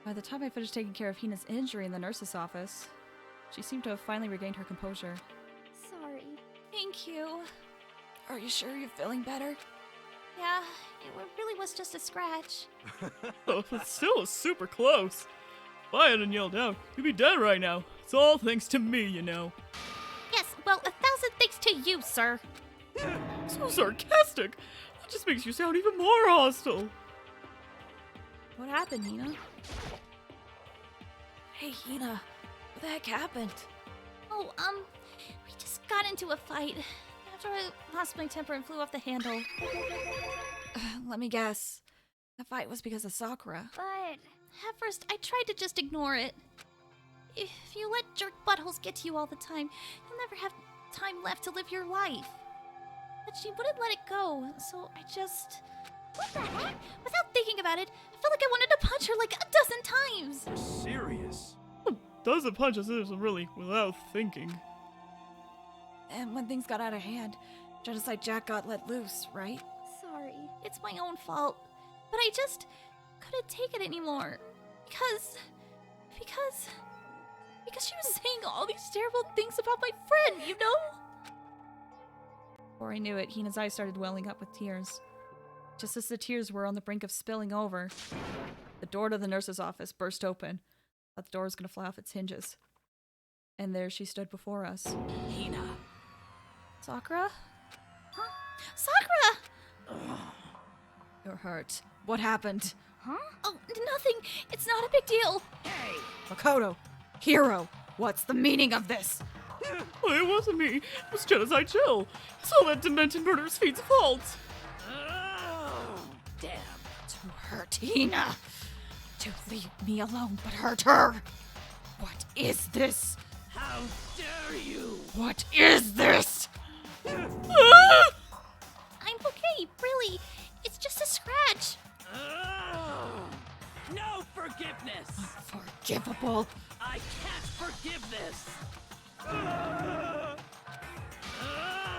By the time I finished taking care of Hina's injury in the nurse's office, she seemed to have finally regained her composure. Sorry. Thank you. Are you sure you're feeling better? Yeah, it really was just a scratch. Oh, but still super close. If I hadn't yelled out, you'd be dead right now. It's all thanks to me, you know. Yes, well, 1,000 thanks to you, sir. So sarcastic. That just makes you sound even more hostile. What happened, Hina? Hey, Hina, what the heck happened? Oh, we just got into a fight. After I lost my temper and flew off the handle. Let me guess. The fight was because of Sakura. But at first, I tried to just ignore it. If you let jerk buttholes get to you all the time, you'll never have time left to live your life. But she wouldn't let it go, so I just... What the heck? Without thinking about it, I felt like I wanted to punch her like 12 times. You're serious? Doesn't punch us isn't really without thinking. And when things got out of hand, Genocide Jack got let loose, right? Sorry. It's my own fault. But I just couldn't take it anymore. Because she was saying all these terrible things about my friend, you know? Before I knew it, Hina's eyes started welling up with tears. Just as the tears were on the brink of spilling over, the door to the nurse's office burst open. Thought the door was gonna fly off its hinges. And there she stood before us. Hina. Sakura? Huh? Sakura! You're hurt. What happened? Huh? Oh, nothing. It's not a big deal. Hey! Makoto! Hero! What's the meaning of this? It wasn't me. It was Genocide Jill. It's all that Dimension Murder's feet's fault. Damn. To hurt Hina! To leave me alone but hurt her! What is this? How dare you! What is this? I'm okay, really. It's just a scratch. No forgiveness! Unforgivable. I can't forgive this!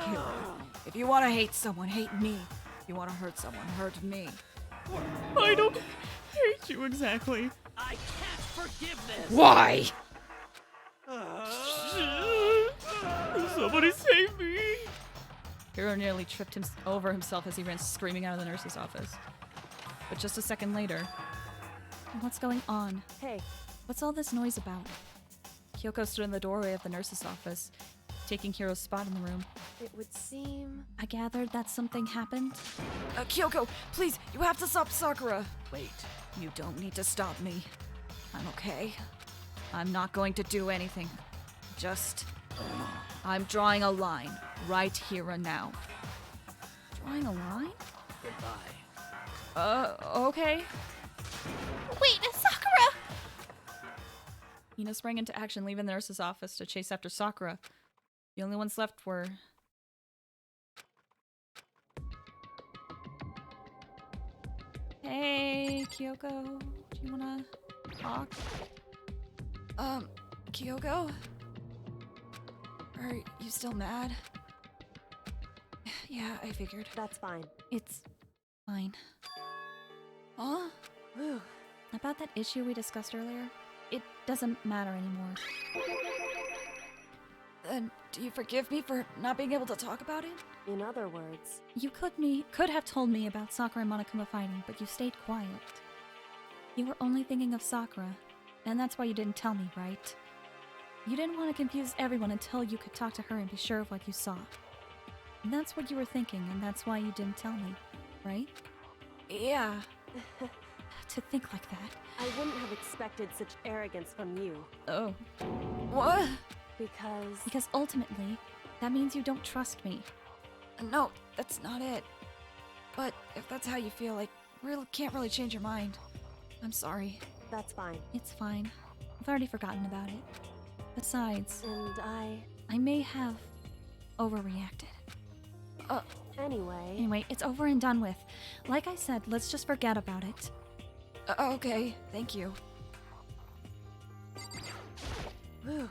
Hero, if you want to hate someone, hate me. If you want to hurt someone, hurt me. I don't hate you exactly. I can't forgive this! Why? Somebody save me! Hiro nearly tripped over himself as he ran screaming out of the nurse's office. But just a second later... What's going on? Hey, What's all this noise about? Kyoko stood in the doorway of the nurse's office, taking Hiro's spot in the room. it would seem... I gathered that something happened. Kyoko, please, you have to stop Sakura. Wait. You don't need to stop me. I'm okay. I'm not going to do anything. Just... I'm drawing a line right here and now. Drawing a line? Goodbye. Okay. Wait, Sakura! Hina sprang into action, leaving the nurse's office to chase after Sakura. The only ones left were... Hey, Kyoko. Do you wanna talk? Kyoko? Are you still mad? Yeah, I figured. That's fine. It's fine. Huh? Whew. About that issue we discussed earlier, it doesn't matter anymore. Then do you forgive me for not being able to talk about it? In other words, You could have told me about Sakura and Monokuma fighting, but you stayed quiet. You were only thinking of Sakura, and that's why you didn't tell me, right? You didn't want to confuse everyone until you could talk to her and be sure of what you saw. And that's what you were thinking, and that's why you didn't tell me, right? Yeah. To think like that. I wouldn't have expected such arrogance from you. Oh. What? Because ultimately, that means you don't trust me. No, that's not it. But if that's how you feel, I can't really change your mind. I'm sorry. That's fine. It's fine. I've already forgotten about it. Besides, And I may have overreacted. Anyway, it's over and done with. Like I said, let's just forget about it. Okay, thank you. whew,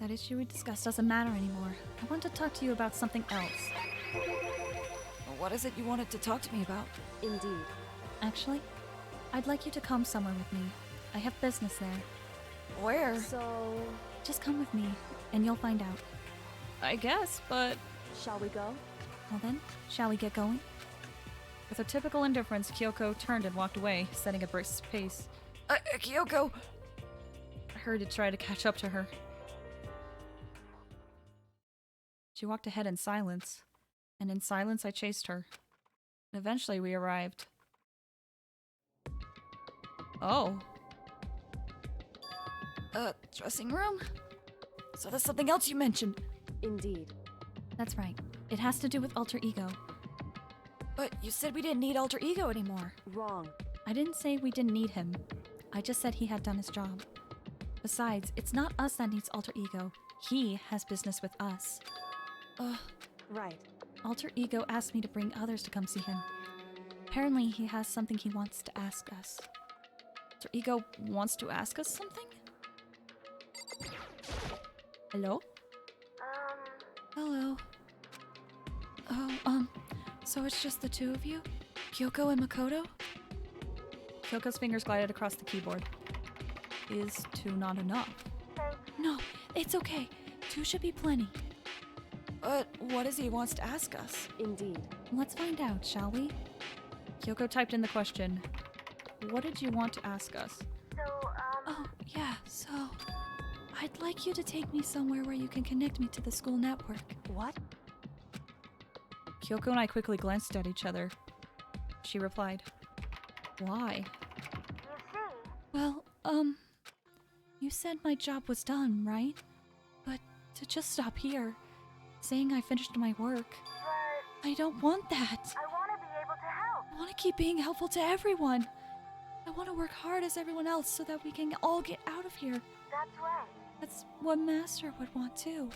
That issue we discussed doesn't matter anymore. I want to talk to you about something else. What is it you wanted to talk to me about? indeed. Actually, I'd like you to come somewhere with me. I have business there. Where? So, Just come with me, and you'll find out. I guess, but... shall we go? Well then, shall we get going? With her typical indifference, Kyoko turned and walked away, setting a brisk pace. Kyoko! I hurried to try to catch up to her. She walked ahead in silence, and in silence I chased her. Eventually we arrived. Oh. Dressing room? So there's something else you mentioned. Indeed. That's right. It has to do with alter ego. But you said we didn't need alter ego anymore. Wrong. I didn't say we didn't need him. I just said he had done his job. Besides, it's not us that needs alter ego. He has business with us. Right. Alter ego asked me to bring others to come see him. Apparently, he has something he wants to ask us. Alter ego wants to ask us something? Hello? Hello. Oh, so it's just the two of you? Kyoko and Makoto? Kyoko's fingers glided across the keyboard. Is two not enough? No, it's okay. Two should be plenty. But what is he wants to ask us? Indeed. Let's find out, shall we? Kyoko typed in the question. What did you want to ask us? Oh, yeah, so... I'd like you to take me somewhere where you can connect me to the school network. What? Kyoko and I quickly glanced at each other. She replied, Why? Well, you said my job was done, right? But to just stop here, saying I finished my work, I don't want that. I want to be able to help. I want to keep being helpful to everyone. I want to work hard as everyone else so that we can all get out of here. That's right. That's what Master would want too.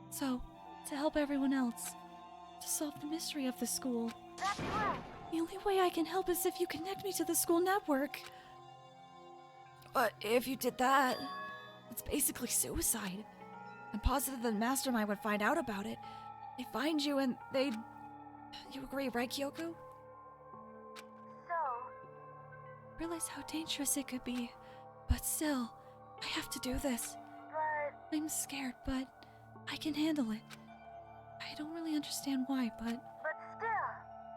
So, to help everyone else, to solve the mystery of the school. That's right. The only way I can help is if you connect me to the school network. But if you did that, it's basically suicide. I'm positive the mastermind would find out about it. They find you and they'd... You agree, right, Kyoko? So, Realize how dangerous it could be. But still, I have to do this. but I'm scared, but I can handle it. I don't really understand why, but still.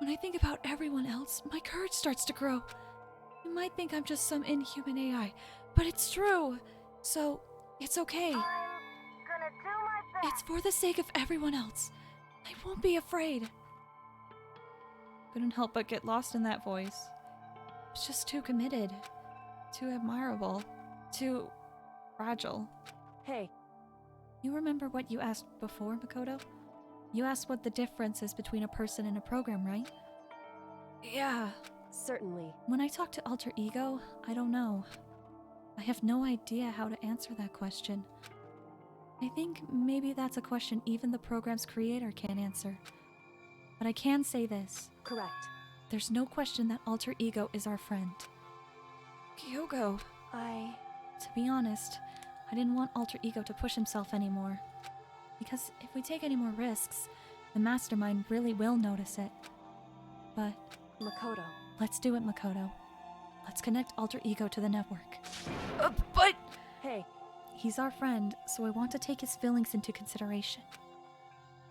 when I think about everyone else, my courage starts to grow. You might think I'm just some inhuman AI, but it's true. So, it's okay. I'm gonna do my best. It's for the sake of everyone else. I won't be afraid. Couldn't help but get lost in that voice. It's just too committed, too admirable, too fragile. Hey, You remember what you asked before, Makoto? You asked what the difference is between a person and a program, right? Yeah. certainly. When I talk to Alter Ego, I don't know. I have no idea how to answer that question. I think maybe that's a question even the program's creator can't answer. But I can say this. Correct. There's no question that Alter Ego is our friend. Kyoko. To be honest, I didn't want Alter Ego to push himself anymore. Because if we take any more risks, the mastermind really will notice it. But... Makoto. Let's do it, Makoto. Let's connect Alter Ego to the network. But... Hey. He's our friend, so I want to take his feelings into consideration.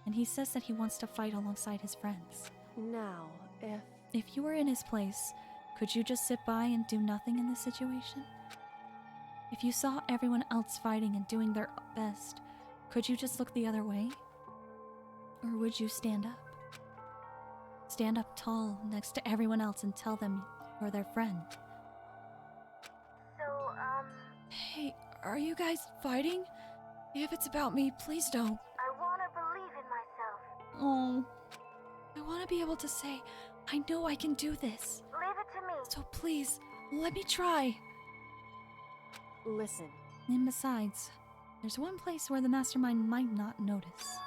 And he says that he wants to fight alongside his friends. Now, If you were in his place, could you just sit by and do nothing in this situation? If you saw everyone else fighting and doing their best, could you just look the other way? Or would you stand up? Stand up tall next to everyone else and tell them you're their friend. Hey, are you guys fighting? If it's about me, please don't. I want to believe in myself. Oh. I want to be able to say, I know I can do this. Leave it to me. So please, let me try. listen. And besides, there's one place where the mastermind might not notice.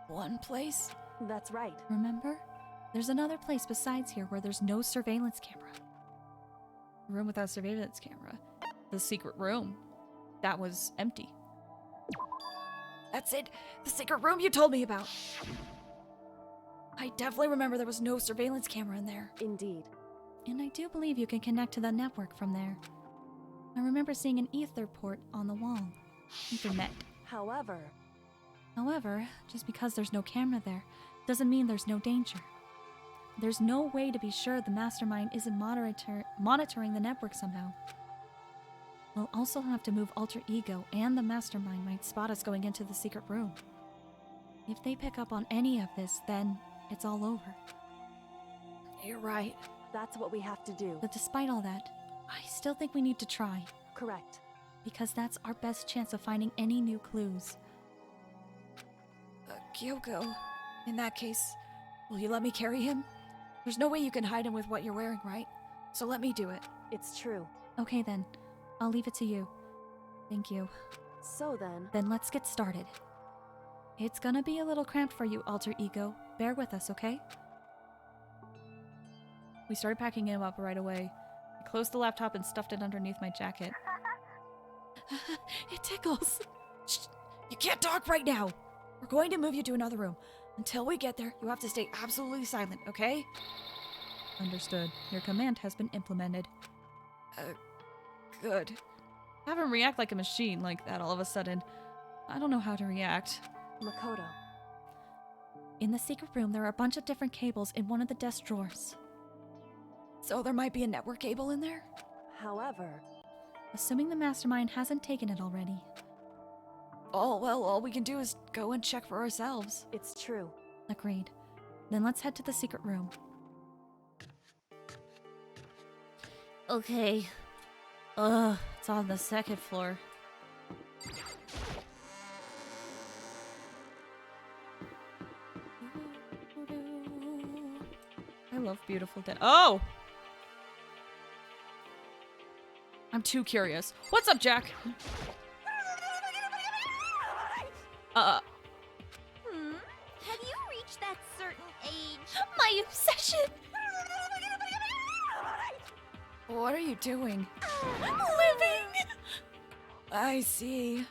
One place? That's right. Remember? There's another place besides here where there's no surveillance camera. A room without surveillance camera. The secret room. That was empty. That's it. The secret room you told me about. I definitely remember there was no surveillance camera in there. Indeed. And I do believe you can connect to the network from there. I remember seeing an ether port on the wall. Ethernet. However, just because there's no camera there, doesn't mean there's no danger. There's no way to be sure the mastermind isn't monitoring the network somehow. We'll also have to move Alter Ego, and the mastermind might spot us going into the secret room. If they pick up on any of this, then it's all over. You're right. That's what we have to do. But despite all that, I still think we need to try. Correct. Because that's our best chance of finding any new clues. Kyoko, in that case, will you let me carry him? There's no way you can hide him with what you're wearing, right? So let me do it. It's true. Okay then, I'll leave it to you. Thank you. So then... Then let's get started. It's gonna be a little cramped for you, Alter Ego. Bear with us, okay? We started packing him up right away. I closed the laptop and stuffed it underneath my jacket. It tickles. Shh, you can't talk right now. We're going to move you to another room. Until we get there, you have to stay absolutely silent, okay? Understood. Your command has been implemented. Good. Have him react like a machine like that all of a sudden. I don't know how to react. Makoto. In the secret room, there are a bunch of different cables in one of the desk drawers. So there might be a network cable in there? However... Assuming the mastermind hasn't taken it already. Oh, well, all we can do is go and check for ourselves. It's true. Agreed. Then let's head to the secret room. Okay. It's on the second floor. I love Beautiful Dead. Oh! I'm too curious. What's up, Jack? Have you reached that certain age? My obsession! What are you doing? Living! I see.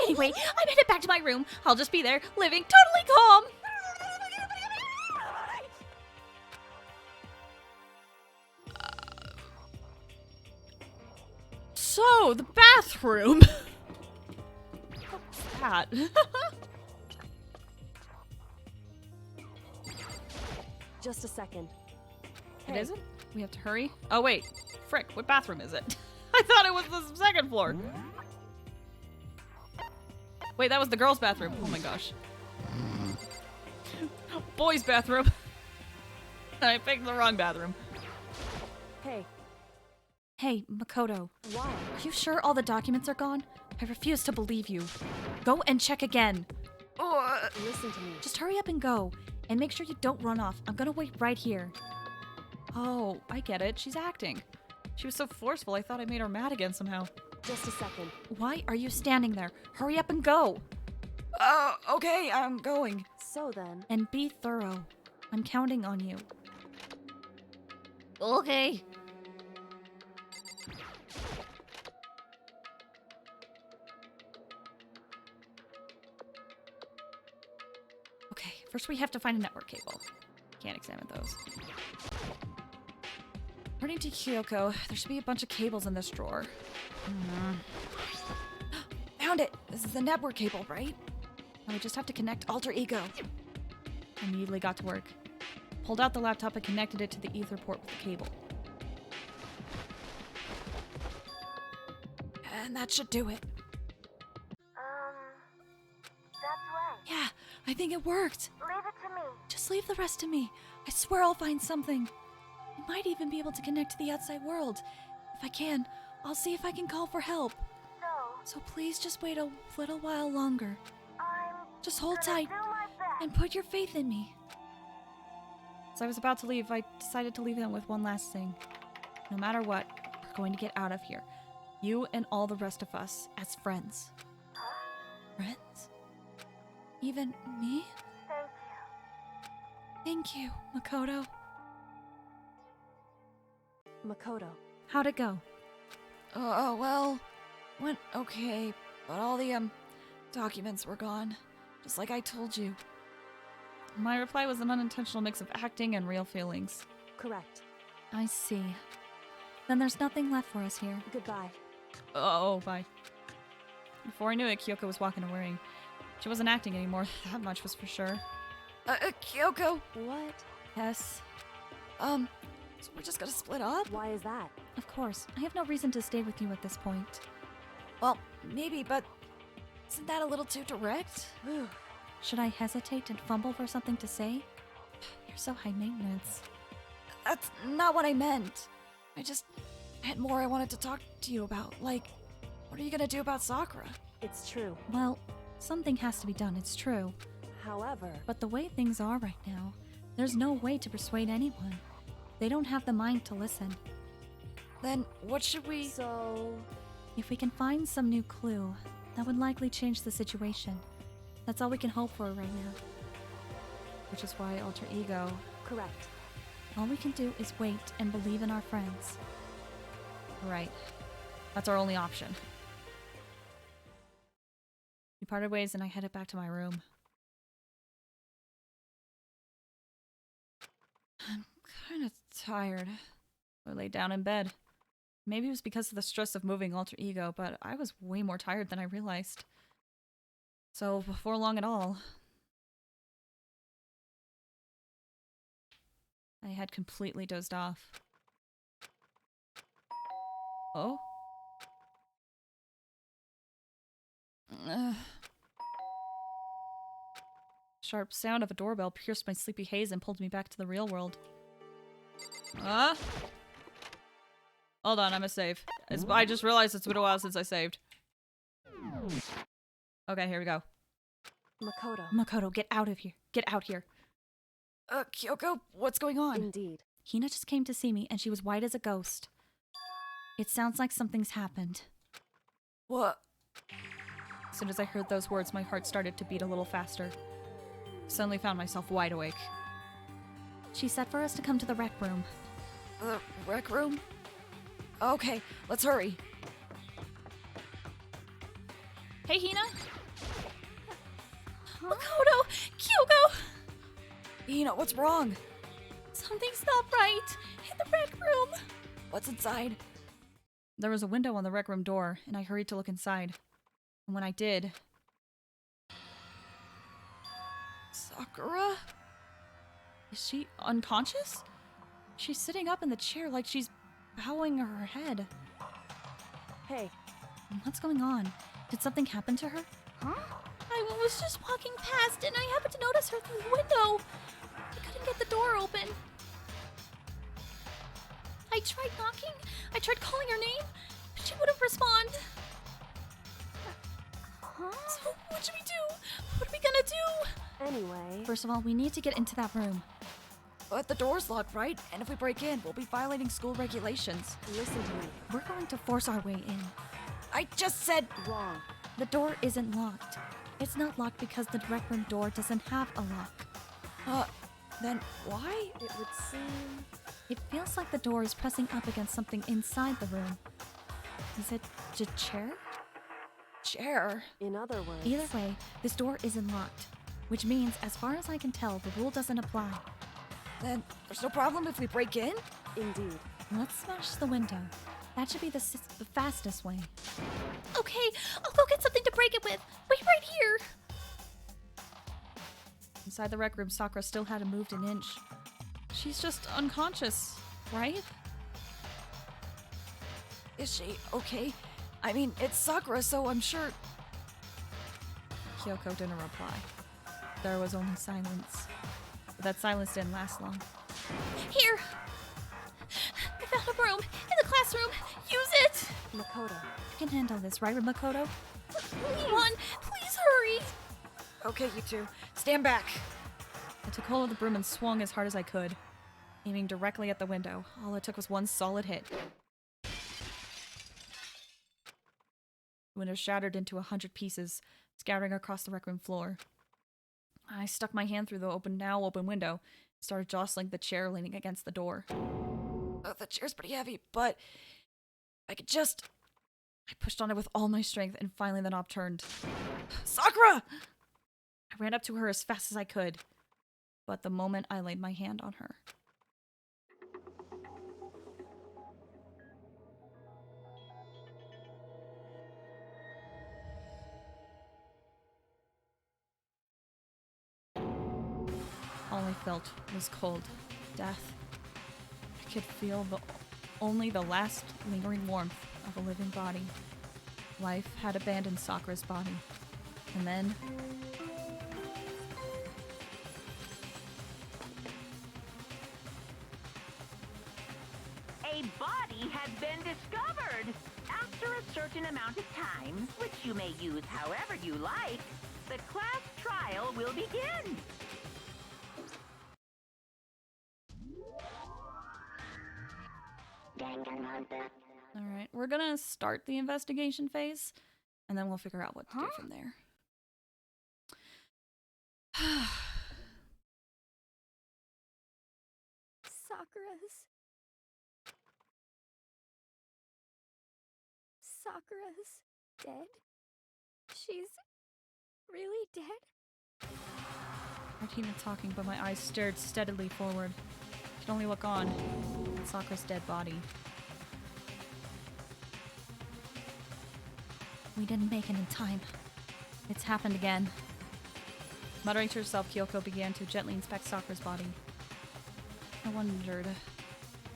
Anyway, I'm headed back to my room. I'll just be there, living totally calm. So, the bathroom. What's that? Just a second. It isn't? We have to hurry? Oh, wait. Frick, what bathroom is it? I thought it was the second floor. Wait, that was the girls' bathroom. Oh my gosh. Boys' bathroom. I picked the wrong bathroom. Hey. Hey, Makoto. Why? Are you sure all the documents are gone? I refuse to believe you. Go and check again. Listen to me. Just hurry up and go. And make sure you don't run off. I'm gonna wait right here. Oh, I get it. She's acting. She was so forceful, I thought I made her mad again somehow. Just a second. Why are you standing there? Hurry up and go. Okay, I'm going. So then, And be thorough. I'm counting on you. Okay. Okay, first we have to find a network cable. Can't examine those. According to Kyoko, there should be a bunch of cables in this drawer. Found it. This is the network cable, right? Now we just have to connect Alter Ego. I immediately got to work. Pulled out the laptop and connected it to the ether port with the cable. And that should do it. That's right. Yeah, I think it worked. Leave it to me. Just leave the rest to me. I swear I'll find something. I might even be able to connect to the outside world. If I can, I'll see if I can call for help. So please just wait a little while longer. Just hold tight and put your faith in me. As I was about to leave, I decided to leave them with one last thing. No matter what, we're going to get out of here. You and all the rest of us as friends. Friends? Even me? Thank you, Makoto. Makoto. How'd it go? Well, went okay, but all the, documents were gone. Just like I told you. My reply was an unintentional mix of acting and real feelings. Correct. I see. Then there's nothing left for us here. Goodbye. Oh, bye. Before I knew it, Kyoko was walking away. She wasn't acting anymore, that much was for sure. Kyoko! What? Yes. So we're just gonna split up? Why is that? Of course. I have no reason to stay with you at this point. Well, maybe, but isn't that a little too direct? Should I hesitate and fumble for something to say? You're so high maintenance. That's not what I meant. I had more I wanted to talk to you about. Like, what are you gonna do about Sakura? It's true. Well, something has to be done, it's true. However, But the way things are right now, there's no way to persuade anyone. They don't have the mind to listen. Then what should we... so... If we can find some new clue, that would likely change the situation. That's all we can hope for right now. Which is why Alter Ego... Correct. All we can do is wait and believe in our friends. Right. That's our only option. We parted ways and I headed back to my room. I'm kind of tired. I laid down in bed. Maybe it was because of the stress of moving Alter Ego, but I was way more tired than I realized. So, before long at all, I had completely dozed off. Oh? Sharp sound of a doorbell pierced my sleepy haze and pulled me back to the real world. Hold on, I'm gonna save. I just realized it's been a while since I saved. Okay, here we go. Makoto. Makoto, get out of here. Get out here. Kyoko, what's going on? Indeed. Hina just came to see me and she was white as a ghost. It sounds like something's happened. What? As soon as I heard those words, my heart started to beat a little faster. Suddenly found myself wide awake. She said for us to come to the rec room. The rec room? Okay, let's hurry. Hey, Hina! Makoto! Kyoko! Hina, what's wrong? Something's not right! In the rec room! What's inside? There was a window on the rec room door, and I hurried to look inside. And when I did... Sakura? Is she unconscious? She's sitting up in the chair like she's bowing her head. Hey. What's going on? Did something happen to her? Huh? I was just walking past and I happened to notice her through the window. I couldn't get the door open. I tried knocking. I tried calling her name, but she wouldn't respond. Huh? So what should we do? What are we gonna do? Anyway... First of all, we need to get into that room. But the door's locked, right? And if we break in, we'll be violating school regulations. Listen to me. We're going to force our way in. I just said Wrong. The door isn't locked. It's not locked because the rec room door doesn't have a lock. then why? It would seem... It feels like the door is pressing up against something inside the room. Is it a chair? Chair. In other words... Either way, this door isn't locked, which means, as far as I can tell, the rule doesn't apply. Then there's no problem if we break in? Indeed. Let's smash the window. That should be the fastest way. Okay, I'll go get something to break it with. Wait right here. Inside the rec room, Sakura still hadn't moved an inch. She's just unconscious, right? Is she okay? I mean, it's Sakura, so I'm sure... Kyoko didn't reply. There was only silence. But that silence didn't last long. Here. I found a broom in the classroom. Use it. Makoto. I can handle this, right, Makoto? Anyone, please hurry. Okay, you two. Stand back. I took hold of the broom and swung as hard as I could, aiming directly at the window. All it took was one solid hit. The window shattered into 100 pieces, scattering across the rec room floor. I stuck my hand through the now open window and started jostling the chair leaning against the door. The chair's pretty heavy, but I could just... I pushed on it with all my strength, and finally the knob turned. Sakura! I ran up to her as fast as I could, but the moment I laid my hand on her... all I felt was cold death. I could feel only the last lingering warmth of a living body. Life had abandoned Sakura's body. And then... A body has been discovered! After a certain amount of time, which you may use however you like, the class trial will begin! Danganronpa. Alright, we're gonna start the investigation phase, and then we'll figure out what to do from there. Sakura's dead? She's really dead? I keep talking, but my eyes stared steadily forward. I could only look on at Sakura's dead body. We didn't make it in time. It's happened again. Muttering to herself, Kyoko began to gently inspect Sakura's body. I wondered,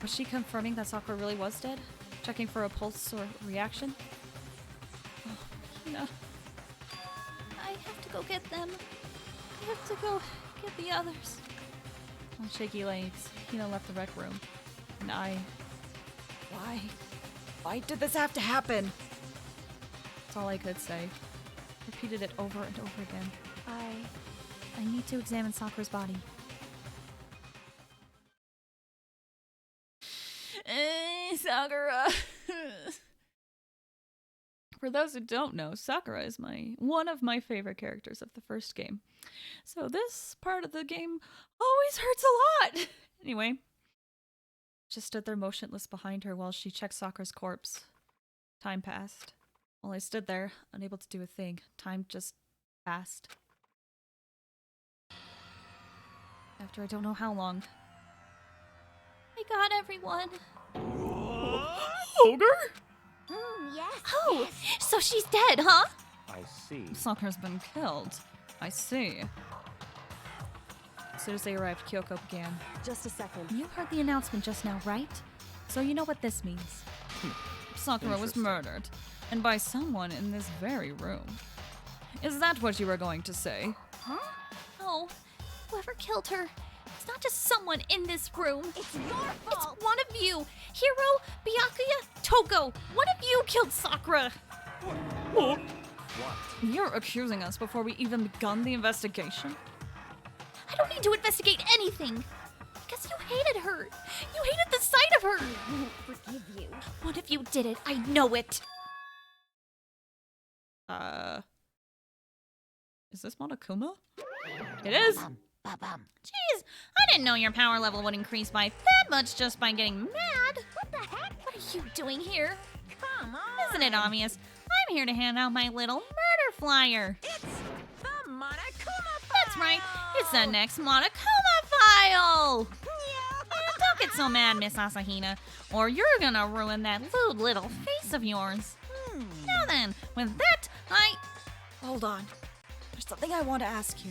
was she confirming that Sakura really was dead? Checking for a pulse or reaction? Oh, Hina. I have to go get them. I have to go get the others. On shaky legs, Hina left the rec room. And I... Why? Why did this have to happen? That's all I could say. Repeated it over and over again. I need to examine Sakura's body. Sakura! For those who don't know, Sakura is one of my favorite characters of the first game. So this part of the game always hurts a lot! Anyway, just stood there motionless behind her while she checked Sakura's corpse. Time passed. While I stood there, unable to do a thing, time just passed. After I don't know how long. I got everyone. Ogre? Yes. Oh, so she's dead, huh? I see. Sakura's been killed. I see. As soon as they arrived, Kyoko began. Just a second. You heard the announcement just now, right? So you know what this means. Sakura was murdered. And by someone in this very room. Is that what you were going to say? Huh? No. Whoever killed her, it's not just someone in this room. It's your fault. It's one of you. Hiro, Byakuya, Toko. One of you killed Sakura. What? You're accusing us before we even begun the investigation? I don't need to investigate anything. Because you hated her. You hated the sight of her. I won't forgive you. One of you did it. I know it. Is this Monokuma? It is. Jeez, I didn't know your power level would increase by that much just by getting mad. What the heck? What are you doing here? Come on. Isn't it obvious? I'm here to hand out my little murder flyer. It's the Monokuma file. That's right. It's the next Monokuma file. Don't get so mad, Miss Asahina, or you're gonna ruin that lewd little face of yours. Now then, with that, Hold on. There's something I want to ask you.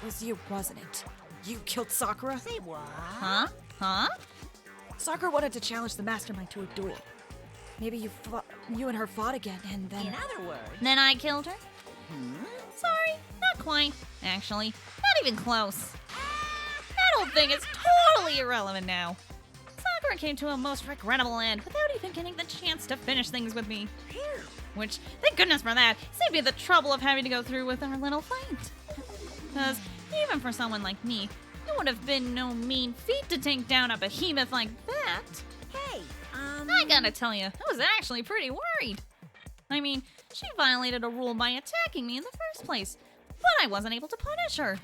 It was you, wasn't it? You killed Sakura? Say what? Huh? Sakura wanted to challenge the mastermind to a duel. Maybe you and her fought again, and then... In other words, Then I killed her? Sorry, not quite. Actually, not even close. That whole thing is totally irrelevant now. Sakura came to a most regrettable end without even getting the chance to finish things with me. Which, thank goodness for that, saved me the trouble of having to go through with our little fight. Because even for someone like me, it would have been no mean feat to take down a behemoth like that. hey, I gotta tell you, I was actually pretty worried. I mean, she violated a rule by attacking me in the first place, but I wasn't able to punish her.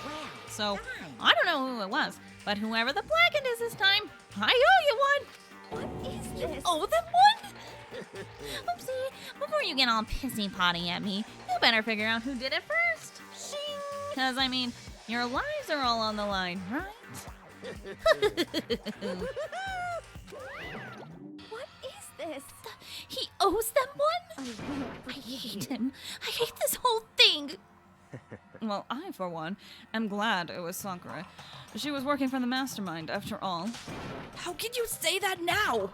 well, So, I don't know who it was, but whoever the blackened is this time, I owe you one. what is this? Owe them one? Oopsie, before you get all pissy potty at me, you better figure out who did it first. Because, I mean, your lives are all on the line, right? What is this? He owes them one? I hate him. I hate this whole thing. Well, I, for one, am glad it was Sakura. She was working for the mastermind, after all. How can you say that now?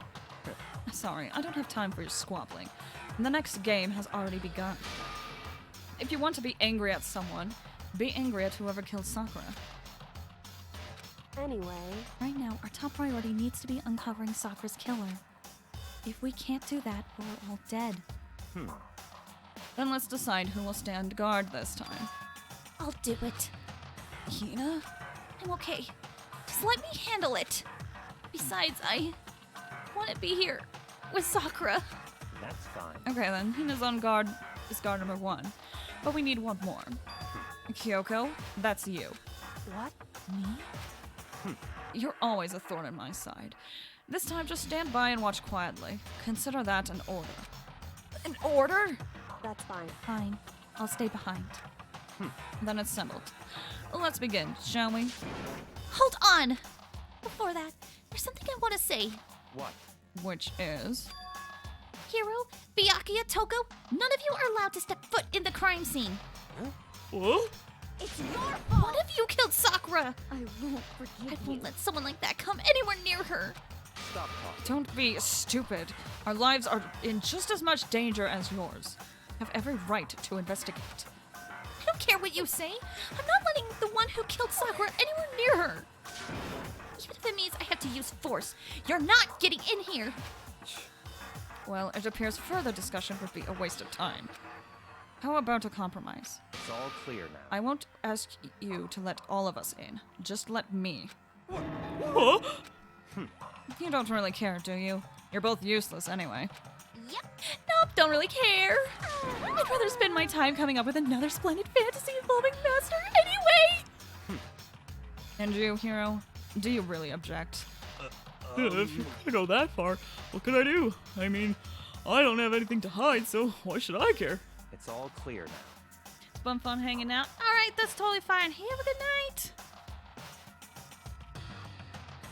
Sorry, I don't have time for your squabbling. The next game has already begun. If you want to be angry at someone, be angry at whoever killed Sakura. Anyway, Right now, our top priority needs to be uncovering Sakura's killer. If we can't do that, we're all dead. Then let's decide who will stand guard this time. I'll do it. Hina? I'm okay. Just let me handle it. Besides, I want to be here with Sakura. That's fine. Okay then, Hina's on guard is guard number 1. But we need one more. Kyoko, that's you. what? Me? You're always a thorn in my side. This time just stand by and watch quietly. Consider that an order. An order? That's fine. Fine. I'll stay behind. Then it's settled. Let's begin, shall we? Hold on! Before that, there's something I want to say. What? Which is... Hiro, Byakuya, Toko, none of you are allowed to step foot in the crime scene. What? It's your fault. One of you killed Sakura. I won't I forgive you. won't let someone like that come anywhere near her. Stop talking. Don't be stupid. Our lives are in just as much danger as yours. Have every right to investigate. I don't care what you say. I'm not letting the one who killed Sakura anywhere near her. Even if it means I have to use force, you're not getting in here. Well, it appears further discussion would be a waste of time. How about a compromise? It's all clear now. I won't ask you to let all of us in. Just let me. Huh? You don't really care, do you? You're both useless anyway. Yep. Nope, don't really care. I'd rather spend my time coming up with another splendid fantasy involving Master anyway. And you, Hiro? Do you really object? If you're gonna go that far, what can I do? I mean, I don't have anything to hide, so why should I care? It's all clear now. It's been fun hanging out. Alright, that's totally fine. Hey, have a good night.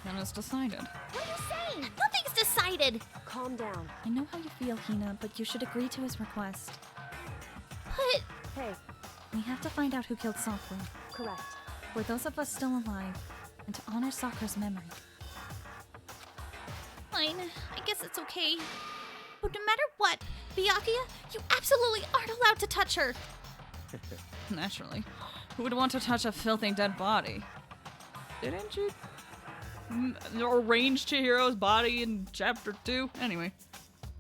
Then it's decided. What are you saying? Nothing's decided. Calm down. I know how you feel, Hina, but you should agree to his request. But Hey, we have to find out who killed Sakura. correct. For those of us still alive, and to honor Sakura's memory. Fine, I guess it's okay. But no matter what, Byakuya, you absolutely aren't allowed to touch her. Naturally. Who would want to touch a filthy dead body? Didn't you arrange Chihiro's body in chapter 2? Anyway.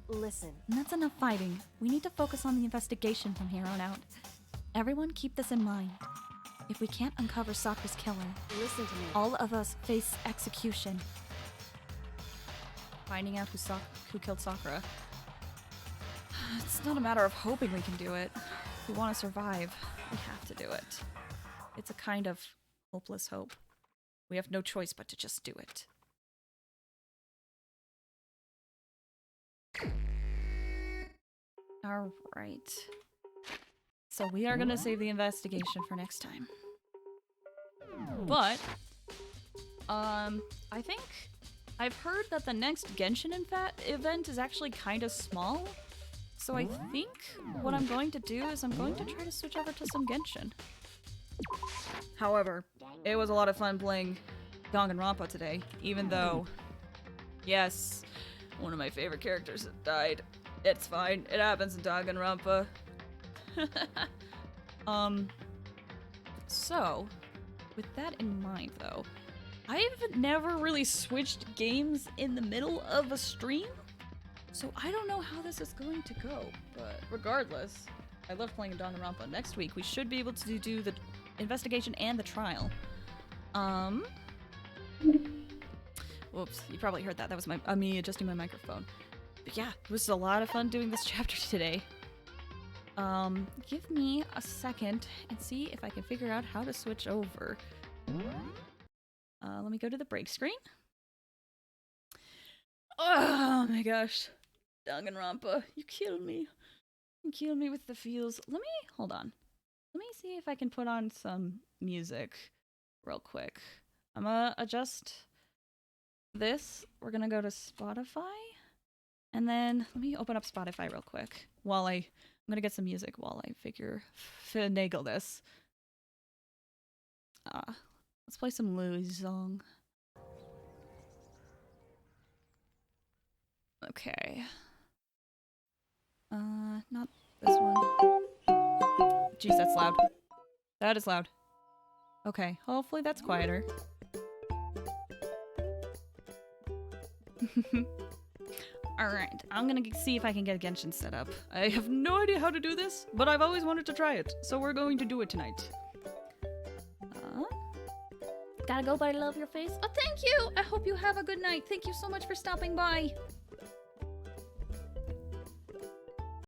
Listen, And that's enough fighting. We need to focus on the investigation from here on out. Everyone keep this in mind. If we can't uncover Sakura's killer, listen to me. all of us face execution. Finding out who killed Sakura. It's not a matter of hoping we can do it. If we want to survive, we have to do it. It's a kind of hopeless hope. We have no choice but to just do it. Alright. So we are gonna save the investigation for next time. But, I think I've heard that the next Genshin event is actually kind of small. So I think what I'm going to do is I'm going to try to switch over to some Genshin. However, it was a lot of fun playing Danganronpa today, even though, yes, one of my favorite characters has died. It's fine. It happens in Danganronpa. So, with that in mind, though, I've never really switched games in the middle of a stream, so I don't know how this is going to go, but regardless, I love playing Danganronpa. Next week, we should be able to do the investigation and the trial. Whoops, you probably heard that. That was me adjusting my microphone. But yeah, it was a lot of fun doing this chapter today. Give me a second and see if I can figure out how to switch over. Let me go to the break screen. Oh my gosh. Danganronpa, you killed me. You killed me with the feels. Hold on. Let me see if I can put on some music real quick. I'm gonna adjust this. We're gonna go to Spotify. And then let me open up Spotify real quick while I'm gonna get some music while I finagle this. Let's play some Louis' song. Okay. Not this one. Jeez, that's loud. That is loud. Okay, hopefully that's quieter. Alright, I'm gonna see if I can get Genshin set up. I have no idea how to do this, but I've always wanted to try it, so we're going to do it tonight. Gotta go, but I love your face. Oh, thank you! I hope you have a good night. Thank you so much for stopping by.